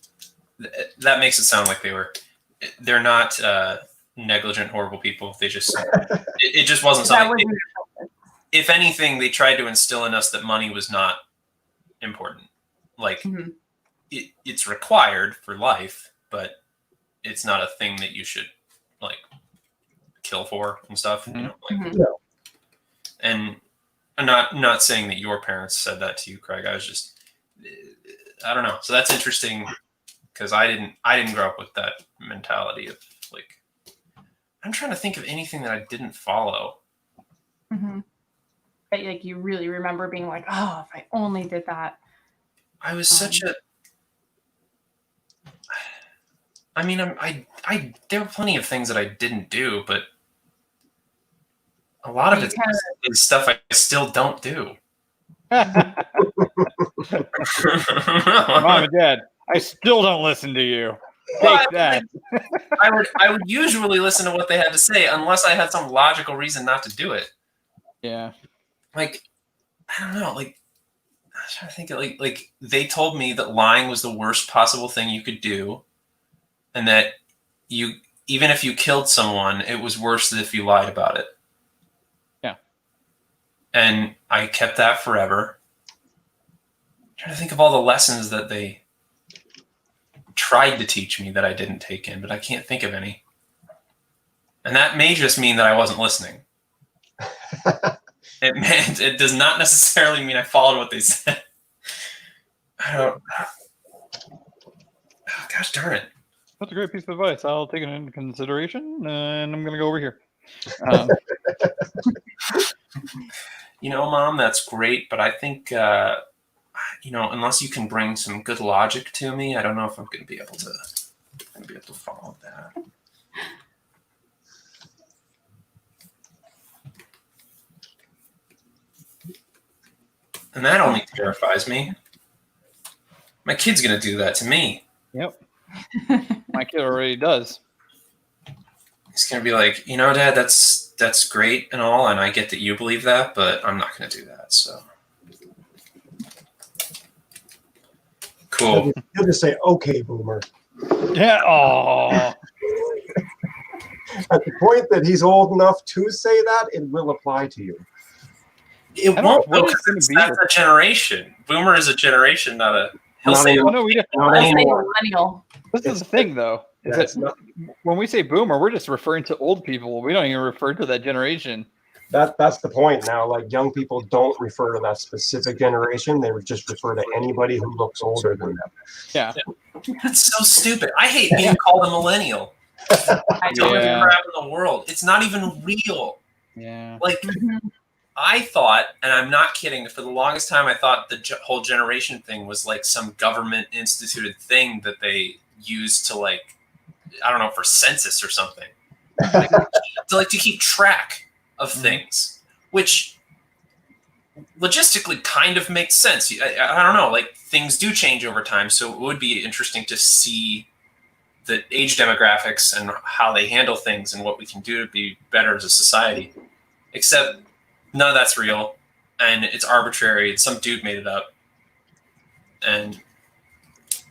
That makes it sound like they're not negligent, horrible people. They just, it just wasn't something. if anything, they tried to instill in us that money was not important. Like it's required for life, but it's not a thing that you should like kill for and stuff. You know, like, and I'm not saying that your parents said that to you, Craig. I was just, I don't know. So that's interesting because I didn't grow up with that mentality of like, I'm trying to think of anything that I didn't follow. But like you really remember being like, oh, if I only did that. I was such a. I mean, I there were plenty of things that I didn't do, but a lot of it is stuff I still don't do. Mom and Dad, I still don't listen to you. Take that. I would usually listen to what they had to say unless I had some logical reason not to do it. Yeah. Like, I don't know. Like, I was trying to think of like they told me that lying was the worst possible thing you could do, and that you even if you killed someone, it was worse than if you lied about it. Yeah. And I kept that forever. I'm trying to think of all the lessons that they tried to teach me that I didn't take in, but I can't think of any. And that may just mean that I wasn't listening. It does not necessarily mean I followed what they said. I don't. Oh, gosh darn it. That's a great piece of advice. I'll take it into consideration, and I'm going to go over here. You know, Mom, that's great, but I think, unless you can bring some good logic to me, I don't know if I'm going to be able to follow that. And that only terrifies me. My kid's going to do that to me. Yep. My kid already does. He's going to be like, Dad, that's great and all, and I get that you believe that, but I'm not going to do that, so. Cool. He'll just say, okay, boomer. Yeah. Oh. At the point that he's old enough to say that, it will apply to you. It won't, because that's a generation. Boomer is a generation, not a... He'll say millennial. This is the thing, though. When we say boomer, we're just referring to old people. We don't even refer to that generation. That's the point now. Like, young people don't refer to that specific generation. They would just refer to anybody who looks older than them. Yeah. That's so stupid. I hate being called a millennial. I don't know crap in the world. It's not even real. Yeah. Like, I thought, and I'm not kidding, for the longest time I thought the whole generation thing was like some government instituted thing that they used to, like, I don't know, for census or something. to keep track of things, which logistically kind of makes sense. I don't know, like, things do change over time, so it would be interesting to see the age demographics and how they handle things and what we can do to be better as a society. Except none of that's real, and it's arbitrary. Some dude made it up, and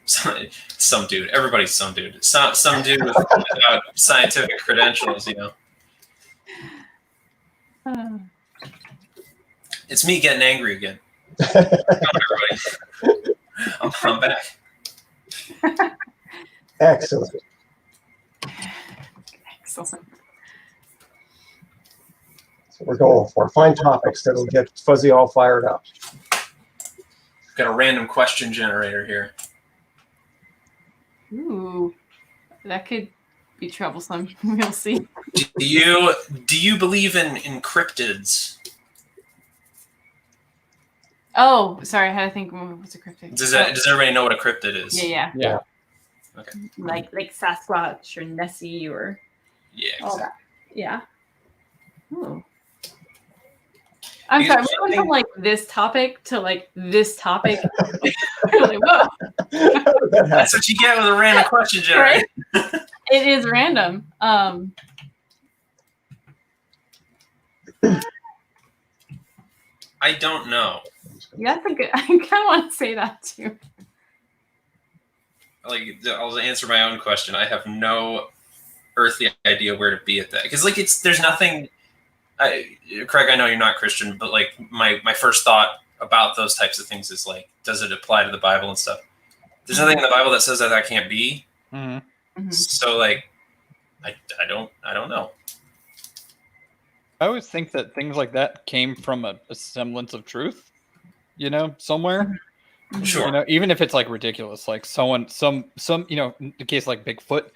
some dude. Everybody's some dude. It's not some dude without scientific credentials, It's me getting angry again. I'm back. Excellent. Excellent. We're going for find topics that'll get Fuzzy all fired up. Got a random question generator here. Ooh, that could be troublesome. We'll see. Do you believe in cryptids? Oh, sorry, I had to think. What's a cryptid? Does everybody know what a cryptid is? Yeah. Okay. Like Sasquatch or Nessie or all that. Yeah. Ooh. I'm sorry, we went from like this topic to like this topic. Like, whoa. That's what you get with a random question generator. Right? It is random. I don't know. Yeah, that's a good. I kind of want to say that too. Like, I'll answer my own question. I have no earthly idea where to be at that, because like there's nothing. Craig, I know you're not Christian, but like my first thought about those types of things is like, does it apply to the Bible and stuff? There's nothing in the Bible that says that can't be. Mm-hmm. So like, I don't know. I always think that things like that came from a semblance of truth, somewhere. Sure. Even if it's like ridiculous, like some, in the case like Bigfoot,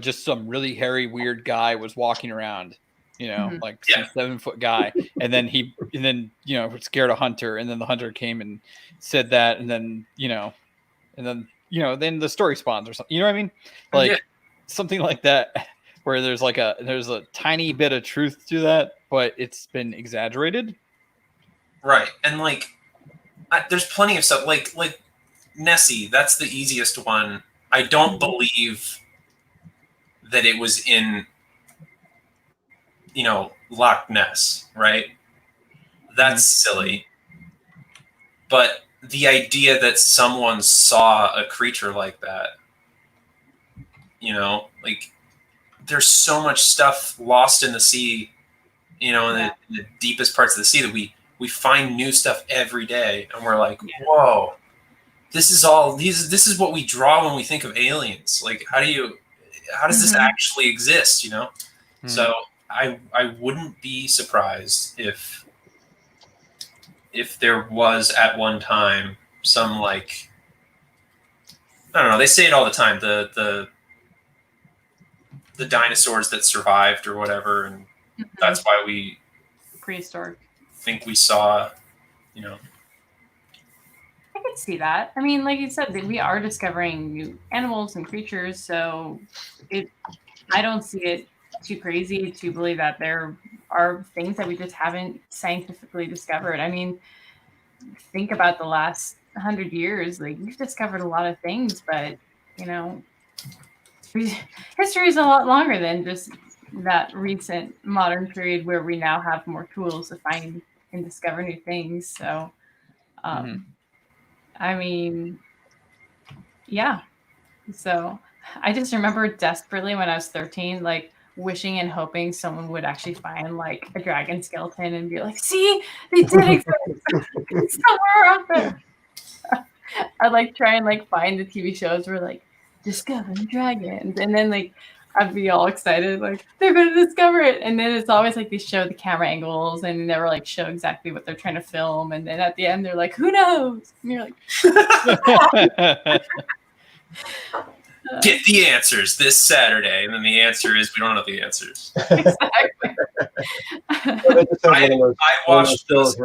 just some really hairy, weird guy was walking around, like some 7-foot guy. And then scared a hunter. And then the hunter came and said that. And then, then the story spawns or something, you know what I mean? Like something like that, where there's a tiny bit of truth to that, but it's been exaggerated. Right. And like, there's plenty of stuff like Nessie. That's the easiest one. I don't believe that it was in, Loch Ness, right? That's silly. But the idea that someone saw a creature like that, like there's so much stuff lost in the sea, in the deepest parts of the sea that we find new stuff every day, and we're like, whoa, this is what we draw when we think of aliens. Like, how does this actually exist? So I wouldn't be surprised if there was at one time some, like, I don't know, they say it all the time, the dinosaurs that survived or whatever, and that's why we prehistoric think we saw, I could see that. I mean, like you said, we are discovering new animals and creatures, so I don't see it too crazy to believe that there are things that we just haven't scientifically discovered. I mean, think about the last 100 years. Like, we've discovered a lot of things, but history is a lot longer than just that recent modern period where we now have more tools to find and discover new things. So, I mean, yeah. So I just remember desperately when I was 13, like wishing and hoping someone would actually find like a dragon skeleton and be like, see, they did exist. It's somewhere out there. I'd like try and like find the TV shows where like discovering dragons, and then like I'd be all excited, like they're gonna discover it, and then it's always like they show the camera angles and never like show exactly what they're trying to film, and then at the end they're like, who knows? And you're like, get the answers this Saturday, and then the answer is we don't know the answers. Exactly. I watched those.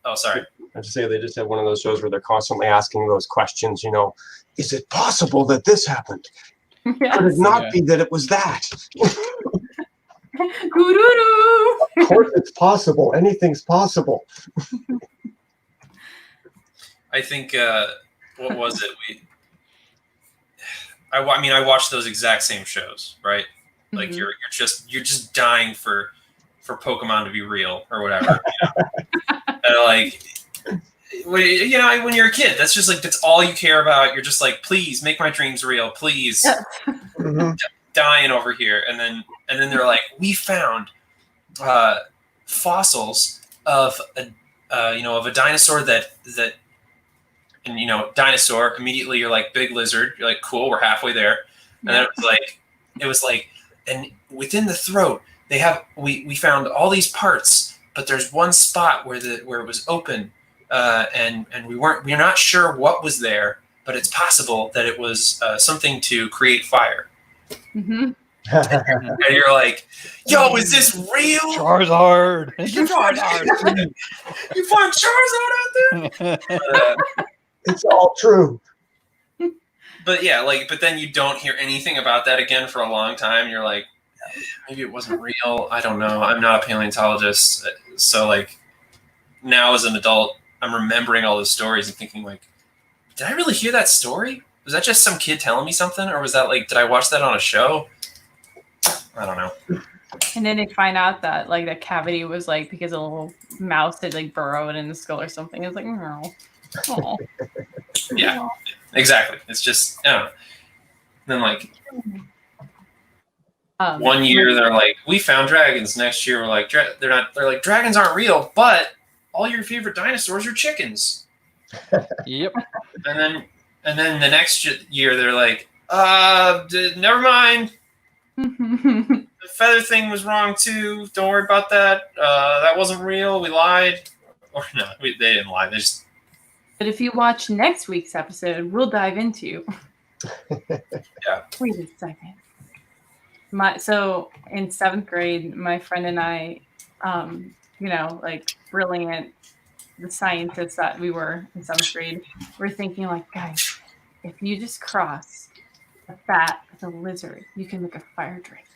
Oh, sorry. I just say they just have one of those shows where they're constantly asking those questions. Is it possible that this happened? Yes. Could it not be that it was that? Goo-doo-doo. Of course, it's possible. Anything's possible. I think what was it? I watched those exact same shows, right? Like you're just dying for Pokemon to be real or whatever. And like, when you're a kid, that's just like, that's all you care about. You're just like, please make my dreams real, please. Dying over here, and then they're like, we found fossils of a dinosaur that and dinosaur. Immediately you're like, big lizard. You're like, cool, we're halfway there. And then it was like, and within the throat we found all these parts, but there's one spot where it was open, and we're not sure what was there, but it's possible that it was something to create fire. And you're like, yo, is this real? Charizard. You find Charizard out there? It's all true. But yeah, but then you don't hear anything about that again for a long time. You're like, maybe it wasn't real. I don't know. I'm not a paleontologist. So like, now as an adult, I'm remembering all those stories and thinking like, did I really hear that story? Was that just some kid telling me something? Or was that like, did I watch that on a show? I don't know. And then they find out that like the cavity was like because a little mouse had like burrowed in the skull or something. It's like, no. Oh. Yeah, exactly. It's just, I don't know. Then like, One year they're like, we found dragons. Next year we're like, they're not. They're like, dragons aren't real, but all your favorite dinosaurs are chickens. Yep. And then the next year they're like, never mind. The feather thing was wrong too. Don't worry about that. That wasn't real. We lied. Or no, they didn't lie. They just. But if you watch next week's episode, we'll dive into. Yeah. Wait a second. So in 7th grade, my friend and I, like brilliant, the scientists that we were in 7th grade, we're thinking like, guys, if you just cross a bat with a lizard, you can make a fire drink.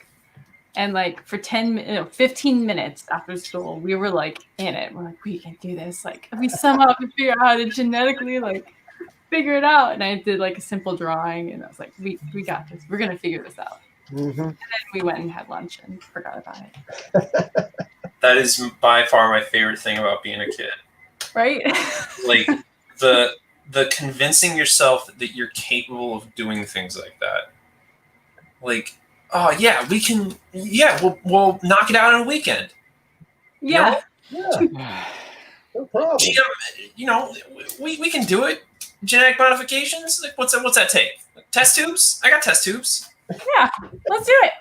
And like for 15 minutes after school, we were like in it. We're like, we can do this. Like if we somehow can figure out how to genetically like figure it out. And I did like a simple drawing, and I was like, we got this. We're gonna figure this out. Mm-hmm. And then we went and had lunch and forgot about it. That is by far my favorite thing about being a kid. Right? Like the convincing yourself that you're capable of doing things like that. Like, oh yeah, we can. Yeah, we'll knock it out in a weekend. Yeah. Yeah. No problem. We can do it. Genetic modifications. Like, what's that take? Test tubes? I got test tubes. Yeah. Let's do it.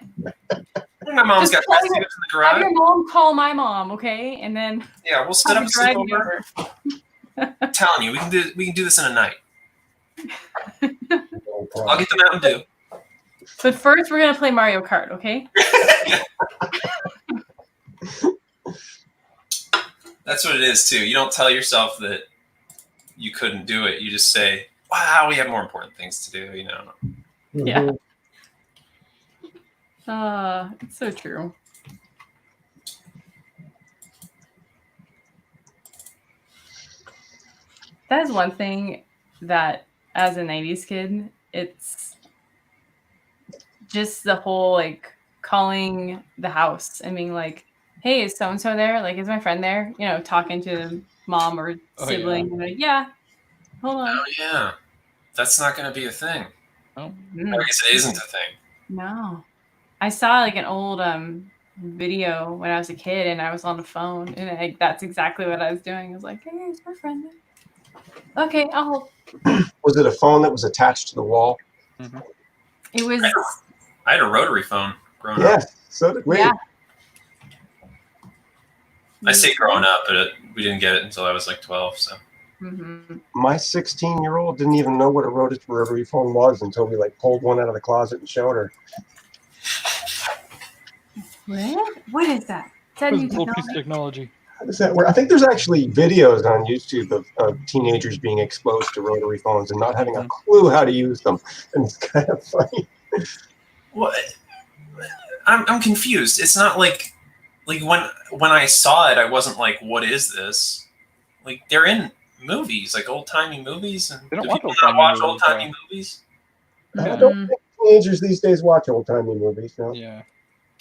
My mom's Just got test tubes in the Have garage. your mom call my mom, okay? And then Yeah, we'll split up a drive you sleepover. I'm telling you, we can do this in a night. No problem. I'll get the Mountain Dew. But first, we're gonna play Mario Kart, okay? That's what it is too. You don't tell yourself that you couldn't do it. You just say, "Wow, we have more important things to do." You know. Yeah. It's so true. That is one thing that, as a 90s kid, it's just the whole like calling the house and being like, hey, is so-and-so there? Like, is my friend there? You know, talking to mom or sibling. Oh, yeah. Like, yeah, hold on. Oh yeah, that's not going to be a thing. Oh. Mm, I guess it isn't a thing. no. I saw like an old video when I was a kid and I was on the phone and that's exactly what I was doing. I was like, hey, is my friend there? Okay, I'll hold. Was it a phone that was attached to the wall? Mm-hmm. It was I had a rotary phone growing up. Yes. So did we. Yeah. I say growing up, but we didn't get it until I was like 12. So Mm-hmm. My 16-year-old didn't even know what a rotary phone was until we like pulled one out of the closet and showed her. What is that? Is that new Cool piece technology? of technology. How does that work? I think there's actually videos on YouTube of teenagers being exposed to rotary phones and not having a clue how to use them, and it's kind of funny. what? I'm confused. It's not like when I saw it, I wasn't like, "What is this?" Like they're in movies, like old timey movies, and They don't do watch people old-timey not watch movies, old timey movies? I Mm-mm. don't think teenagers these days watch old-timey movies. No. Yeah,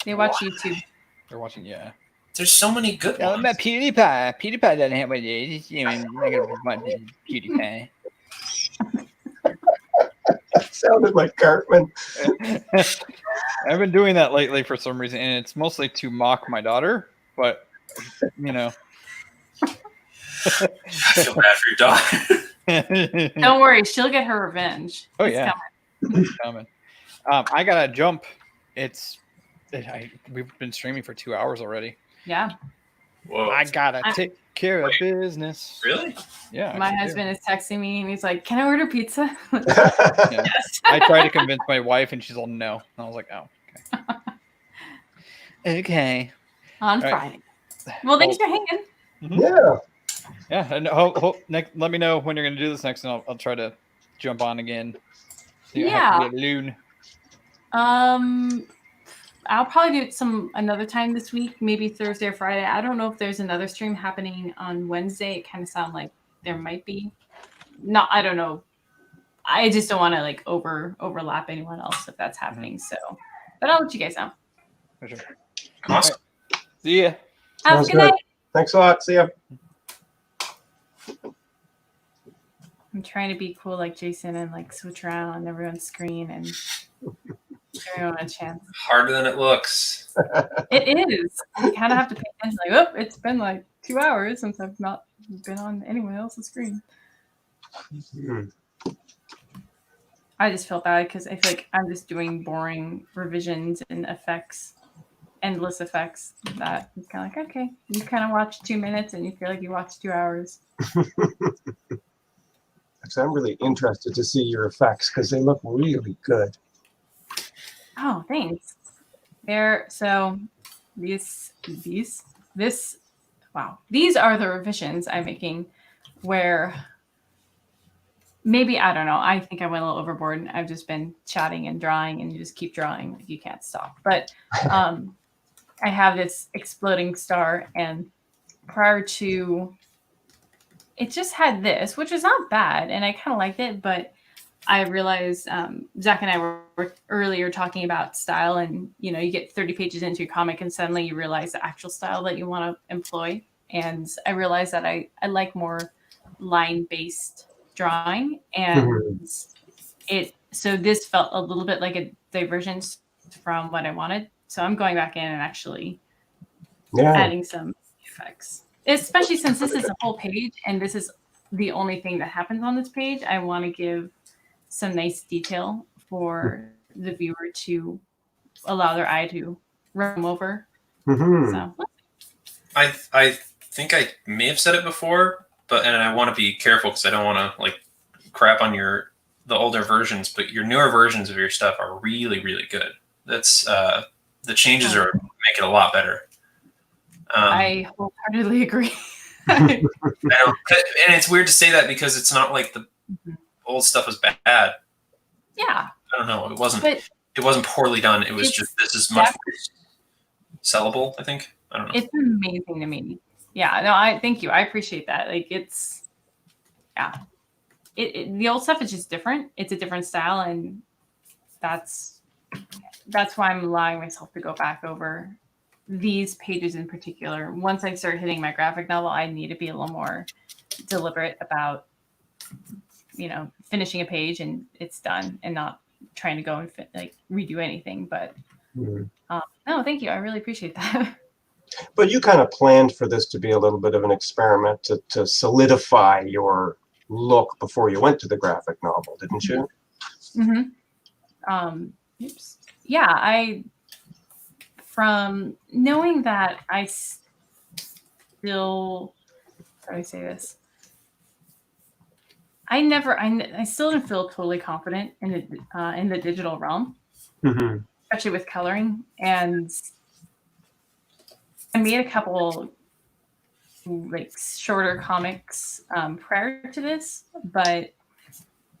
They watch YouTube. they're watching. Yeah. There's so many good Yeah, ones. about PewDiePie. PewDiePie doesn't have what it is. You know, I'm not gonna watch PewDiePie. Sounded like Cartman. I've been doing that lately for some reason, and it's mostly to mock my daughter. But you know, I feel bad for your daughter. Don't worry, she'll get her revenge. Oh, It's yeah. coming. It's coming. I gotta jump. We've been streaming for 2 hours already. Yeah. Whoa. I gotta take care of business. Really? Yeah. My I do. husband is texting me and he's like, can I order pizza? Yeah. Yes. I tried to convince my wife, and she's all no. And I was like, oh, okay. Okay. On All right. Friday. Well, thanks for hanging. Yeah. Yeah. And let me know when you're gonna do this next, and I'll try to jump on again. So you have to be a loon. I'll probably do it another time this week, maybe Thursday or Friday. I don't know if there's another stream happening on Wednesday. It kind of sounds like there might be. No, I don't know. I just don't want to like overlap anyone else if that's happening. So, but I'll let you guys know. For sure. Awesome. See ya. Have a Sounds good good. night. Thanks a lot. See ya. I'm trying to be cool like Jason and like switch around on everyone's screen and Everyone a chance. Harder than it looks. It is. You kind of have to pay attention. Like, oh, it's been like 2 hours since I've not been on anyone else's screen. Hmm. I just felt bad because I feel like I'm just doing boring revisions and effects, endless effects. That it's kind of like, okay, you kind of watch 2 minutes and you feel like you watched 2 hours. So I'm really interested to see your effects because they look really good. Oh, thanks. So this wow. These are the revisions I'm making where maybe, I don't know, I think I went a little overboard. I've just been chatting and drawing and you just keep drawing. You can't stop. But I have this exploding star, and prior to it just had this, which is not bad. And I kind of liked it, but I realized Zach and I were earlier talking about style, and you get 30 pages into your comic and suddenly you realize the actual style that you want to employ. And I realized that I like more line-based drawing, and so this felt a little bit like a divergence from what I wanted. So I'm going back in and actually adding some effects, especially since this is a whole page and this is the only thing that happens on this page. I want to give some nice detail for the viewer to allow their eye to roam over. So I think I may have said it before, and I want to be careful because I don't want to like crap on the older versions, but your newer versions of your stuff are really, really good. That's the changes make it a lot better. I wholeheartedly agree. I don't, and it's weird to say that because it's not like the old stuff was bad. Yeah. I don't know. It wasn't poorly done. It was just this is much more sellable, I think. I don't know. It's amazing to me. Yeah. No, I thank you. I appreciate that. Like it's the old stuff is just different. It's a different style, and that's why I'm allowing myself to go back over these pages in particular. Once I start hitting my graphic novel, I need to be a little more deliberate about, finishing a page and it's done, and not trying to go and redo anything. But no, thank you. I really appreciate that. But you kind of planned for this to be a little bit of an experiment to solidify your look before you went to the graphic novel, didn't you? Mm-hmm. Yeah, from knowing that I still, how do I say this? I still didn't feel totally confident in the digital realm, especially with coloring. And I made a couple shorter comics prior to this, but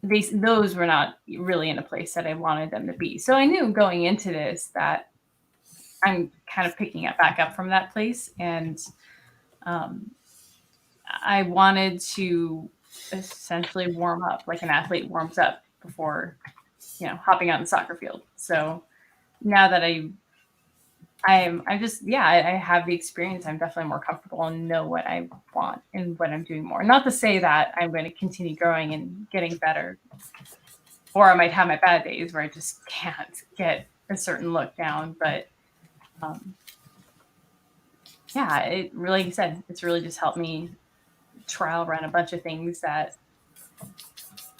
those were not really in a place that I wanted them to be. So I knew going into this that I'm kind of picking it back up from that place, and I wanted to essentially warm up like an athlete warms up before, hopping out in the soccer field. So now that I have the experience, I'm definitely more comfortable and know what I want and what I'm doing more. Not to say that I'm going to continue growing and getting better, or I might have my bad days where I just can't get a certain look down. But it really, like you said, it's really just helped me trial run a bunch of things that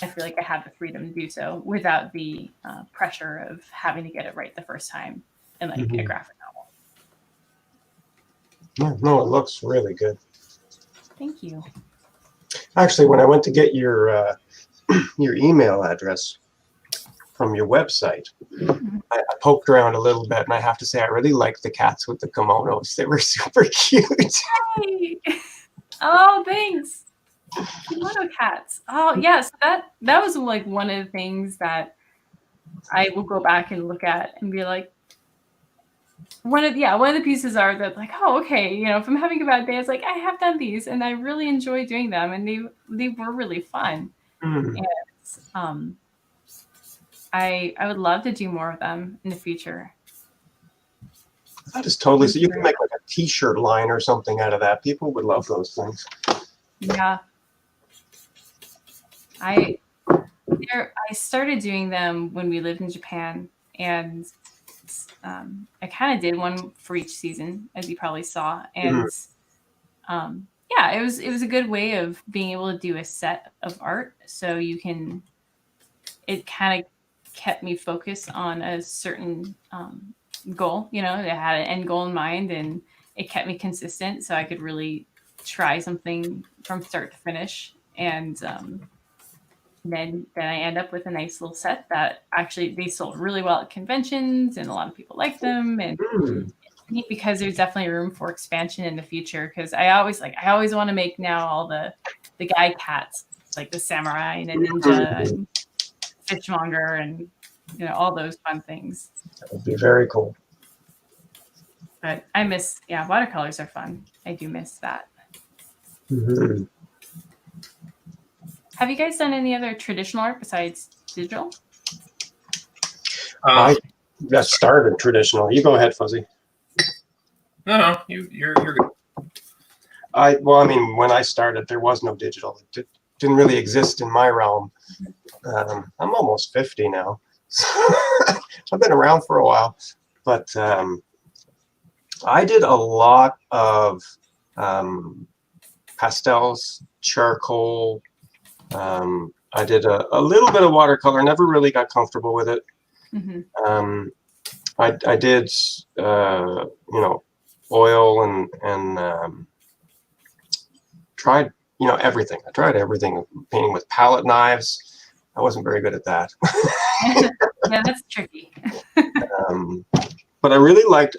I feel like I have the freedom to do so without the pressure of having to get it right the first time in a graphic novel. Yeah, no, it looks really good. Thank you. Actually, when I went to get your email address from your website, I poked around a little bit, and I have to say I really liked the cats with the kimonos. They were super cute. Hey. Oh, thanks. Kimono cats. Oh, yes. That was one of the things that I will go back and look at and be like, one of the pieces are that oh, okay, if I'm having a bad day, it's like I have done these and I really enjoy doing them, and they were really fun. And I would love to do more of them in the future. That is totally so. You can make a T-shirt line or something out of that. People would love those things. Yeah. I started doing them when we lived in Japan, and I kind of did one for each season, as you probably saw, and yeah, it was a good way of being able to do a set of art, so you can. It kind of kept me focused on a certain goal. You know, it had an end goal in mind, and it kept me consistent, so I could really try something from start to finish, and then I end up with a nice little set that actually they sold really well at conventions, and a lot of people like them, and neat because there's definitely room for expansion in the future. Because I always want to make now all the guy cats, like the samurai and the ninja and fishmonger, and all those fun things. That would be very cool. But I miss, watercolors are fun. I do miss that. Mm-hmm. Have you guys done any other traditional art besides digital? I got started traditional. You go ahead, Fuzzy. No, you're good. When I started, there was no digital. It didn't really exist in my realm. I'm almost 50 now. So I've been around for a while. But I did a lot of pastels, charcoal. I did a little bit of watercolor. Never really got comfortable with it. Mm-hmm. I did, oil and tried, everything. I tried everything. Painting with palette knives. I wasn't very good at that. Yeah, that's tricky. But I really liked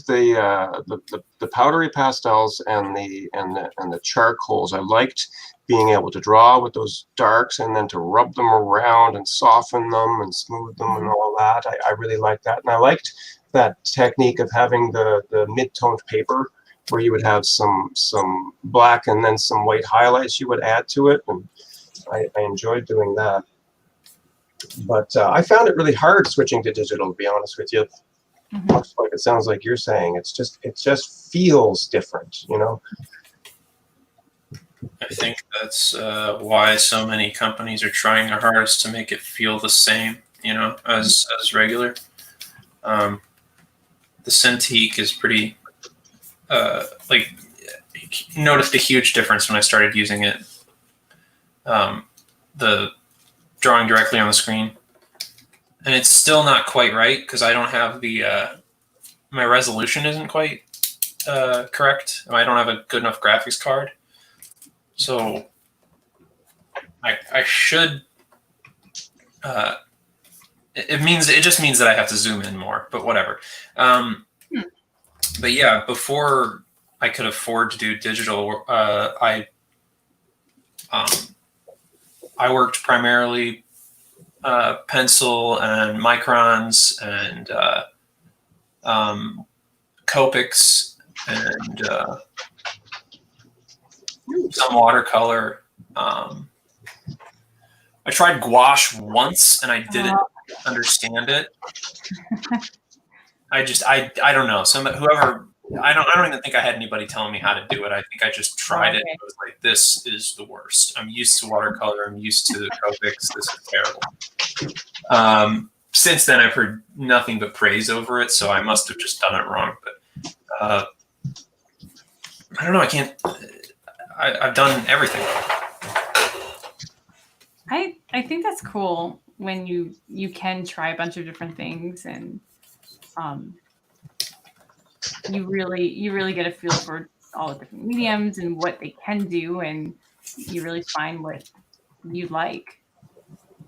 the powdery pastels and the charcoals. I liked being able to draw with those darks and then to rub them around and soften them and smooth them and all that. I really liked that, and I liked that technique of having the mid-toned paper where you would have some black and then some white highlights you would add to it, and I enjoyed doing that. But I found it really hard switching to digital, to be honest with you. Much like it sounds like you're saying, it just feels different, I think that's why so many companies are trying their hardest to make it feel the same, as regular. The Cintiq is pretty, noticed a huge difference when I started using it. The drawing directly on the screen, and it's still not quite right because I don't have my resolution isn't quite correct. I don't have a good enough graphics card. So I should. It just means that I have to zoom in more, but whatever. But yeah, before I could afford to do digital, I worked primarily pencil and microns and Copics and some watercolor. I tried gouache once and I didn't understand it. I don't know. Whoever I don't even think I had anybody telling me how to do it. I think I just tried it and I was like, this is the worst. I'm used to watercolor. I'm used to Copics. This is terrible. Since then, I've heard nothing but praise over it, so I must have just done it wrong. But I don't know. I've done everything. I think that's cool when you can try a bunch of different things, and you really get a feel for all the different mediums and what they can do, and you really find what you like,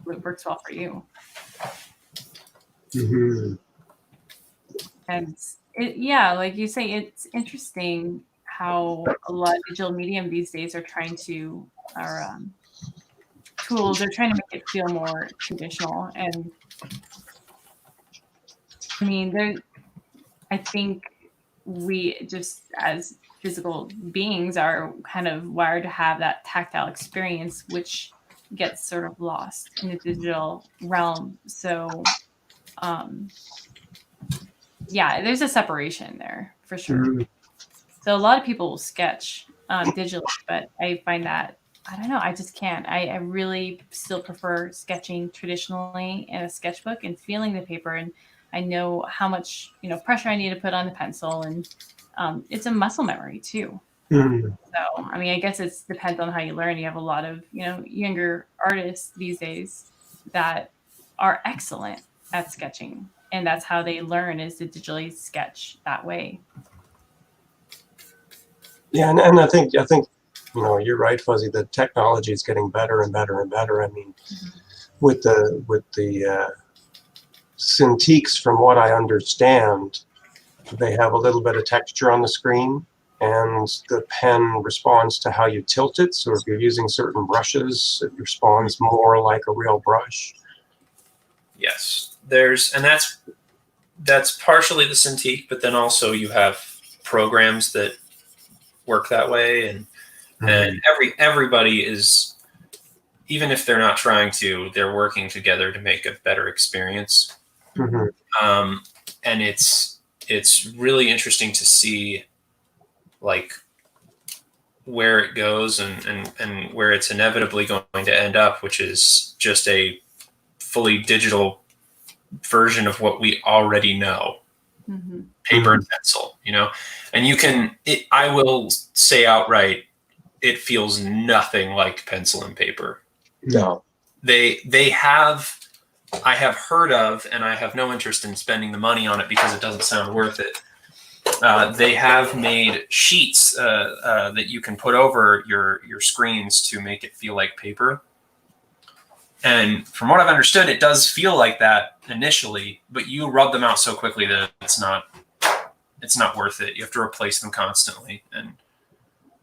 what works well for you. Mm-hmm. And like you say, it's interesting how a lot of digital medium these days are trying to tools are trying to make it feel more traditional. And I mean, I think we just as physical beings are kind of wired to have that tactile experience, which gets sort of lost in the digital realm. So there's a separation there for sure. So a lot of people will sketch digitally, but I find that I don't know. I just can't. I really still prefer sketching traditionally in a sketchbook and feeling the paper. And I know how much, pressure I need to put on the pencil. And it's a muscle memory too. Mm. So, I mean, I guess it depends on how you learn. You have a lot of, younger artists these days that are excellent at sketching. And that's how they learn, is to digitally sketch that way. Yeah, and I think you're right, Fuzzy. The technology is getting better and better and better. I mean, with the Cintiqs, from what I understand, they have a little bit of texture on the screen, and the pen responds to how you tilt it. So if you're using certain brushes, it responds more like a real brush. Yes, that's partially the Cintiq, but then also you have programs that work that way, and everybody is, even if they're not trying to, they're working together to make a better experience. Mm-hmm. And it's really interesting to see like where it goes and where it's inevitably going to end up, which is just a fully digital version of what we already know. Paper and pencil, and I will say outright, it feels nothing like pencil and paper. No. I have heard of, and I have no interest in spending the money on it because it doesn't sound worth it. They have made sheets that you can put over your screens to make it feel like paper. And from what I've understood, it does feel like that initially, but you rub them out so quickly that it's not worth it. You have to replace them constantly. And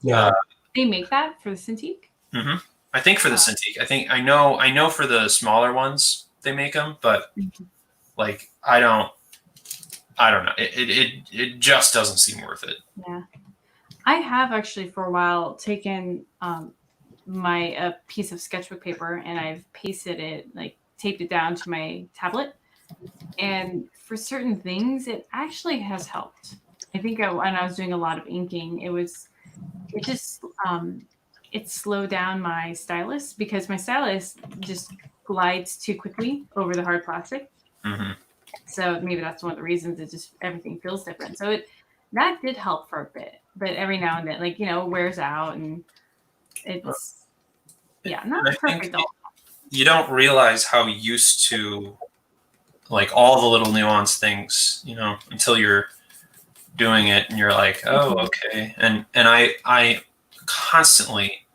yeah, they make that for the Cintiq. Mm-hmm. I think for the Cintiq, I know for the smaller ones they make them, but like I don't know. It just doesn't seem worth it. Yeah, I have actually for a while taken a piece of sketchbook paper and I've pasted it, like taped it down to my tablet. And for certain things, it actually has helped. I think when I was doing a lot of inking, it slowed down my stylus, because my stylus just glides too quickly over the hard plastic. Mm-hmm. So maybe that's one of the reasons everything feels different. So that did help for a bit, but every now and then, it wears out, and it's not perfect. You don't realize how used to like all the little nuanced things, until you're doing it and you're like, oh, okay. And I constantly,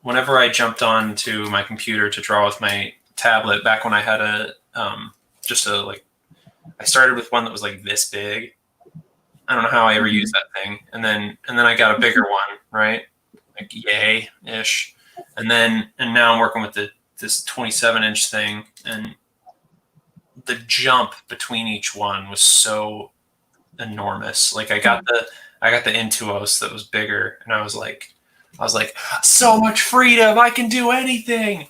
whenever I jumped onto my computer to draw with my tablet, back when I had I started with one that was like this big. I don't know how I ever used that thing. And then I got a bigger one, right? Like yay-ish. And now I'm working with this 27-inch thing, and the jump between each one was so enormous. Like I got the Intuos that was bigger, and I was like, so much freedom, I can do anything.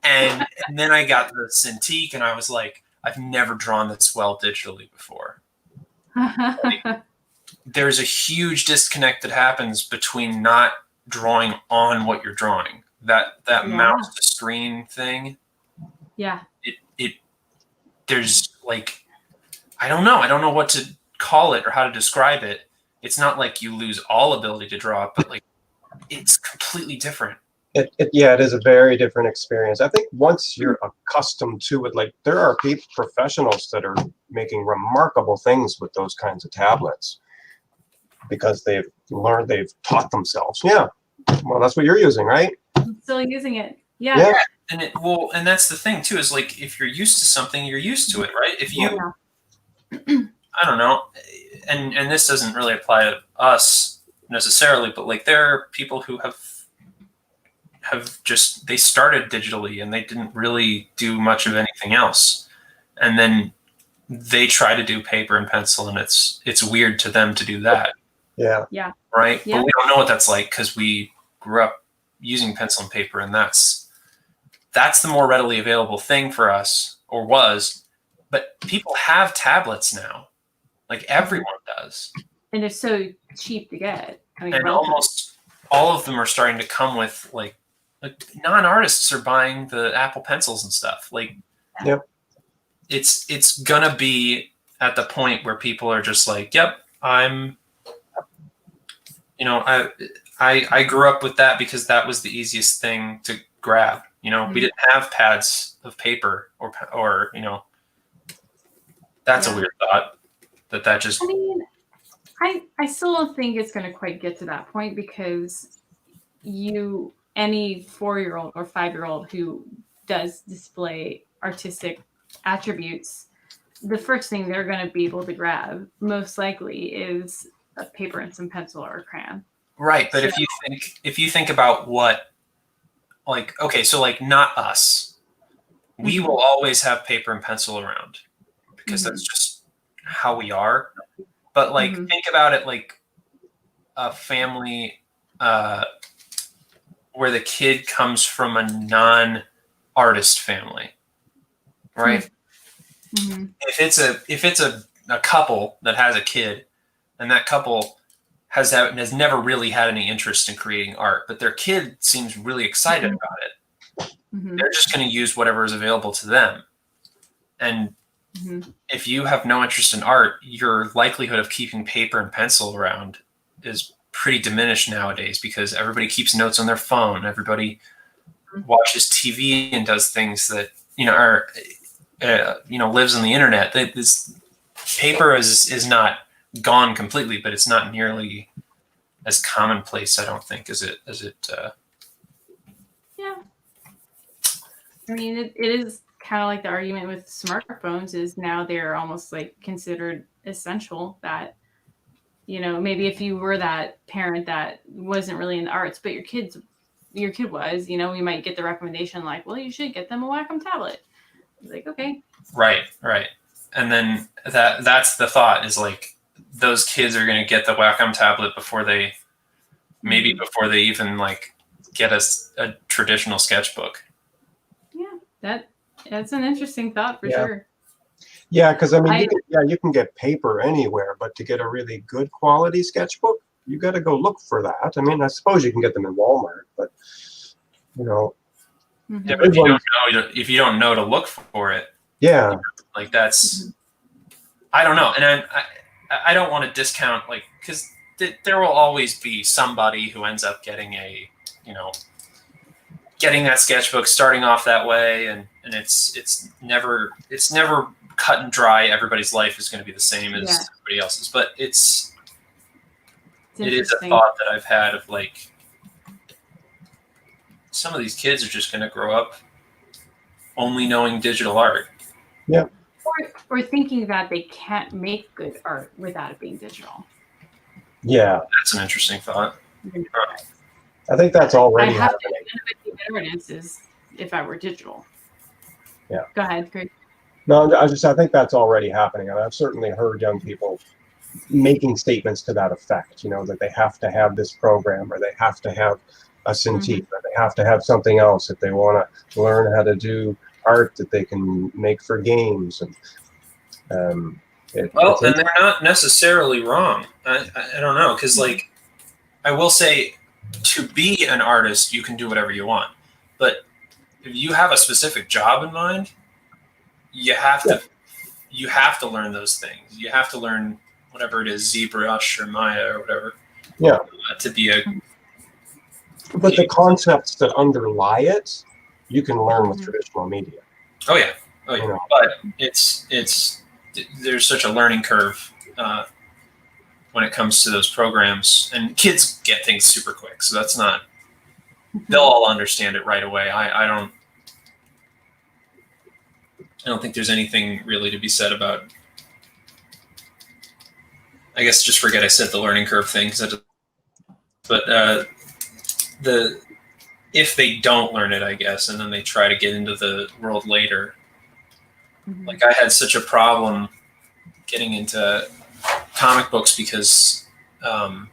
and then I got the Cintiq, and I was like, I've never drawn this well digitally before. There's a huge disconnect that happens between not drawing on what you're drawing. That mouse to screen thing. Yeah. There's like, I don't know what to call it or how to describe it. It's not like you lose all ability to draw, but like it's completely different. It is a very different experience. I think once you're accustomed to it, like there are professionals that are making remarkable things with those kinds of tablets because they've taught themselves. Yeah. Well, that's what you're using, right? I'm still using it. Yeah. And that's the thing too, is like, if you're used to something, you're used to it, right? If you, I don't know, and this doesn't really apply to us necessarily, but like there are people who have just, they started digitally and they didn't really do much of anything else, and then they try to do paper and pencil, and it's weird to them to do that. Yeah. Right. Yeah. But we don't know what that's like because we grew up using pencil and paper, and that's the more readily available thing for us, or was. But people have tablets now, like everyone does, and they're so cheap to get. I mean, and almost all of them are starting to come with like non-artists are buying the Apple pencils and stuff. Like, Yep. It's gonna be at the point where people are just like, yep, I grew up with that because that was the easiest thing to grab. We didn't have pads of paper or that's a weird thought that just. I mean, I still don't think it's going to quite get to that point because any 4-year-old or 5-year-old who does display artistic attributes, the first thing they're going to be able to grab most likely is a paper and some pencil or a crayon. Right, but if you think about what, like, okay, so like not us, we will always have paper and pencil around because that's just how we are. But like, think about it like a family where the kid comes from a non-artist family, right? If it's a couple that has a kid, and that couple has never really had any interest in creating art, but their kid seems really excited about it. They're just going to use whatever is available to them. And if you have no interest in art, your likelihood of keeping paper and pencil around is pretty diminished nowadays because everybody keeps notes on their phone. Everybody watches TV and does things that, lives on the internet. This paper is not gone completely, but it's not nearly as commonplace, I don't think, as it. Yeah. I mean, it is kind of like the argument with smartphones is now they're almost like considered essential that, maybe if you were that parent that wasn't really in the arts, but your kid was, we might get the recommendation like, well, you should get them a Wacom tablet. Like, okay. Right. And then that's the thought is like, those kids are going to get the Wacom tablet before they even like get a traditional sketchbook. Yeah, that's an interesting thought for sure. Yeah, because I mean, you can get paper anywhere, but to get a really good quality sketchbook, you got to go look for that. I mean, I suppose you can get them in Walmart, but Yeah, but if you don't know to look for it, like that's, I don't know, and I don't want to discount like because there will always be somebody who ends up getting getting that sketchbook, starting off that way, and it's never cut and dry. Everybody's life is going to be the same as everybody else's, but it is a thought that I've had of like some of these kids are just going to grow up only knowing digital art. Yeah. Or thinking that they can't make good art without it being digital. Yeah. That's an interesting thought. I think that's already happening. I have to artist is if I were digital. Yeah. Go ahead, Greg. No, I think that's already happening. And I've certainly heard young people making statements to that effect, that they have to have this program or they have to have a Cintiq or they have to have something else if they want to learn how to do art that they can make for games. And and they're not necessarily wrong. I don't know, because like I will say, to be an artist, you can do whatever you want, but if you have a specific job in mind, you have to learn those things. You have to learn whatever it is, ZBrush or Maya or whatever. Yeah. To be a. But the concepts that underlie it, you can learn with traditional media. Oh yeah. But there's such a learning curve when it comes to those programs, and kids get things super quick, so that's not. They'll all understand it right away. I don't think there's anything really to be said about. I guess just forget I said the learning curve thing, but if they don't learn it, I guess, and then they try to get into the world later. Like I had such a problem getting into comic books because I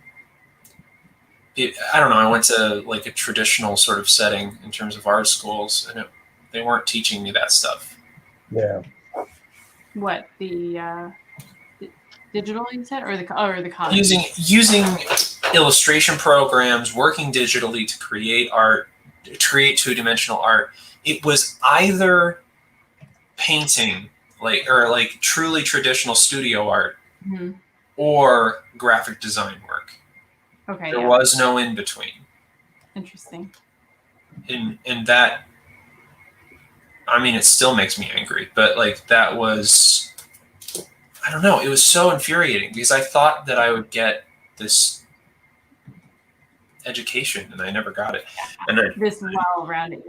don't know. I went to like a traditional sort of setting in terms of art schools, and they weren't teaching me that stuff. Yeah. What the digital you said, or the comic? Using illustration programs, working digitally to create art, to create two-dimensional art. It was either painting, like truly traditional studio art, or graphic design work. Okay. There was no in between. Interesting. And that, I mean, it still makes me angry, but like that was, I don't know, it was so infuriating because I thought that I would get this education and I never got it. And this well-rounded,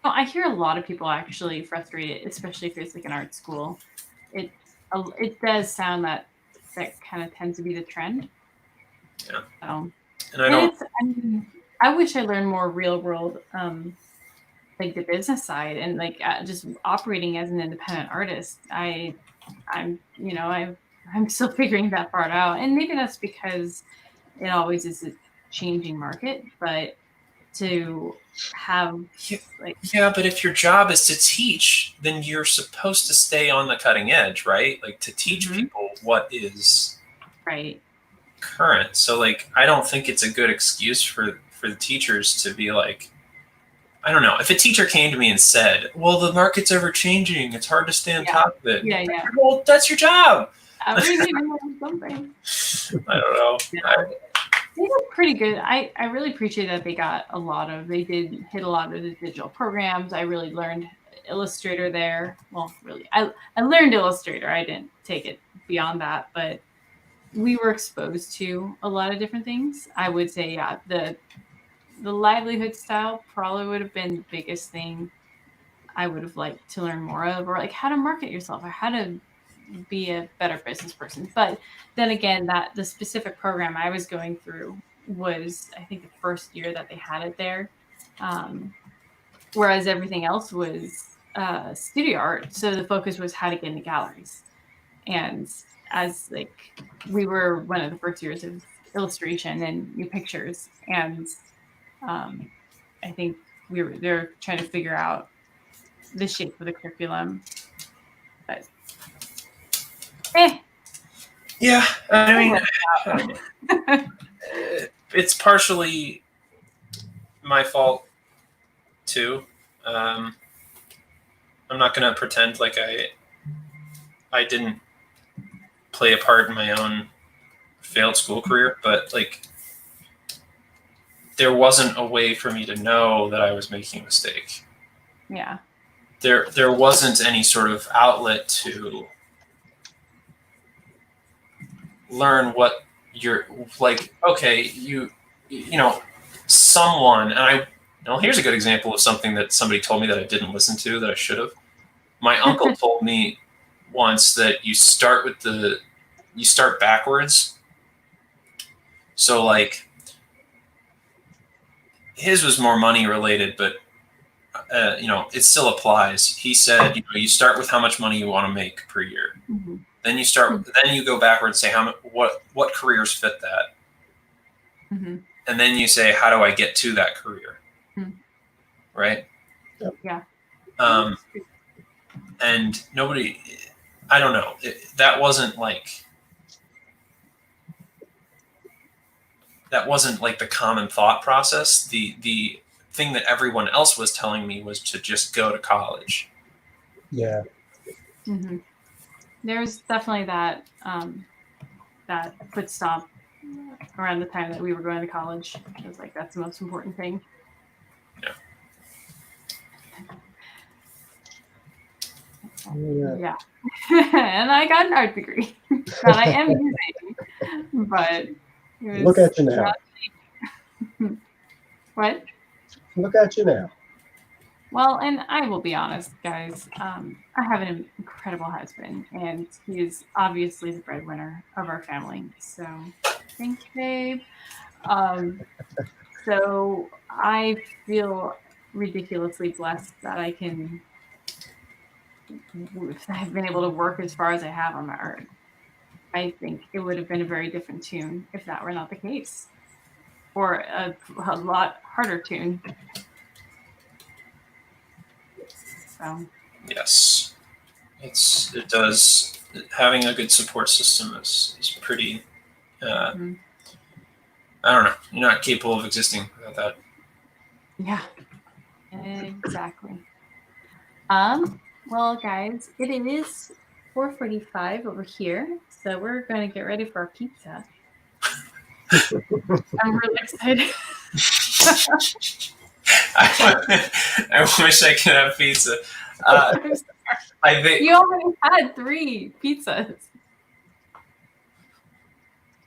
I hear a lot of people actually frustrated, especially if it's like an art school. It does sound that kind of tends to be the trend. Yeah. And I wish I learned more real world, like the business side and like just operating as an independent artist. I'm still figuring that part out, and maybe that's because it always is a changing market, but to have but if your job is to teach, then you're supposed to stay on the cutting edge, right? Like to teach people what is right current. So like I don't think it's a good excuse for the teachers to be like, I don't know, if a teacher came to me and said, well, the market's ever changing, it's hard to stay on top of it. Yeah. Well, that's your job. We need to learn something. I don't know. They were pretty good. I really appreciate that they did hit a lot of the digital programs. I really learned Illustrator there. Well, really, I learned Illustrator. I didn't take it beyond that, but we were exposed to a lot of different things. I would say, the livelihood style probably would have been the biggest thing I would have liked to learn more of, or like how to market yourself or how to be a better business person. But then again, that the specific program I was going through was, I think, the first year that they had it there. Whereas everything else was studio art. So the focus was how to get into galleries. And as like, we were one of the first years of illustration and new pictures. And I think they're trying to figure out the shape of the curriculum. But yeah, I mean, it's partially my fault too. I'm not going to pretend like I didn't play a part in my own failed school career, but like there wasn't a way for me to know that I was making a mistake. Yeah. There wasn't any sort of outlet to learn what you're like. Okay, you know, someone, and here's a good example of something that somebody told me that I didn't listen to that I should have. My uncle told me once that you start backwards. So like his was more money related, but it still applies. He said, you start with how much money you want to make per year. Mm-hmm. Then you go backwards and say what careers fit that. Mm-hmm. And then you say, how do I get to that career? Mm-hmm. Right? Yep. Yeah. And nobody, I don't know, that wasn't like the common thought process. The thing that everyone else was telling me was to just go to college. Yeah. Mm-hmm. There's definitely that foot stop around the time that we were going to college. I was like, that's the most important thing. Yeah. And I got an art degree that I am using, but look at you now. What? Look at you now. Well, and I will be honest, guys. I have an incredible husband, and he is obviously the breadwinner of our family. So, thank you, babe. So I feel ridiculously blessed that I've been able to work as far as I have on my art. I think it would have been a very different tune if that were not the case, or a lot harder tune. So. Yes, it does. Having a good support system is pretty I don't know. You're not capable of existing without that. Yeah, exactly. Well, guys, it is 4:45 over here, so we're going to get ready for our pizza. I'm really excited. I wish I could have pizza. I think You already had 3 pizzas.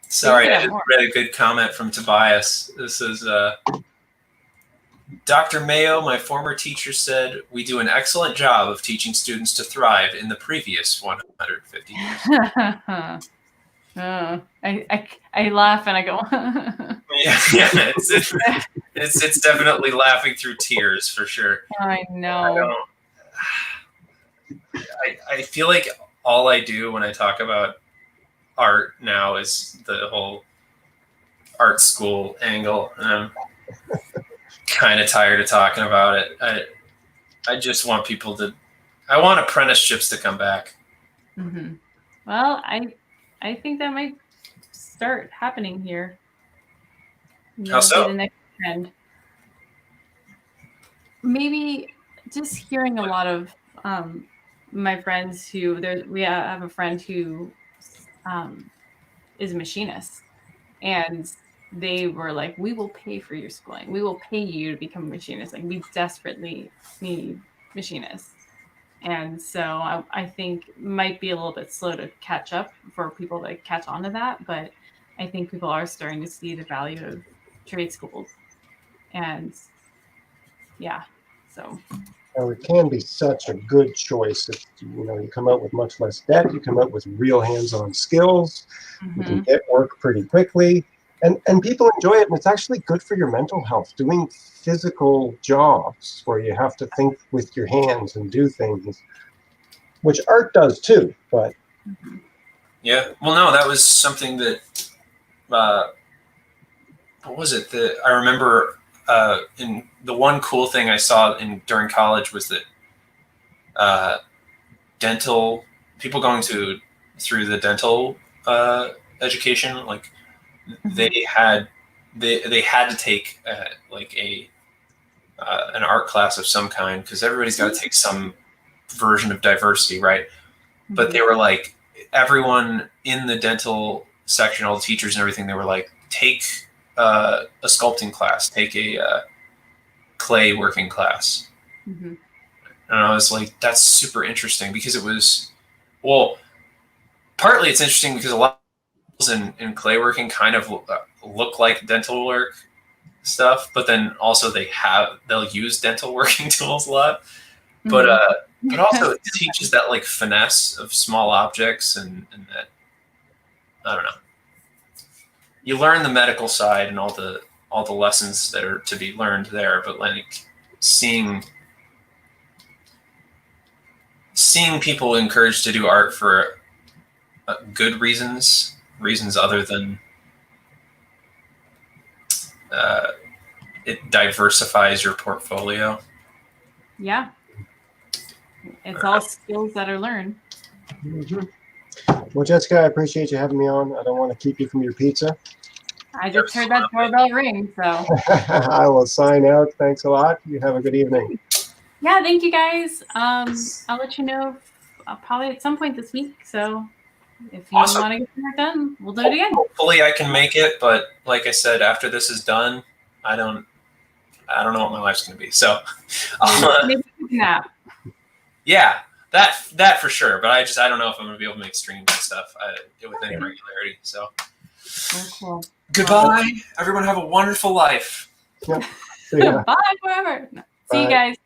Sorry, could I have just more. read a good comment from Tobias. This is Dr. Mayo, my former teacher, said we do an excellent job of teaching students to thrive in the previous 150 years. I laugh and I go. Yeah, it's definitely laughing through tears for sure. I know. I feel like all I do when I talk about art now is the whole art school angle, and I'm kind of tired of talking about it. I just want people to. I want apprenticeships to come back. Mm-hmm. Well, I think that might start happening here. How so? Be the next trend. Maybe just hearing a lot of my friends who we have a friend who is a machinist, and they were like, we will pay for your schooling, we will pay you to become a machinist, like we desperately need machinists. And so I think might be a little bit slow to catch up for people to catch on to that, but I think people are starting to see the value of trade schools. And yeah, so Now, it can be such a good choice if you come out with much less debt. You come out with real hands-on skills. You can get work pretty quickly, and people enjoy it. And it's actually good for your mental health. Doing physical jobs where you have to think with your hands and do things, which art does too. But yeah, well, no, that was something that. What was it that I remember? In the one cool thing I saw during college was that dental people going through the dental education, like they had to take like an art class of some kind, because everybody's got to take some version of diversity, right? But they were like, everyone in the dental section, all the teachers and everything, they were like, take a sculpting class, take a clay working class. And I was like, that's super interesting, because it was, well, partly it's interesting because a lot of in clay working kind of look like dental work stuff, but then also they'll use dental working tools a lot. But also it teaches that like finesse of small objects, and that, I don't know, you learn the medical side and all the lessons that are to be learned there, but like seeing people encouraged to do art for good reasons other than it diversifies your portfolio. Yeah, it's all skills that are learned. Well, Jessica, I appreciate you having me on. I don't want to keep you from your pizza. I just heard that doorbell ring, so I will sign out. Thanks a lot. You have a good evening. yeah, thank you guys. I'll let you know probably at some point this week. So if you Awesome. want to get that done, we'll do it again. Hopefully I can make it, but like I said, after this is done, I don't know what my life's going to be. So maybe nap. Yeah, that for sure. But I don't know if I'm going to be able to make streams and stuff with any regularity. So Cool. Goodbye, everyone. Have a wonderful life. Yep. Bye, forever. See you guys.